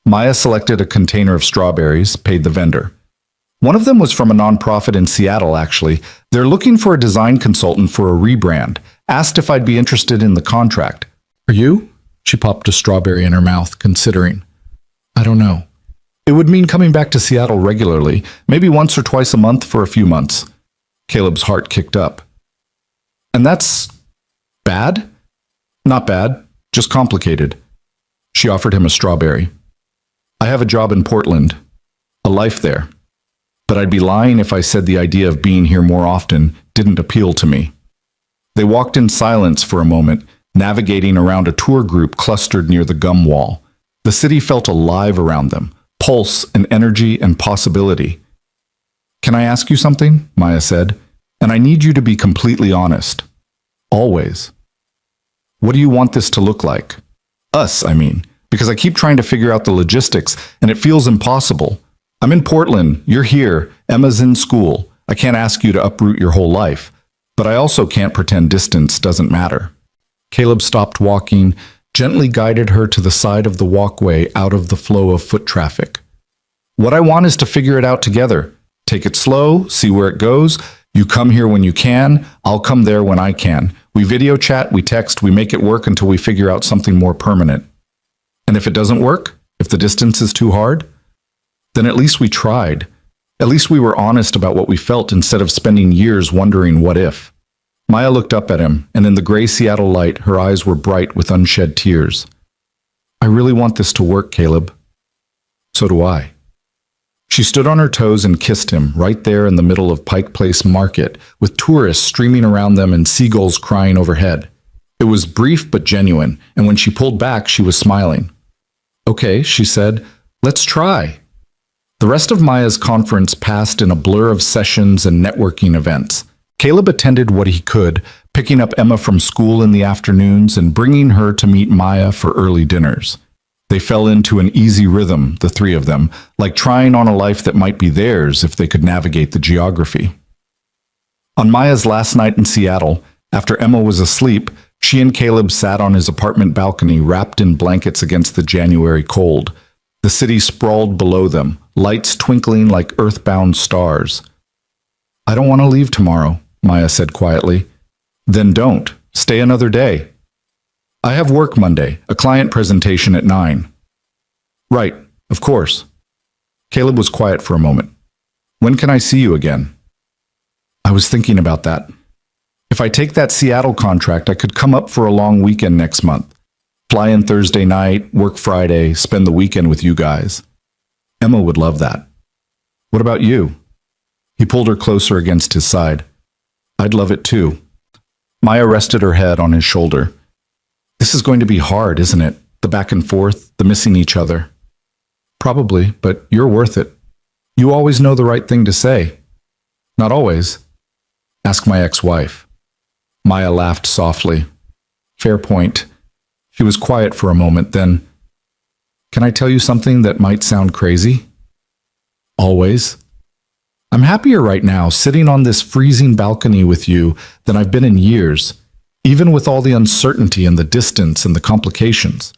Maya selected a container of strawberries, paid the vendor. "One of them was from a nonprofit in Seattle, actually. They're looking for a design consultant for a rebrand. Asked if I'd be interested in the contract." "Are you?" She popped a strawberry in her mouth, considering. "I don't know. It would mean coming back to Seattle regularly, maybe once or twice a month for a few months." Caleb's heart kicked up. "And that's bad?" "Not bad, just complicated." She offered him a strawberry. "I have a job in Portland, a life there. But I'd be lying if I said the idea of being here more often didn't appeal to me." They walked in silence for a moment, navigating around a tour group clustered near the gum wall. The city felt alive around them, pulse and energy and possibility. "Can I ask you something?" Maya said. "And I need you to be completely honest. Always. What do you want this to look like? Us, I mean. because I keep trying to figure out the logistics, and it feels impossible. I'm in Portland, you're here, Emma's in school. I can't ask you to uproot your whole life, but I also can't pretend distance doesn't matter. Caleb stopped walking, gently guided her to the side of the walkway out of the flow of foot traffic. What I want is to figure it out together. Take it slow, see where it goes. You come here when you can, I'll come there when I can. We video chat, we text, we make it work until we figure out something more permanent. And if it doesn't work, if the distance is too hard, then at least we tried. At least we were honest about what we felt instead of spending years wondering what if. Maya looked up at him, and in the gray Seattle light, her eyes were bright with unshed tears. I really want this to work, Caleb. So do I. She stood on her toes and kissed him, right there in the middle of Pike Place Market, with tourists streaming around them and seagulls crying overhead. It was brief but genuine, and when she pulled back, she was smiling. Okay, she said, let's try. The rest of Maya's conference passed in a blur of sessions and networking events. Caleb attended what he could, picking up Emma from school in the afternoons and bringing her to meet Maya for early dinners. They fell into an easy rhythm, the three of them, like trying on a life that might be theirs if they could navigate the geography. On Maya's last night in Seattle, after Emma was asleep, she and Caleb sat on his apartment balcony wrapped in blankets against the January cold. The city sprawled below them, lights twinkling like earthbound stars. I don't want to leave tomorrow, Maya said quietly. Then don't. Stay another day. I have work Monday, a client presentation at 9. Right, of course. Caleb was quiet for a moment. When can I see you again? I was thinking about that. If I take that Seattle contract, I could come up for a long weekend next month. Fly in Thursday night, work Friday, spend the weekend with you guys. Emma would love that. What about you? He pulled her closer against his side. I'd love it too. Maya rested her head on his shoulder. This is going to be hard, isn't it? The back and forth, the missing each other. Probably, but you're worth it. You always know the right thing to say. Not always. Ask my ex-wife. Maya laughed softly. Fair point. She was quiet for a moment, then, can I tell you something that might sound crazy? Always. I'm happier right now sitting on this freezing balcony with you than I've been in years, even with all the uncertainty and the distance and the complications.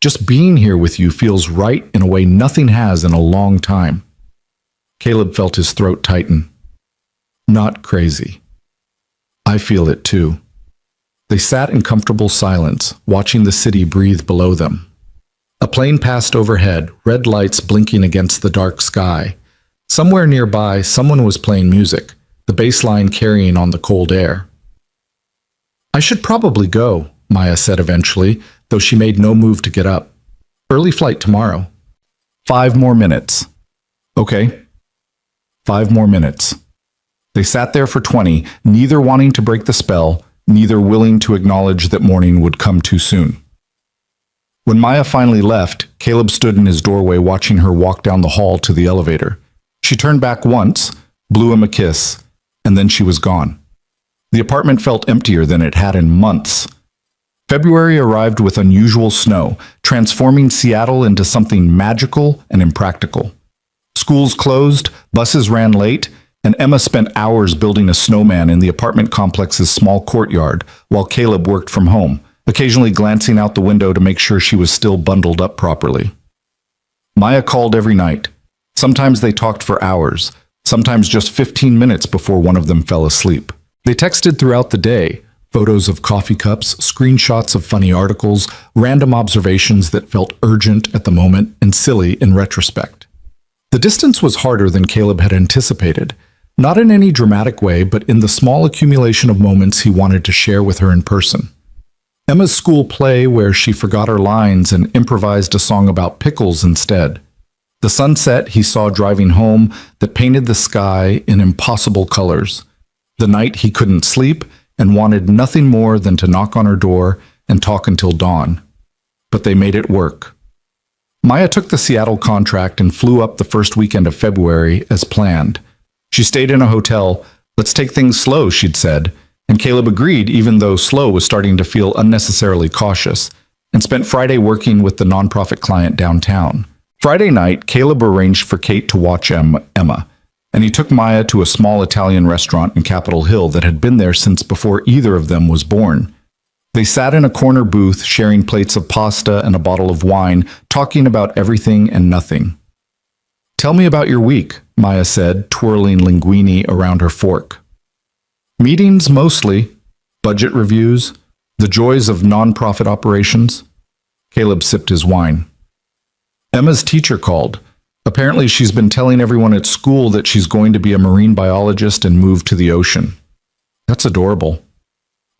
Just being here with you feels right in a way nothing has in a long time. Caleb felt his throat tighten. Not crazy. I feel it too. They sat in comfortable silence, watching the city breathe below them. A plane passed overhead, red lights blinking against the dark sky. Somewhere nearby, someone was playing music, the bass line carrying on the cold air. I should probably go, Maya said eventually, though she made no move to get up. Early flight tomorrow. 5 more minutes. Okay. 5 more minutes. They sat there for 20, neither wanting to break the spell, neither willing to acknowledge that morning would come too soon. When Maya finally left, Caleb stood in his doorway watching her walk down the hall to the elevator. She turned back once, blew him a kiss, and then she was gone. The apartment felt emptier than it had in months. February arrived with unusual snow, transforming Seattle into something magical and impractical. Schools closed, buses ran late, and Emma spent hours building a snowman in the apartment complex's small courtyard, while Caleb worked from home, occasionally glancing out the window to make sure she was still bundled up properly. Maya called every night. Sometimes they talked for hours, sometimes just 15 minutes before one of them fell asleep. They texted throughout the day, photos of coffee cups, screenshots of funny articles, random observations that felt urgent at the moment and silly in retrospect. The distance was harder than Caleb had anticipated, not in any dramatic way, but in the small accumulation of moments he wanted to share with her in person. Emma's school play where she forgot her lines and improvised a song about pickles instead. The sunset he saw driving home that painted the sky in impossible colors. The night he couldn't sleep and wanted nothing more than to knock on her door and talk until dawn. But they made it work. Maya took the Seattle contract and flew up the first weekend of February as planned. She stayed in a hotel. Let's take things slow, she'd said, and Caleb agreed even though slow was starting to feel unnecessarily cautious. and spent Friday working with the nonprofit client downtown. Friday night, Caleb arranged for Kate to watch Emma, and he took Maya to a small Italian restaurant in Capitol Hill that had been there since before either of them was born. They sat in a corner booth, sharing plates of pasta and a bottle of wine, talking about everything and nothing. "Tell me about your week," Maya said, twirling linguine around her fork. "Meetings mostly, budget reviews, the joys of nonprofit operations." Caleb sipped his wine. "Emma's teacher called. Apparently she's been telling everyone at school that she's going to be a marine biologist and move to the ocean." "That's adorable."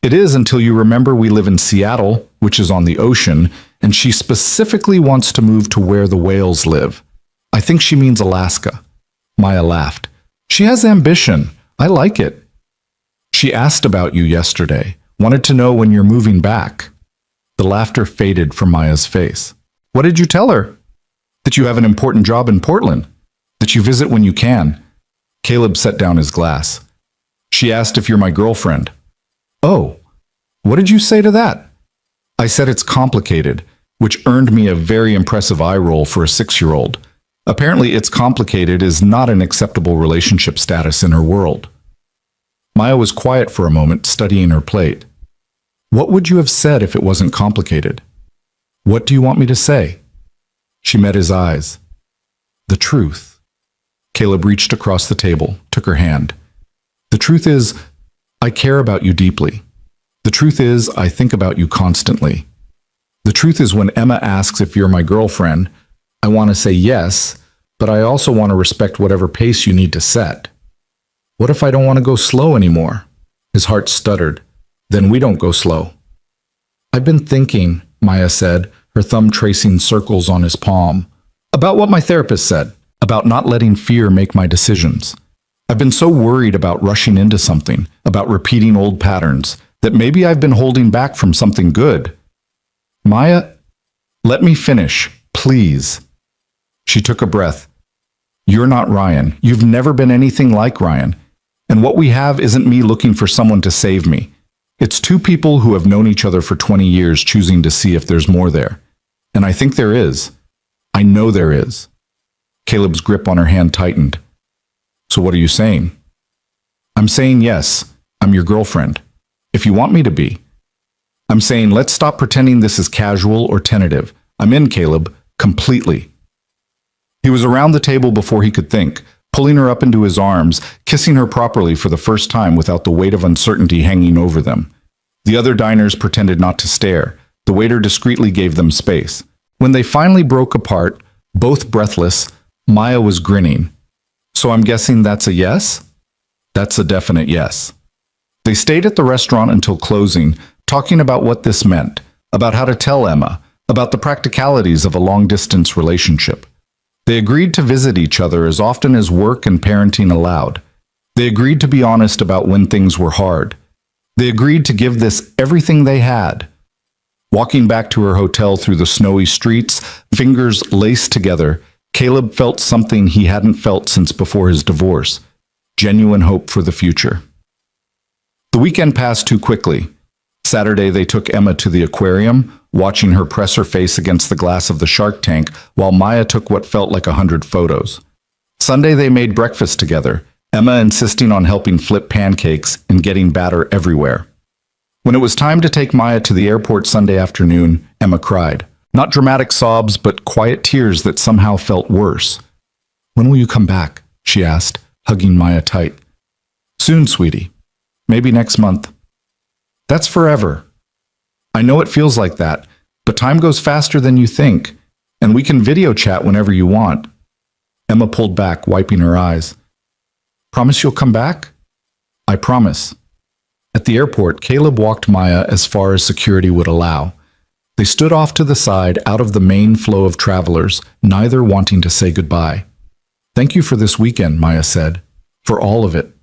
"It is until you remember we live in Seattle, which is on the ocean, and she specifically wants to move to where the whales live. I think she means Alaska." Maya laughed. "She has ambition. I like it." "She asked about you yesterday. Wanted to know when you're moving back." The laughter faded from Maya's face. "What did you tell her?" "That you have an important job in Portland. That you visit when you can." Caleb set down his glass. "She asked if you're my girlfriend." "Oh, what did you say to that?" "I said it's complicated," which earned me a very impressive eye roll for a 6-year-old. Apparently, "it's complicated" is not an acceptable relationship status in her world. Maya was quiet for a moment, studying her plate. "What would you have said if it wasn't complicated?" "What do you want me to say?" She met his eyes. "The truth." Caleb reached across the table, took her hand. "The truth is, I care about you deeply. The truth is, I think about you constantly. The truth is, when Emma asks if you're my girlfriend, I want to say yes, but I also want to respect whatever pace you need to set. What if I don't want to go slow anymore?" His heart stuttered. "Then we don't go slow." "I've been thinking," Maya said, her thumb tracing circles on his palm, "about what my therapist said, about not letting fear make my decisions. I've been so worried about rushing into something, about repeating old patterns, that maybe I've been holding back from something good." "Maya, let me finish, please." She took a breath. "You're not Ryan. You've never been anything like Ryan. And what we have isn't me looking for someone to save me. It's two people who have known each other for 20 years choosing to see if there's more there. And I think there is. I know there is." Caleb's grip on her hand tightened. "So what are you saying?" "I'm saying yes, I'm your girlfriend. If you want me to be. I'm saying let's stop pretending this is casual or tentative. I'm in, Caleb, completely." He was around the table before he could think, pulling her up into his arms, kissing her properly for the first time without the weight of uncertainty hanging over them. The other diners pretended not to stare. The waiter discreetly gave them space. When they finally broke apart, both breathless, Maya was grinning. "So I'm guessing that's a yes?" "That's a definite yes." They stayed at the restaurant until closing, talking about what this meant, about how to tell Emma, about the practicalities of a long-distance relationship. They agreed to visit each other as often as work and parenting allowed. They agreed to be honest about when things were hard. They agreed to give this everything they had. Walking back to her hotel through the snowy streets, fingers laced together, Caleb felt something he hadn't felt since before his divorce: genuine hope for the future. The weekend passed too quickly. Saturday, they took Emma to the aquarium, watching her press her face against the glass of the shark tank while Maya took what felt like 100 photos. Sunday, they made breakfast together, Emma insisting on helping flip pancakes and getting batter everywhere. When it was time to take Maya to the airport Sunday afternoon, Emma cried. Not dramatic sobs, but quiet tears that somehow felt worse. "When will you come back?" she asked, hugging Maya tight. "Soon, sweetie. Maybe next month." "That's forever." "I know it feels like that, but time goes faster than you think, and we can video chat whenever you want." Emma pulled back, wiping her eyes. "Promise you'll come back?" "I promise." At the airport, Caleb walked Maya as far as security would allow. They stood off to the side, out of the main flow of travelers, neither wanting to say goodbye. "Thank you for this weekend," Maya said. "For all of it."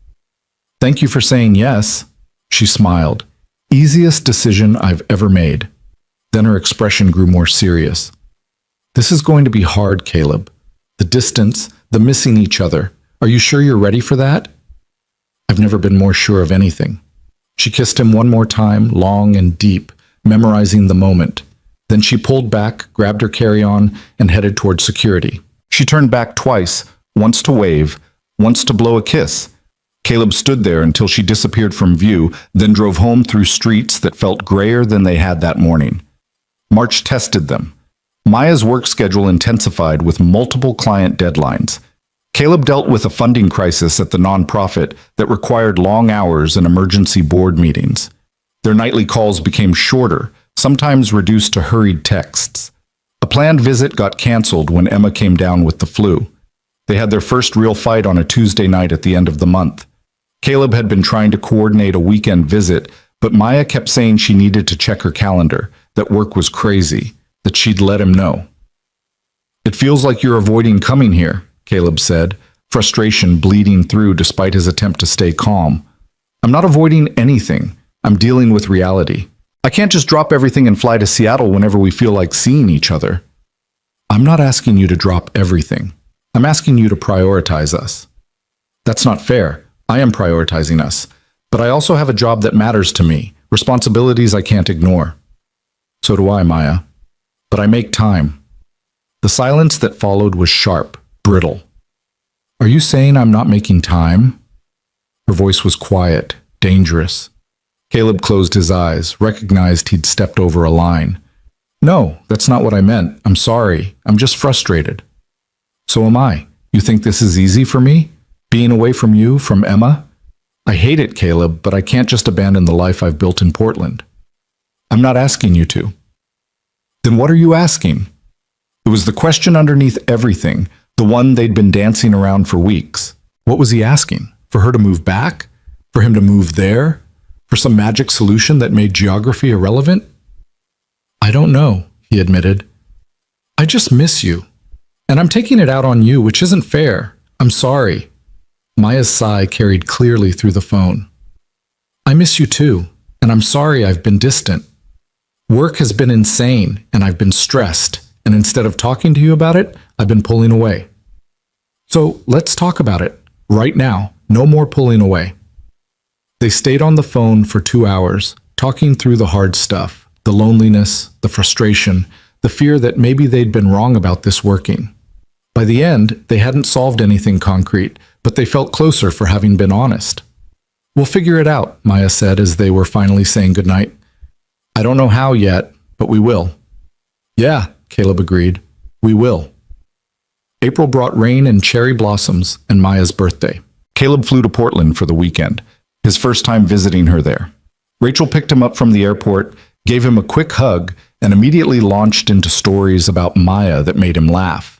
"Thank you for saying yes." She smiled. "Easiest decision I've ever made." Then her expression grew more serious. "This is going to be hard, Caleb. The distance, the missing each other. Are you sure you're ready for that?" "I've never been more sure of anything." She kissed him one more time, long and deep, memorizing the moment. Then she pulled back, grabbed her carry-on, and headed toward security. She turned back twice, once to wave, once to blow a kiss. Caleb stood there until she disappeared from view, then drove home through streets that felt grayer than they had that morning. March tested them. Maya's work schedule intensified with multiple client deadlines. Caleb dealt with a funding crisis at the nonprofit that required long hours and emergency board meetings. Their nightly calls became shorter, sometimes reduced to hurried texts. A planned visit got canceled when Emma came down with the flu. They had their first real fight on a Tuesday night at the end of the month. Caleb had been trying to coordinate a weekend visit, but Maya kept saying she needed to check her calendar, that work was crazy, that she'd let him know. "It feels like you're avoiding coming here," Caleb said, frustration bleeding through despite his attempt to stay calm. "I'm not avoiding anything. I'm dealing with reality. I can't just drop everything and fly to Seattle whenever we feel like seeing each other." "I'm not asking you to drop everything. I'm asking you to prioritize us." "That's not fair. I am prioritizing us. But I also have a job that matters to me, responsibilities I can't ignore." "So do I, Maya. But I make time." The silence that followed was sharp, brittle. "Are you saying I'm not making time?" Her voice was quiet, dangerous. Caleb closed his eyes, recognized he'd stepped over a line. "No, that's not what I meant. I'm sorry. I'm just frustrated." "So am I. You think this is easy for me? Being away from you, from Emma? I hate it, Caleb, but I can't just abandon the life I've built in Portland." "I'm not asking you to." "Then what are you asking?" It was the question underneath everything, the one they'd been dancing around for weeks. What was he asking? For her to move back? For him to move there? For some magic solution that made geography irrelevant? "I don't know," he admitted. "I just miss you. And I'm taking it out on you, which isn't fair. I'm sorry." Maya's sigh carried clearly through the phone. "I miss you too, and I'm sorry I've been distant. Work has been insane, and I've been stressed, and instead of talking to you about it, I've been pulling away. So let's talk about it, right now, no more pulling away." They stayed on the phone for 2 hours, talking through the hard stuff, the loneliness, the frustration, the fear that maybe they'd been wrong about this working. By the end, they hadn't solved anything concrete, but they felt closer for having been honest. "We'll figure it out," Maya said as they were finally saying goodnight. "I don't know how yet, but we will." "Yeah," Caleb agreed. "We will." April brought rain and cherry blossoms and Maya's birthday. Caleb flew to Portland for the weekend, his first time visiting her there. Rachel picked him up from the airport, gave him a quick hug, and immediately launched into stories about Maya that made him laugh.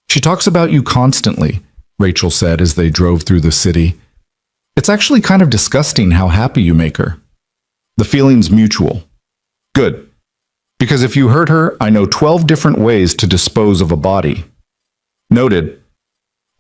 "She talks about you constantly," Rachel said as they drove through the city. "It's actually kind of disgusting how happy you make her." "The feeling's mutual." "Good. Because if you hurt her, I know 12 different ways to dispose of a body." Noted.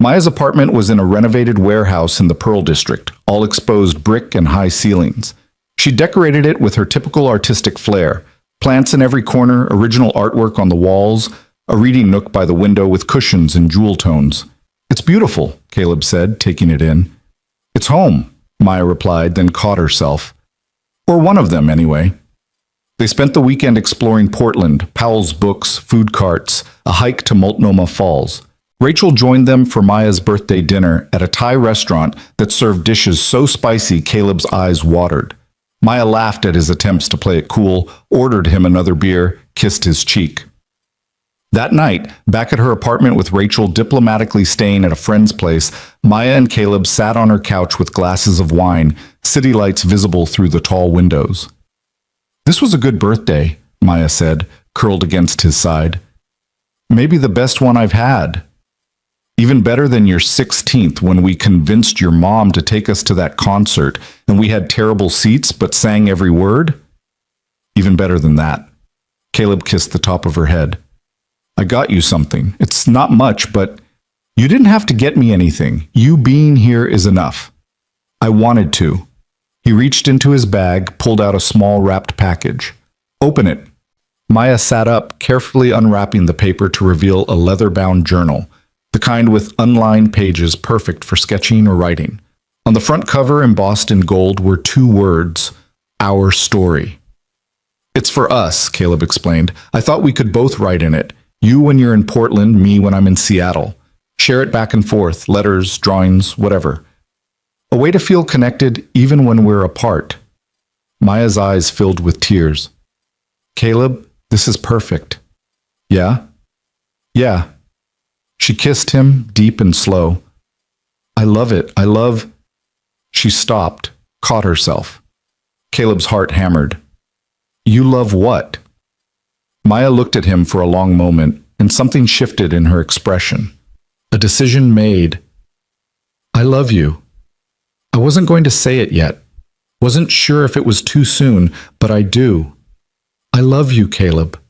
Maya's apartment was in a renovated warehouse in the Pearl District, all exposed brick and high ceilings. She decorated it with her typical artistic flair, plants in every corner, original artwork on the walls, a reading nook by the window with cushions and jewel tones. "It's beautiful," Caleb said, taking it in. "It's home," Maya replied, then caught herself. Or one of them, anyway. They spent the weekend exploring Portland, Powell's Books, food carts, a hike to Multnomah Falls. Rachel joined them for Maya's birthday dinner at a Thai restaurant that served dishes so spicy Caleb's eyes watered. Maya laughed at his attempts to play it cool, ordered him another beer, kissed his cheek. That night, back at her apartment with Rachel diplomatically staying at a friend's place, Maya and Caleb sat on her couch with glasses of wine, city lights visible through the tall windows. "This was a good birthday," Maya said, curled against his side. "Maybe the best one I've had. Even better than your 16th when we convinced your mom to take us to that concert and we had terrible seats but sang every word. Even better than that." Caleb kissed the top of her head. "I got you something. It's not much, but you didn't have to get me anything. You being here is enough." "I wanted to." He reached into his bag, pulled out a small wrapped package. "Open it." Maya sat up, carefully unwrapping the paper to reveal a leather-bound journal, the kind with unlined pages perfect for sketching or writing. On the front cover, embossed in gold, were 2 words, "Our Story." It's for us, Caleb explained. I thought we could both write in it. You when you're in Portland, me when I'm in Seattle. Share it back and forth, letters, drawings, whatever. A way to feel connected even when we're apart. Maya's eyes filled with tears. Caleb, this is perfect. Yeah? Yeah. She kissed him, deep and slow. I love it. I love... She stopped, caught herself. Caleb's heart hammered. You love what? Maya looked at him for a long moment, and something shifted in her expression. A decision made. I love you. I wasn't going to say it yet. Wasn't sure if it was too soon, but I do. I love you, Caleb.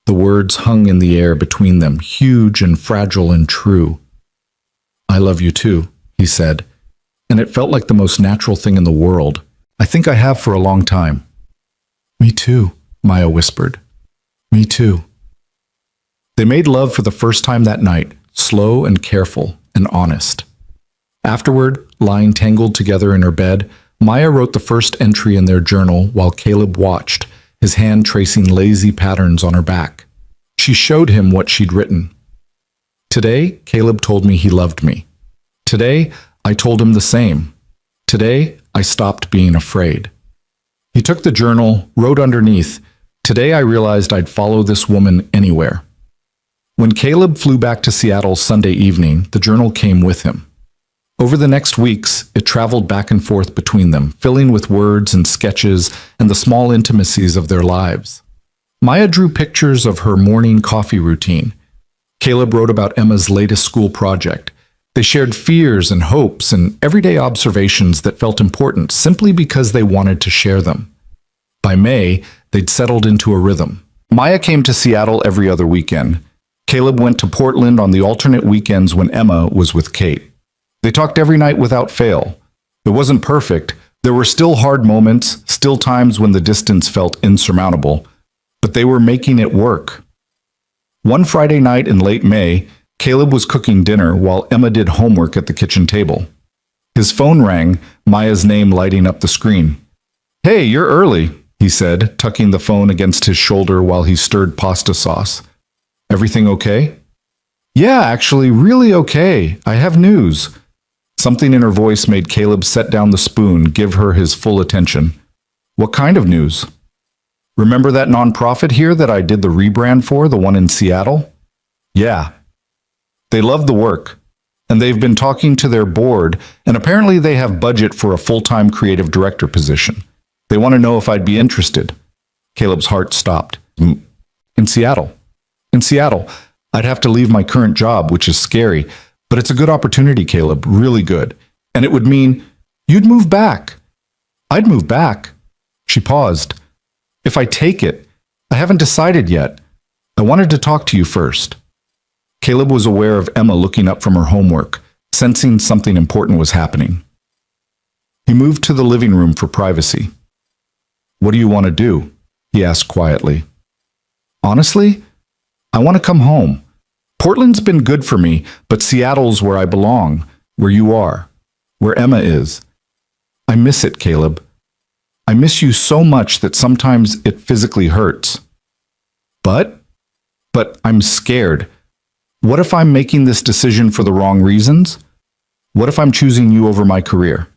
The words hung in the air between them, huge and fragile and true. I love you too, he said, and it felt like the most natural thing in the world. I think I have for a long time. Me too, Maya whispered. Me too. They made love for the first time that night, slow and careful and honest. Afterward, lying tangled together in her bed, Maya wrote the first entry in their journal while Caleb watched, his hand tracing lazy patterns on her back. She showed him what she'd written. Today, Caleb told me he loved me. Today, I told him the same. Today, I stopped being afraid. He took the journal, wrote underneath, Today I realized I'd follow this woman anywhere. When Caleb flew back to Seattle Sunday evening, the journal came with him. Over the next weeks, it traveled back and forth between them, filling with words and sketches and the small intimacies of their lives. Maya drew pictures of her morning coffee routine. Caleb wrote about Emma's latest school project. They shared fears and hopes and everyday observations that felt important simply because they wanted to share them. By May, they'd settled into a rhythm. Maya came to Seattle every other weekend. Caleb went to Portland on the alternate weekends when Emma was with Kate. They talked every night without fail. It wasn't perfect. There were still hard moments, still times when the distance felt insurmountable, but they were making it work. One Friday night in late May, Caleb was cooking dinner while Emma did homework at the kitchen table. His phone rang, Maya's name lighting up the screen. Hey, you're early, he said, tucking the phone against his shoulder while he stirred pasta sauce. Everything okay? Yeah, actually, really okay. I have news. Something in her voice made Caleb set down the spoon, give her his full attention. What kind of news? Remember that nonprofit here that I did the rebrand for, the one in Seattle? Yeah. They love the work, and they've been talking to their board, and apparently they have budget for a full-time creative director position. They want to know if I'd be interested. Caleb's heart stopped. In Seattle. In Seattle. I'd have to leave my current job, which is scary, but it's a good opportunity, Caleb, really good. And it would mean you'd move back. I'd move back. She paused. If I take it, I haven't decided yet. I wanted to talk to you first. Caleb was aware of Emma looking up from her homework, sensing something important was happening. He moved to the living room for privacy. What do you want to do? He asked quietly. Honestly, I want to come home. Portland's been good for me, but Seattle's where I belong, where you are, where Emma is. I miss it, Caleb. I miss you so much that sometimes it physically hurts. But I'm scared. What if I'm making this decision for the wrong reasons? What if I'm choosing you over my career?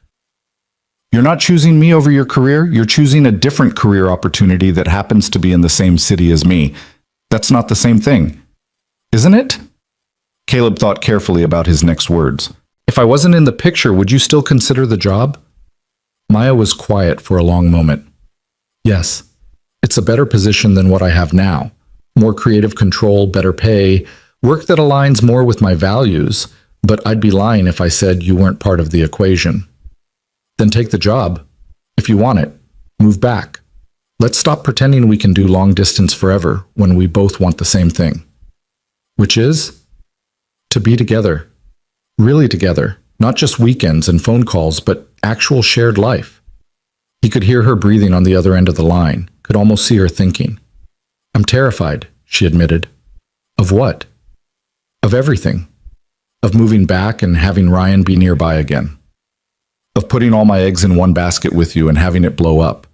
You're not choosing me over your career, you're choosing a different career opportunity that happens to be in the same city as me. That's not the same thing, isn't it? Caleb thought carefully about his next words. If I wasn't in the picture, would you still consider the job? Maya was quiet for a long moment. Yes, it's a better position than what I have now. More creative control, better pay, work that aligns more with my values, but I'd be lying if I said you weren't part of the equation. Then take the job. If you want it, move back. Let's stop pretending we can do long distance forever when we both want the same thing. Which is? To be together. Really together. Not just weekends and phone calls, but actual shared life. He could hear her breathing on the other end of the line, could almost see her thinking. I'm terrified, she admitted. Of what? Of everything. Of moving back and having Ryan be nearby again. Of putting all my eggs in one basket with you and having it blow up.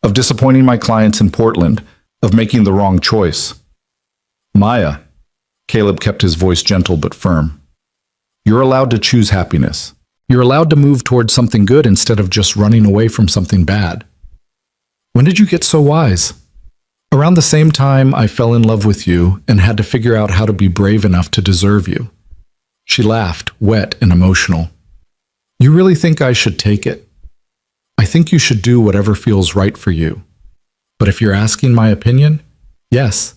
of disappointing my clients in Portland, of making the wrong choice. Maya, Caleb kept his voice gentle but firm. You're allowed to choose happiness. You're allowed to move towards something good instead of just running away from something bad. When did you get so wise? Around the same time I fell in love with you and had to figure out how to be brave enough to deserve you. She laughed, wet and emotional. You really think I should take it? I think you should do whatever feels right for you. But if you're asking my opinion, yes.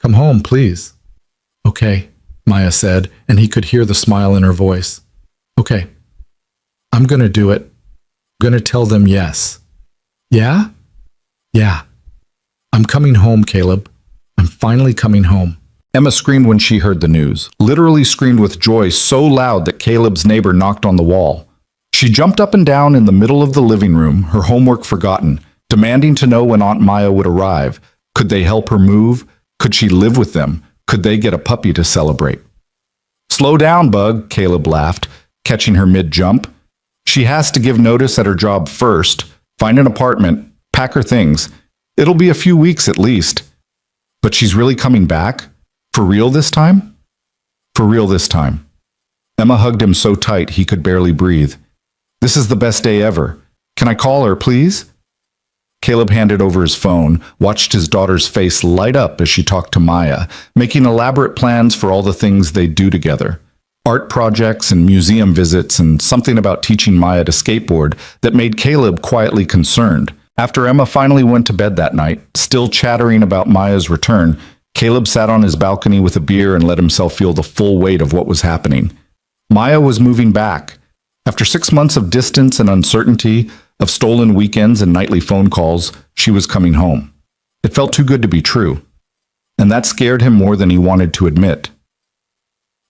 Come home, please. Okay, Maya said, and he could hear the smile in her voice. Okay, I'm gonna do it. I'm gonna tell them yes. Yeah? Yeah. I'm coming home, Caleb. I'm finally coming home. Emma screamed when she heard the news, literally screamed with joy so loud that Caleb's neighbor knocked on the wall. She jumped up and down in the middle of the living room, her homework forgotten, demanding to know when Aunt Maya would arrive. Could they help her move? Could she live with them? Could they get a puppy to celebrate? Slow down, Bug, Caleb laughed, catching her mid-jump. She has to give notice at her job first, find an apartment, pack her things. It'll be a few weeks at least. But she's really coming back? For real this time? For real this time. Emma hugged him so tight he could barely breathe. This is the best day ever. Can I call her, please? Caleb handed over his phone, watched his daughter's face light up as she talked to Maya, making elaborate plans for all the things they'd do together. Art projects and museum visits and something about teaching Maya to skateboard that made Caleb quietly concerned. After Emma finally went to bed that night, still chattering about Maya's return, Caleb sat on his balcony with a beer and let himself feel the full weight of what was happening. Maya was moving back. After 6 months of distance and uncertainty, of stolen weekends and nightly phone calls, she was coming home. It felt too good to be true. And that scared him more than he wanted to admit.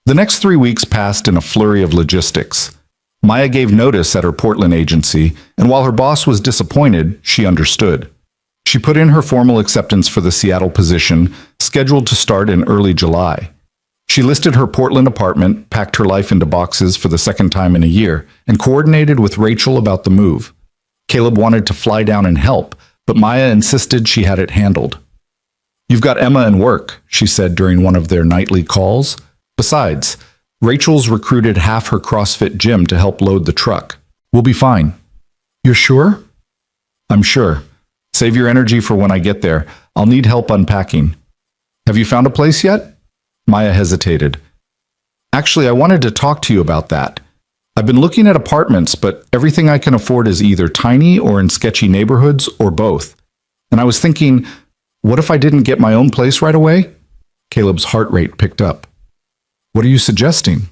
The next 3 weeks passed in a flurry of logistics. Maya gave notice at her Portland agency, and while her boss was disappointed, she understood. She put in her formal acceptance for the Seattle position, scheduled to start in early July. She listed her Portland apartment, packed her life into boxes for the second time in a year, and coordinated with Rachel about the move. Caleb wanted to fly down and help, but Maya insisted she had it handled. You've got Emma and work, she said during one of their nightly calls. Besides, Rachel's recruited half her CrossFit gym to help load the truck. We'll be fine. You're sure? I'm sure. Save your energy for when I get there. I'll need help unpacking. Have you found a place yet? Maya hesitated. Actually, I wanted to talk to you about that. I've been looking at apartments, but everything I can afford is either tiny or in sketchy neighborhoods or both. And I was thinking, what if I didn't get my own place right away? Caleb's heart rate picked up. What are you suggesting?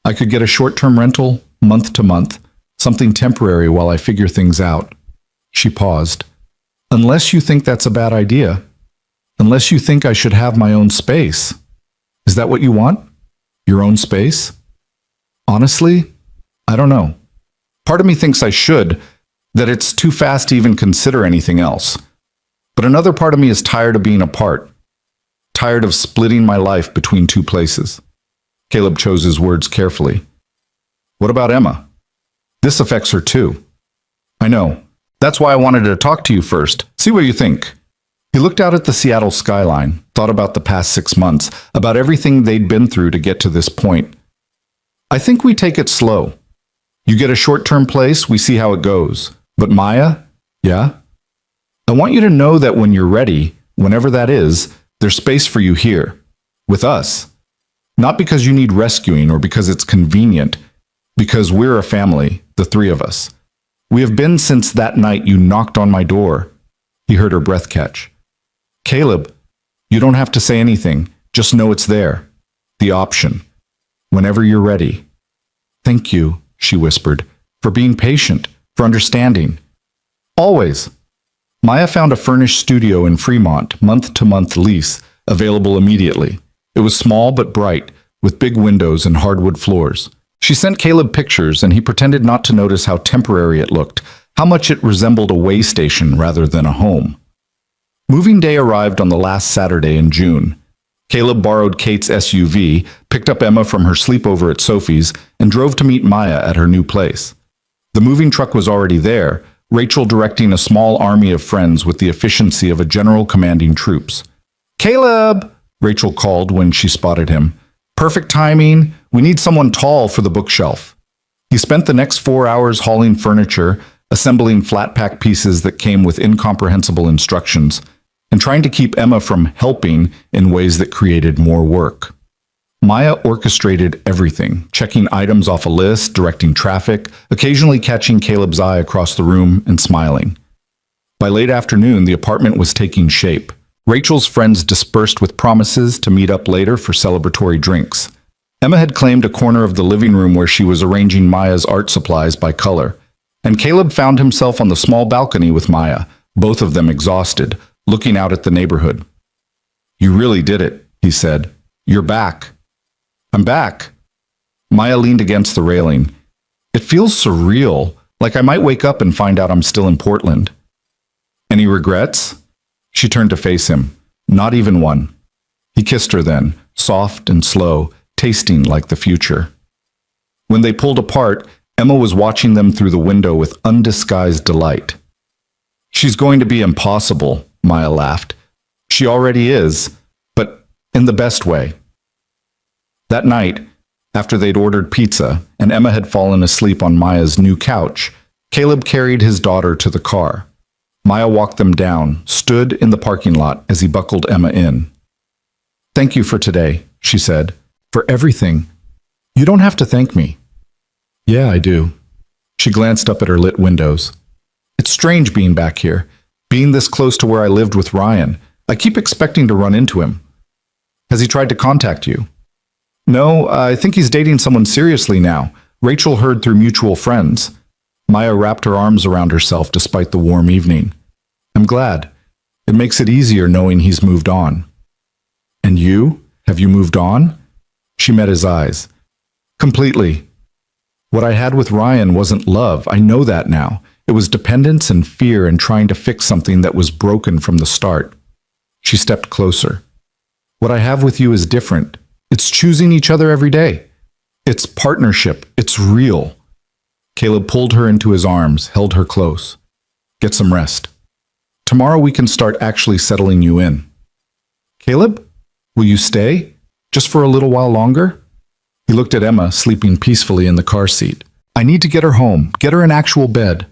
I could get a short-term rental, month to month, something temporary while I figure things out. She paused. Unless you think that's a bad idea. Unless you think I should have my own space. Is that what you want? Your own space? Honestly, I don't know. Part of me thinks I should, that it's too fast to even consider anything else. But another part of me is tired of being apart. Tired of splitting my life between two places. Caleb chose his words carefully. What about Emma? This affects her too. I know. That's why I wanted to talk to you first. See what you think. He looked out at the Seattle skyline, thought about the past 6 months, about everything they'd been through to get to this point. I think we take it slow. You get a short-term place, we see how it goes. But Maya, yeah? I want you to know that when you're ready, whenever that is, there's space for you here, with us. Not because you need rescuing or because it's convenient, because we're a family, the three of us. We have been since that night you knocked on my door. He heard her breath catch. Caleb, you don't have to say anything, just know it's there. The option. Whenever you're ready. Thank you, she whispered, for being patient, for understanding. Always. Maya found a furnished studio in Fremont, month-to-month lease, available immediately. It was small but bright, with big windows and hardwood floors. She sent Caleb pictures, and he pretended not to notice how temporary it looked, how much it resembled a way station rather than a home. Moving day arrived on the last Saturday in June. Caleb borrowed Kate's SUV, picked up Emma from her sleepover at Sophie's, and drove to meet Maya at her new place. The moving truck was already there, Rachel directing a small army of friends with the efficiency of a general commanding troops. "Caleb!" Rachel called when she spotted him. "Perfect timing. We need someone tall for the bookshelf." He spent the next 4 hours hauling furniture, assembling flat-pack pieces that came with incomprehensible instructions, and trying to keep Emma from helping in ways that created more work. Maya orchestrated everything, checking items off a list, directing traffic, occasionally catching Caleb's eye across the room and smiling. By late afternoon, the apartment was taking shape. Rachel's friends dispersed with promises to meet up later for celebratory drinks. Emma had claimed a corner of the living room where she was arranging Maya's art supplies by color, and Caleb found himself on the small balcony with Maya, both of them exhausted, looking out at the neighborhood. "You really did it," he said. "You're back." "I'm back." Maya leaned against the railing. "It feels surreal, like I might wake up and find out I'm still in Portland." "Any regrets?" She turned to face him. "Not even one." He kissed her then, soft and slow, tasting like the future. When they pulled apart, Emma was watching them through the window with undisguised delight. "She's going to be impossible," Maya laughed. "She already is, but in the best way." That night, after they'd ordered pizza and Emma had fallen asleep on Maya's new couch, Caleb carried his daughter to the car. Maya walked them down, stood in the parking lot as he buckled Emma in. "Thank you for today," she said. "For everything. You don't have to thank me." "Yeah, I do." She glanced up at her lit windows. "It's strange being back here, being this close to where I lived with Ryan. I keep expecting to run into him. Has he tried to contact you?" "No, I think he's dating someone seriously now. Rachel heard through mutual friends." Maya wrapped her arms around herself despite the warm evening. "I'm glad. It makes it easier knowing he's moved on." "And you? Have you moved on?" She met his eyes. "Completely. What I had with Ryan wasn't love. I know that now. It was dependence and fear and trying to fix something that was broken from the start." She stepped closer. "What I have with you is different. It's choosing each other every day. It's partnership. It's real." Caleb pulled her into his arms, held her close. "Get some rest. Tomorrow we can start actually settling you in." "Caleb, will you stay? Just for a little while longer?" He looked at Emma, sleeping peacefully in the car seat. "I need to get her home, get her an actual bed."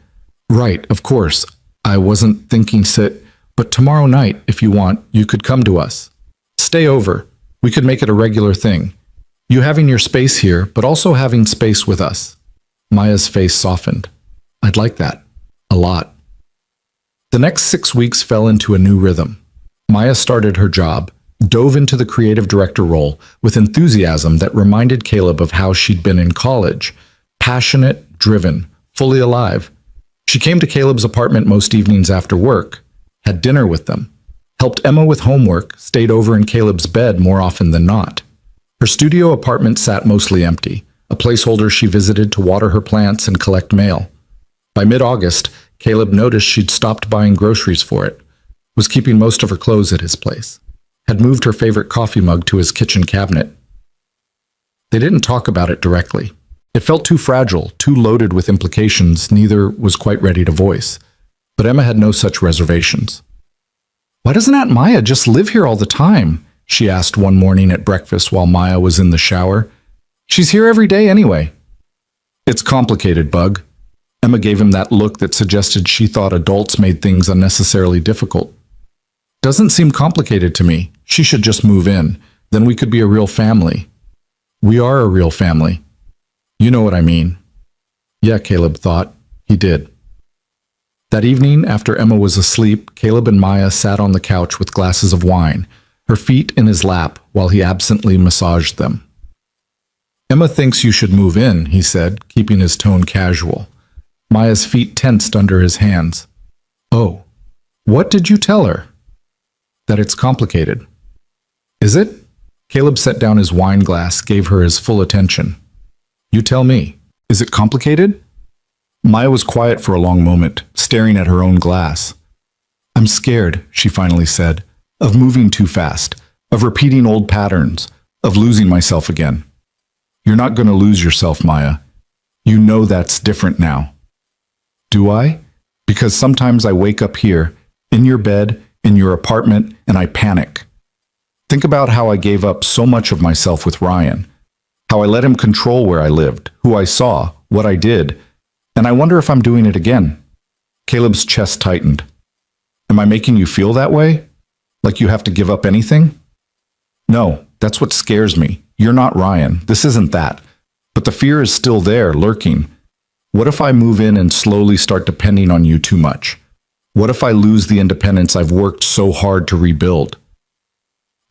"Right, of course. I wasn't thinking but tomorrow night, if you want, you could come to us. Stay over. We could make it a regular thing. You having your space here, but also having space with us." Maya's face softened. "I'd like that. A lot." The next 6 weeks fell into a new rhythm. Maya started her job, dove into the creative director role with enthusiasm that reminded Caleb of how she'd been in college. Passionate, driven, fully alive. She came to Caleb's apartment most evenings after work, had dinner with them, helped Emma with homework, stayed over in Caleb's bed more often than not. Her studio apartment sat mostly empty, a placeholder she visited to water her plants and collect mail. By mid-August, Caleb noticed she'd stopped buying groceries for it, was keeping most of her clothes at his place, had moved her favorite coffee mug to his kitchen cabinet. They didn't talk about it directly. It felt too fragile, too loaded with implications neither was quite ready to voice. But Emma had no such reservations. "Why doesn't Aunt Maya just live here all the time?" she asked one morning at breakfast while Maya was in the shower. "She's here every day anyway." "It's complicated, Bug." Emma gave him that look that suggested she thought adults made things unnecessarily difficult. "Doesn't seem complicated to me. She should just move in. Then we could be a real family." "We are a real family." "You know what I mean." Yeah, Caleb thought. He did. That evening, after Emma was asleep, Caleb and Maya sat on the couch with glasses of wine, her feet in his lap while he absently massaged them. "Emma thinks you should move in," he said, keeping his tone casual. Maya's feet tensed under his hands. "Oh, what did you tell her?" "That it's complicated." "Is it?" Caleb set down his wine glass, gave her his full attention. "You tell me. Is it complicated?" Maya was quiet for a long moment, staring at her own glass. "I'm scared," she finally said, "of moving too fast, of repeating old patterns, of losing myself again." "You're not going to lose yourself, Maya. You know that's different now." "Do I?" Because sometimes I wake up here, in your bed, in your apartment, and I panic. Think about how I gave up so much of myself with Ryan, how I let him control where I lived, who I saw, what I did, and I wonder if I'm doing it again. Caleb's chest tightened. Am I making you feel that way? Like you have to give up anything? No, that's what scares me. You're not Ryan. This isn't that. But the fear is still there, lurking. What if I move in and slowly start depending on you too much? What if I lose the independence I've worked so hard to rebuild?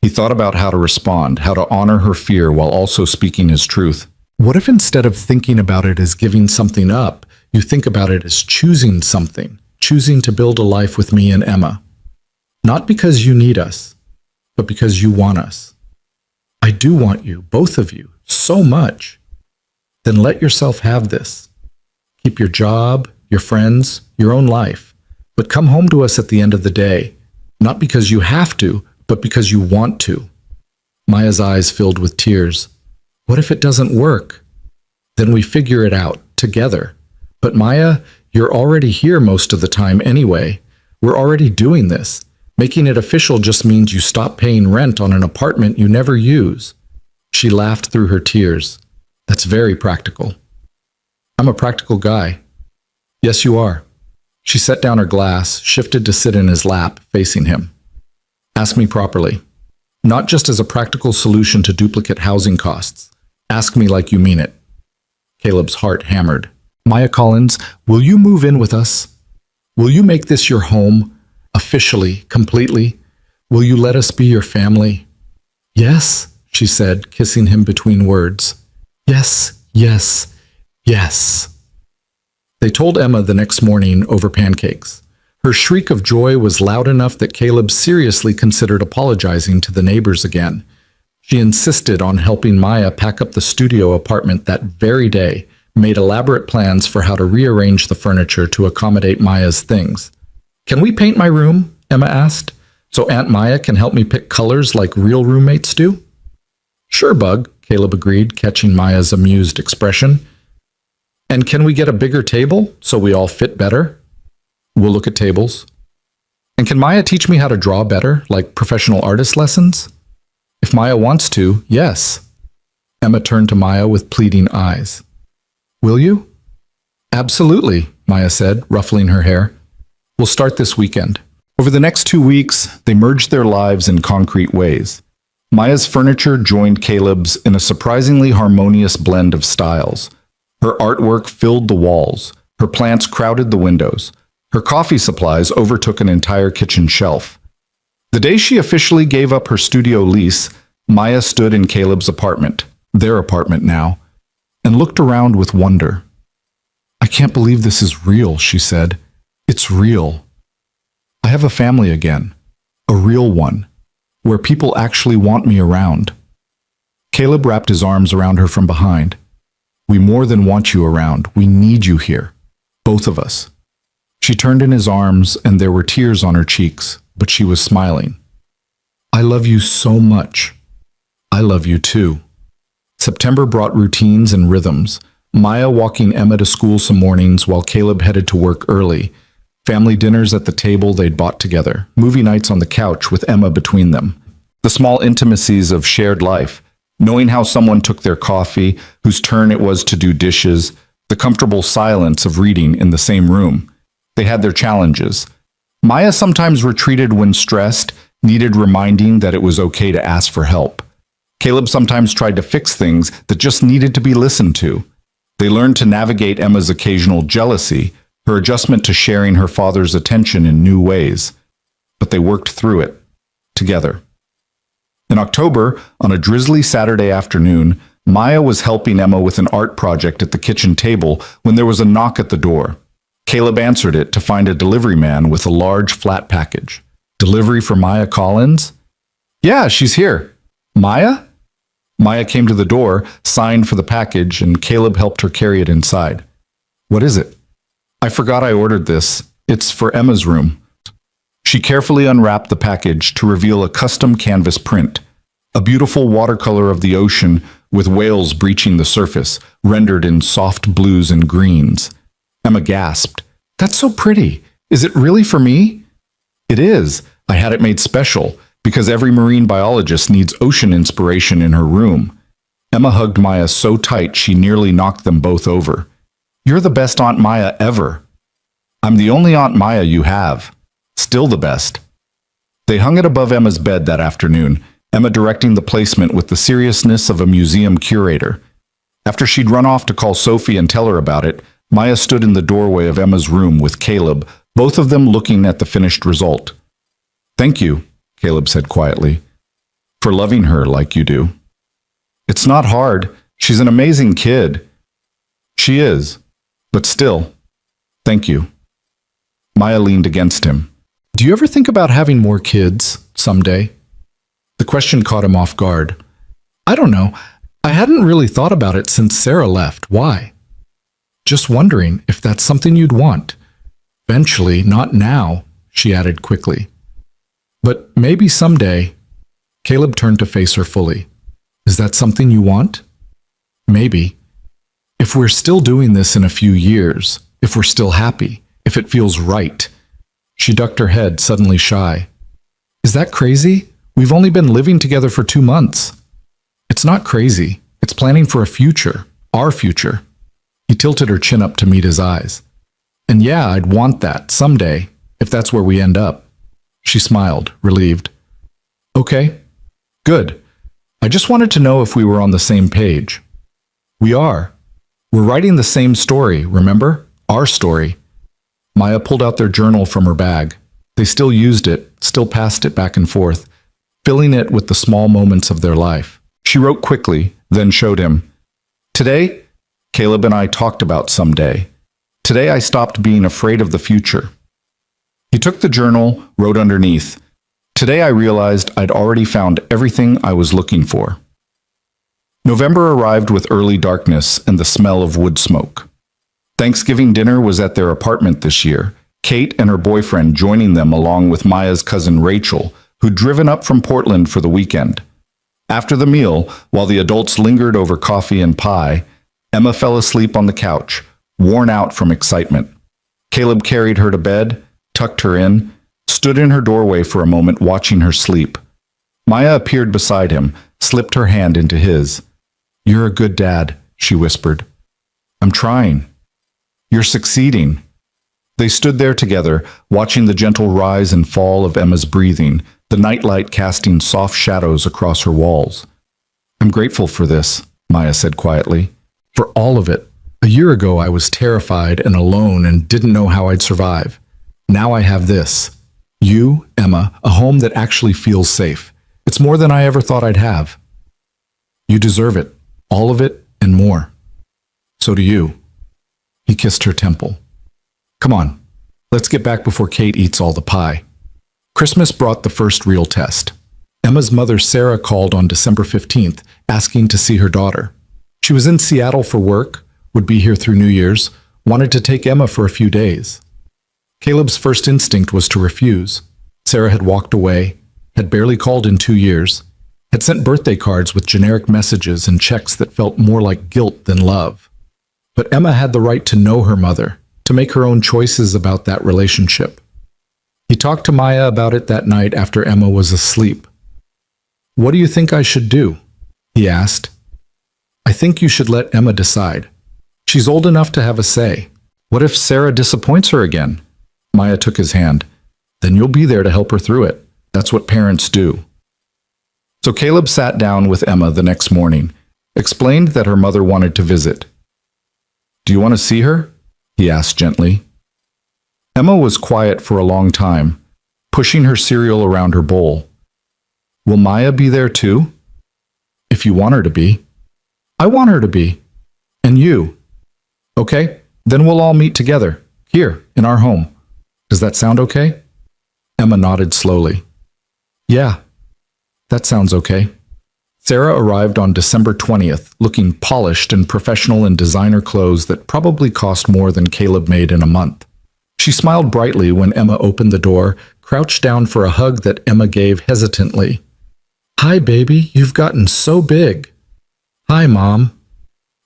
He thought about how to respond, how to honor her fear while also speaking his truth. What if instead of thinking about it as giving something up, you think about it as choosing something, choosing to build a life with me and Emma? Not because you need us, but because you want us. I do want you, both of you, so much. Then let yourself have this. Keep your job, your friends, your own life, but come home to us at the end of the day, not because you have to, but because you want to. Maya's eyes filled with tears. What if it doesn't work? Then we figure it out, together. But Maya, you're already here most of the time anyway. We're already doing this. Making it official just means you stop paying rent on an apartment you never use. She laughed through her tears. That's very practical. I'm a practical guy. Yes, you are. She set down her glass, shifted to sit in his lap, facing him. Ask me properly. Not just as a practical solution to duplicate housing costs. Ask me like you mean it. Caleb's heart hammered. Maya Collins, will you move in with us? Will you make this your home? Officially, completely? Will you let us be your family? Yes, she said, kissing him between words. Yes, yes, yes. They told Emma the next morning over pancakes. Her shriek of joy was loud enough that Caleb seriously considered apologizing to the neighbors again. She insisted on helping Maya pack up the studio apartment that very day, made elaborate plans for how to rearrange the furniture to accommodate Maya's things. Can we paint my room? Emma asked, so Aunt Maya can help me pick colors like real roommates do? Sure, Bug, Caleb agreed, catching Maya's amused expression. And can we get a bigger table so we all fit better? We'll look at tables. And can Maya teach me how to draw better, like professional artist lessons? If Maya wants to, yes. Emma turned to Maya with pleading eyes. Will you? Absolutely, Maya said, ruffling her hair. We'll start this weekend. Over the next 2 weeks, they merged their lives in concrete ways. Maya's furniture joined Caleb's in a surprisingly harmonious blend of styles. Her artwork filled the walls. Her plants crowded the windows. Her coffee supplies overtook an entire kitchen shelf. The day she officially gave up her studio lease, Maya stood in Caleb's apartment, their apartment now, and looked around with wonder. I can't believe this is real, she said. It's real. I have a family again, a real one, where people actually want me around. Caleb wrapped his arms around her from behind. We more than want you around. We need you here, both of us. She turned in his arms and there were tears on her cheeks, but she was smiling. I love you so much. I love you too. September brought routines and rhythms. Maya walking Emma to school some mornings while Caleb headed to work early. Family dinners at the table they'd bought together. Movie nights on the couch with Emma between them. The small intimacies of shared life. Knowing how someone took their coffee, whose turn it was to do dishes. The comfortable silence of reading in the same room. They had their challenges. Maya sometimes retreated when stressed, needed reminding that it was okay to ask for help. Caleb sometimes tried to fix things that just needed to be listened to. They learned to navigate Emma's occasional jealousy, her adjustment to sharing her father's attention in new ways. But they worked through it, together. In October, on a drizzly Saturday afternoon, Maya was helping Emma with an art project at the kitchen table when there was a knock at the door. Caleb answered it to find a delivery man with a large flat package. Delivery for Maya Collins? Yeah, she's here. Maya? Maya came to the door, signed for the package, and Caleb helped her carry it inside. What is it? I forgot I ordered this. It's for Emma's room. She carefully unwrapped the package to reveal a custom canvas print, a beautiful watercolor of the ocean with whales breaching the surface, rendered in soft blues and greens. Emma gasped. That's so pretty. Is it really for me? It is. I had it made special, because every marine biologist needs ocean inspiration in her room. Emma hugged Maya so tight she nearly knocked them both over. You're the best Aunt Maya ever. I'm the only Aunt Maya you have. Still the best. They hung it above Emma's bed that afternoon, Emma directing the placement with the seriousness of a museum curator. After she'd run off to call Sophie and tell her about it, Maya stood in the doorway of Emma's room with Caleb, both of them looking at the finished result. Thank you, Caleb said quietly, for loving her like you do. It's not hard. She's an amazing kid. She is. But still, thank you. Maya leaned against him. Do you ever think about having more kids someday? The question caught him off guard. I don't know. I hadn't really thought about it since Sarah left. Why? Just wondering if that's something you'd want. Eventually, not now, she added quickly. But maybe someday. Caleb turned to face her fully. Is that something you want? Maybe. If we're still doing this in a few years, if we're still happy, if it feels right. She ducked her head, suddenly shy. Is that crazy? We've only been living together for 2 months. It's not crazy. It's planning for a future. Our future. He tilted her chin up to meet his eyes. And yeah, I'd want that someday, if that's where we end up. She smiled, relieved. Okay, good. I just wanted to know if we were on the same page. We are. We're writing the same story, remember? Our story. Maya pulled out their journal from her bag. They still used it, still passed it back and forth, filling it with the small moments of their life. She wrote quickly, then showed him. Today, Caleb and I talked about someday. Today I stopped being afraid of the future. He took the journal, wrote underneath. Today I realized I'd already found everything I was looking for. November arrived with early darkness and the smell of wood smoke. Thanksgiving dinner was at their apartment this year, Kate and her boyfriend joining them along with Maya's cousin Rachel, who'd driven up from Portland for the weekend. After the meal, while the adults lingered over coffee and pie, Emma fell asleep on the couch, worn out from excitement. Caleb carried her to bed, tucked her in, stood in her doorway for a moment watching her sleep. Maya appeared beside him, slipped her hand into his. You're a good dad, she whispered. I'm trying. You're succeeding. They stood there together, watching the gentle rise and fall of Emma's breathing, the nightlight casting soft shadows across her walls. I'm grateful for this, Maya said quietly. For all of it. A year ago I was terrified and alone and didn't know how I'd survive. Now I have this. You, Emma, a home that actually feels safe. It's more than I ever thought I'd have. You deserve it. All of it and more. So do you. He kissed her temple. Come on, let's get back before Kate eats all the pie. Christmas brought the first real test. Emma's mother, Sarah, called on December 15th, asking to see her daughter. She was in Seattle for work, would be here through New Year's, wanted to take Emma for a few days. Caleb's first instinct was to refuse. Sarah had walked away, had barely called in 2 years, had sent birthday cards with generic messages and checks that felt more like guilt than love. But Emma had the right to know her mother, to make her own choices about that relationship. He talked to Maya about it that night after Emma was asleep. What do you think I should do? He asked. I think you should let Emma decide. She's old enough to have a say. What if Sarah disappoints her again? Maya took his hand. Then you'll be there to help her through it. That's what parents do. So Caleb sat down with Emma the next morning, explained that her mother wanted to visit. Do you want to see her? He asked gently. Emma was quiet for a long time, pushing her cereal around her bowl. Will Maya be there too? If you want her to be. I want her to be. And you. Okay, then we'll all meet together, here, in our home. Does that sound okay? Emma nodded slowly. Yeah, that sounds okay. Sarah arrived on December 20th, looking polished and professional in designer clothes that probably cost more than Caleb made in a month. She smiled brightly when Emma opened the door, crouched down for a hug that Emma gave hesitantly. Hi, baby, you've gotten so big. Hi, Mom.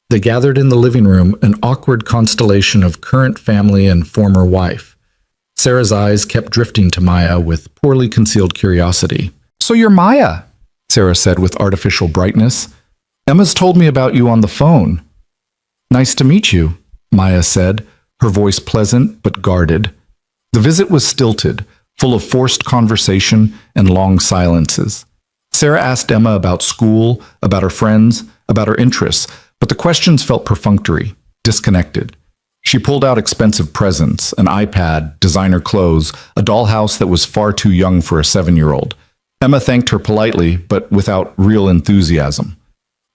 They gathered in the living room, an awkward constellation of current family and former wife. Sarah's eyes kept drifting to Maya with poorly concealed curiosity. "So you're Maya," Sarah said with artificial brightness. "Emma's told me about you on the phone." "Nice to meet you," Maya said, her voice pleasant but guarded. The visit was stilted, full of forced conversation and long silences. Sarah asked Emma about school, about her friends, about her interests, but the questions felt perfunctory, disconnected. She pulled out expensive presents, an iPad, designer clothes, a dollhouse that was far too young for a 7-year-old. Emma thanked her politely, but without real enthusiasm.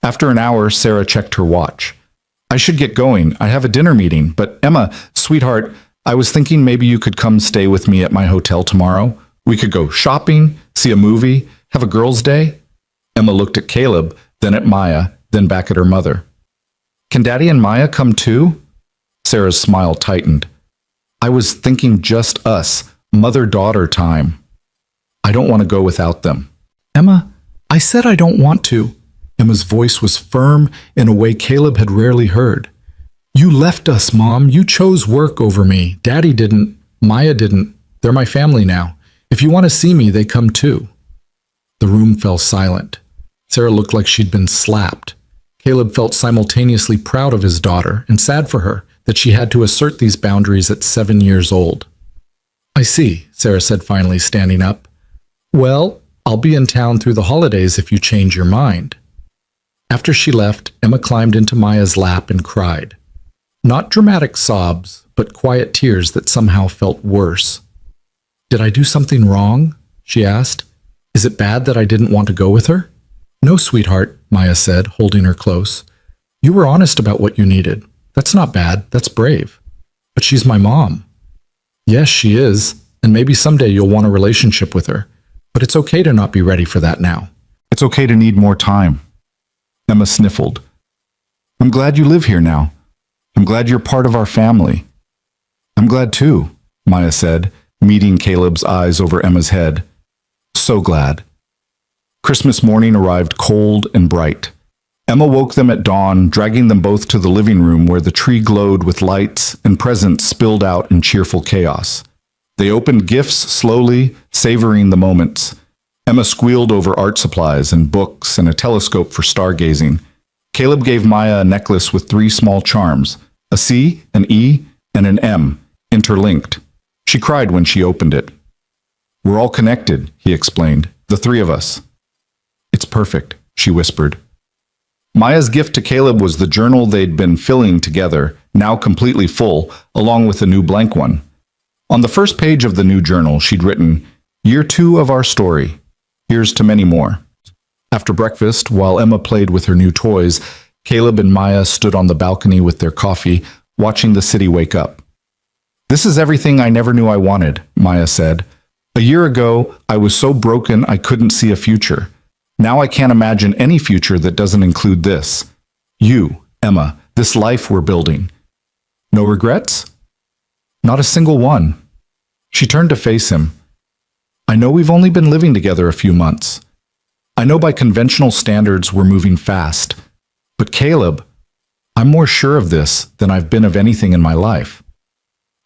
After an hour, Sarah checked her watch. "I should get going. I have a dinner meeting, but Emma, sweetheart, I was thinking maybe you could come stay with me at my hotel tomorrow. We could go shopping, see a movie, have a girls' day." Emma looked at Caleb, then at Maya, then back at her mother. "Can Daddy and Maya come too?" Sarah's smile tightened. "I was thinking just us, mother-daughter time. I don't want to go without them." "Emma, I said I don't want to." Emma's voice was firm in a way Caleb had rarely heard. "You left us, Mom. You chose work over me. Daddy didn't. Maya didn't. They're my family now. If you want to see me, they come too." The room fell silent. Sarah looked like she'd been slapped. Caleb felt simultaneously proud of his daughter and sad for her that she had to assert these boundaries at 7 years old. "I see," Sarah said finally, standing up. "Well, I'll be in town through the holidays if you change your mind." After she left, Emma climbed into Maya's lap and cried. Not dramatic sobs, but quiet tears that somehow felt worse. "Did I do something wrong?" she asked. "Is it bad that I didn't want to go with her?" "No, sweetheart," Maya said, holding her close. "You were honest about what you needed. That's not bad, that's brave. But she's my mom." "Yes, she is, and maybe someday you'll want a relationship with her. But it's okay to not be ready for that now." "It's okay to need more time." Emma sniffled. "I'm glad you live here now. I'm glad you're part of our family." "I'm glad too," Maya said, meeting Caleb's eyes over Emma's head. "So glad." Christmas morning arrived cold and bright. Emma woke them at dawn, dragging them both to the living room where the tree glowed with lights and presents spilled out in cheerful chaos. They opened gifts slowly, savoring the moments. Emma squealed over art supplies and books and a telescope for stargazing. Caleb gave Maya a necklace with 3 small charms, a C, an E, and an M, interlinked. She cried when she opened it. "We're all connected," he explained, "the 3 of us." "It's perfect," she whispered. Maya's gift to Caleb was the journal they'd been filling together, now completely full, along with a new blank one. On the first page of the new journal, she'd written, "Year 2 of our story. Here's to many more." After breakfast, while Emma played with her new toys, Caleb and Maya stood on the balcony with their coffee, watching the city wake up. "This is everything I never knew I wanted," Maya said. "A year ago, I was so broken I couldn't see a future. Now I can't imagine any future that doesn't include this. You, Emma, this life we're building. No regrets?" "Not a single one." She turned to face him. "I know we've only been living together a few months. I know by conventional standards we're moving fast. But Caleb, I'm more sure of this than I've been of anything in my life."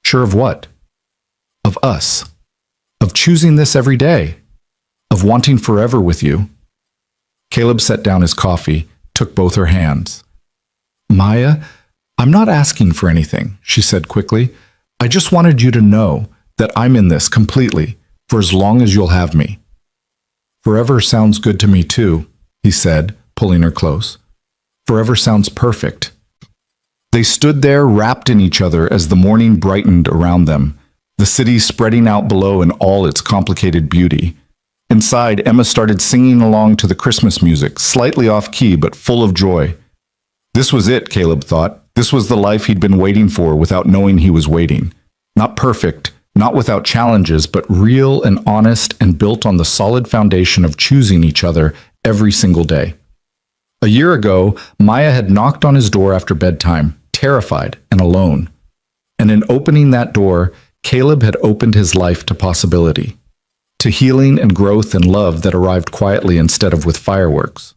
"Sure of what?" "Of us. Of choosing this every day. Of wanting forever with you." Caleb set down his coffee, took both her hands. "Maya, I'm not asking for anything," she said quickly. "I just wanted you to know that I'm in this completely, for as long as you'll have me." "Forever sounds good to me too," he said, pulling her close. "Forever sounds perfect." They stood there wrapped in each other as the morning brightened around them, the city spreading out below in all its complicated beauty. Inside, Emma started singing along to the Christmas music, slightly off-key but full of joy. This was it, Caleb thought. This was the life he'd been waiting for without knowing he was waiting. Not perfect, not without challenges, but real and honest and built on the solid foundation of choosing each other every single day. A year ago, Maya had knocked on his door after bedtime, terrified and alone. And in opening that door, Caleb had opened his life to possibility, to healing and growth and love that arrived quietly instead of with fireworks.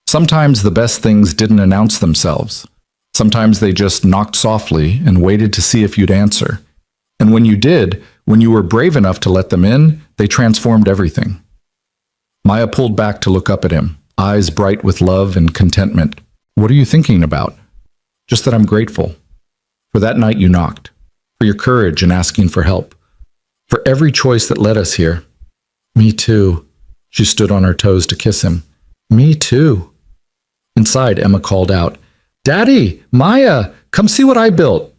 Sometimes the best things didn't announce themselves. Sometimes they just knocked softly and waited to see if you'd answer. And when you did, when you were brave enough to let them in, they transformed everything. Maya pulled back to look up at him, eyes bright with love and contentment. What are you thinking about? Just that I'm grateful. For that night you knocked. For your courage in asking for help. For every choice that led us here. Me too. She stood on her toes to kiss him. Me too. Inside, Emma called out, Daddy, Maya, come see what I built.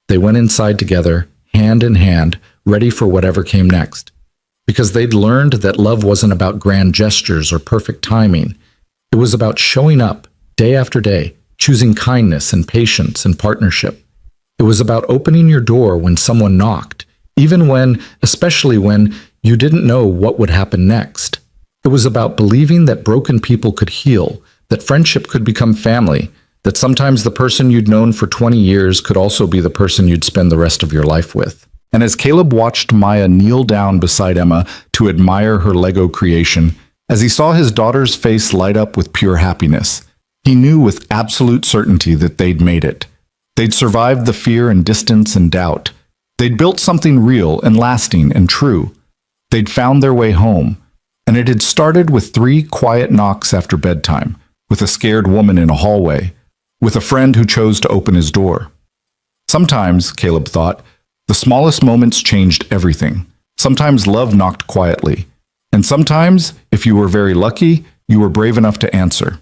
They went inside together, hand in hand, ready for whatever came next. Because they'd learned that love wasn't about grand gestures or perfect timing. It was about showing up, day after day, choosing kindness and patience and partnership. It was about opening your door when someone knocked, even when, especially when, you didn't know what would happen next. It was about believing that broken people could heal, that friendship could become family, that sometimes the person you'd known for 20 years could also be the person you'd spend the rest of your life with. And as Caleb watched Maya kneel down beside Emma to admire her Lego creation, as he saw his daughter's face light up with pure happiness, he knew with absolute certainty that they'd made it. They'd survived the fear and distance and doubt. They'd built something real and lasting and true. They'd found their way home. And it had started with 3 quiet knocks after bedtime, with a scared woman in a hallway, with a friend who chose to open his door. Sometimes, Caleb thought, the smallest moments changed everything. Sometimes love knocked quietly. And sometimes, if you were very lucky, you were brave enough to answer.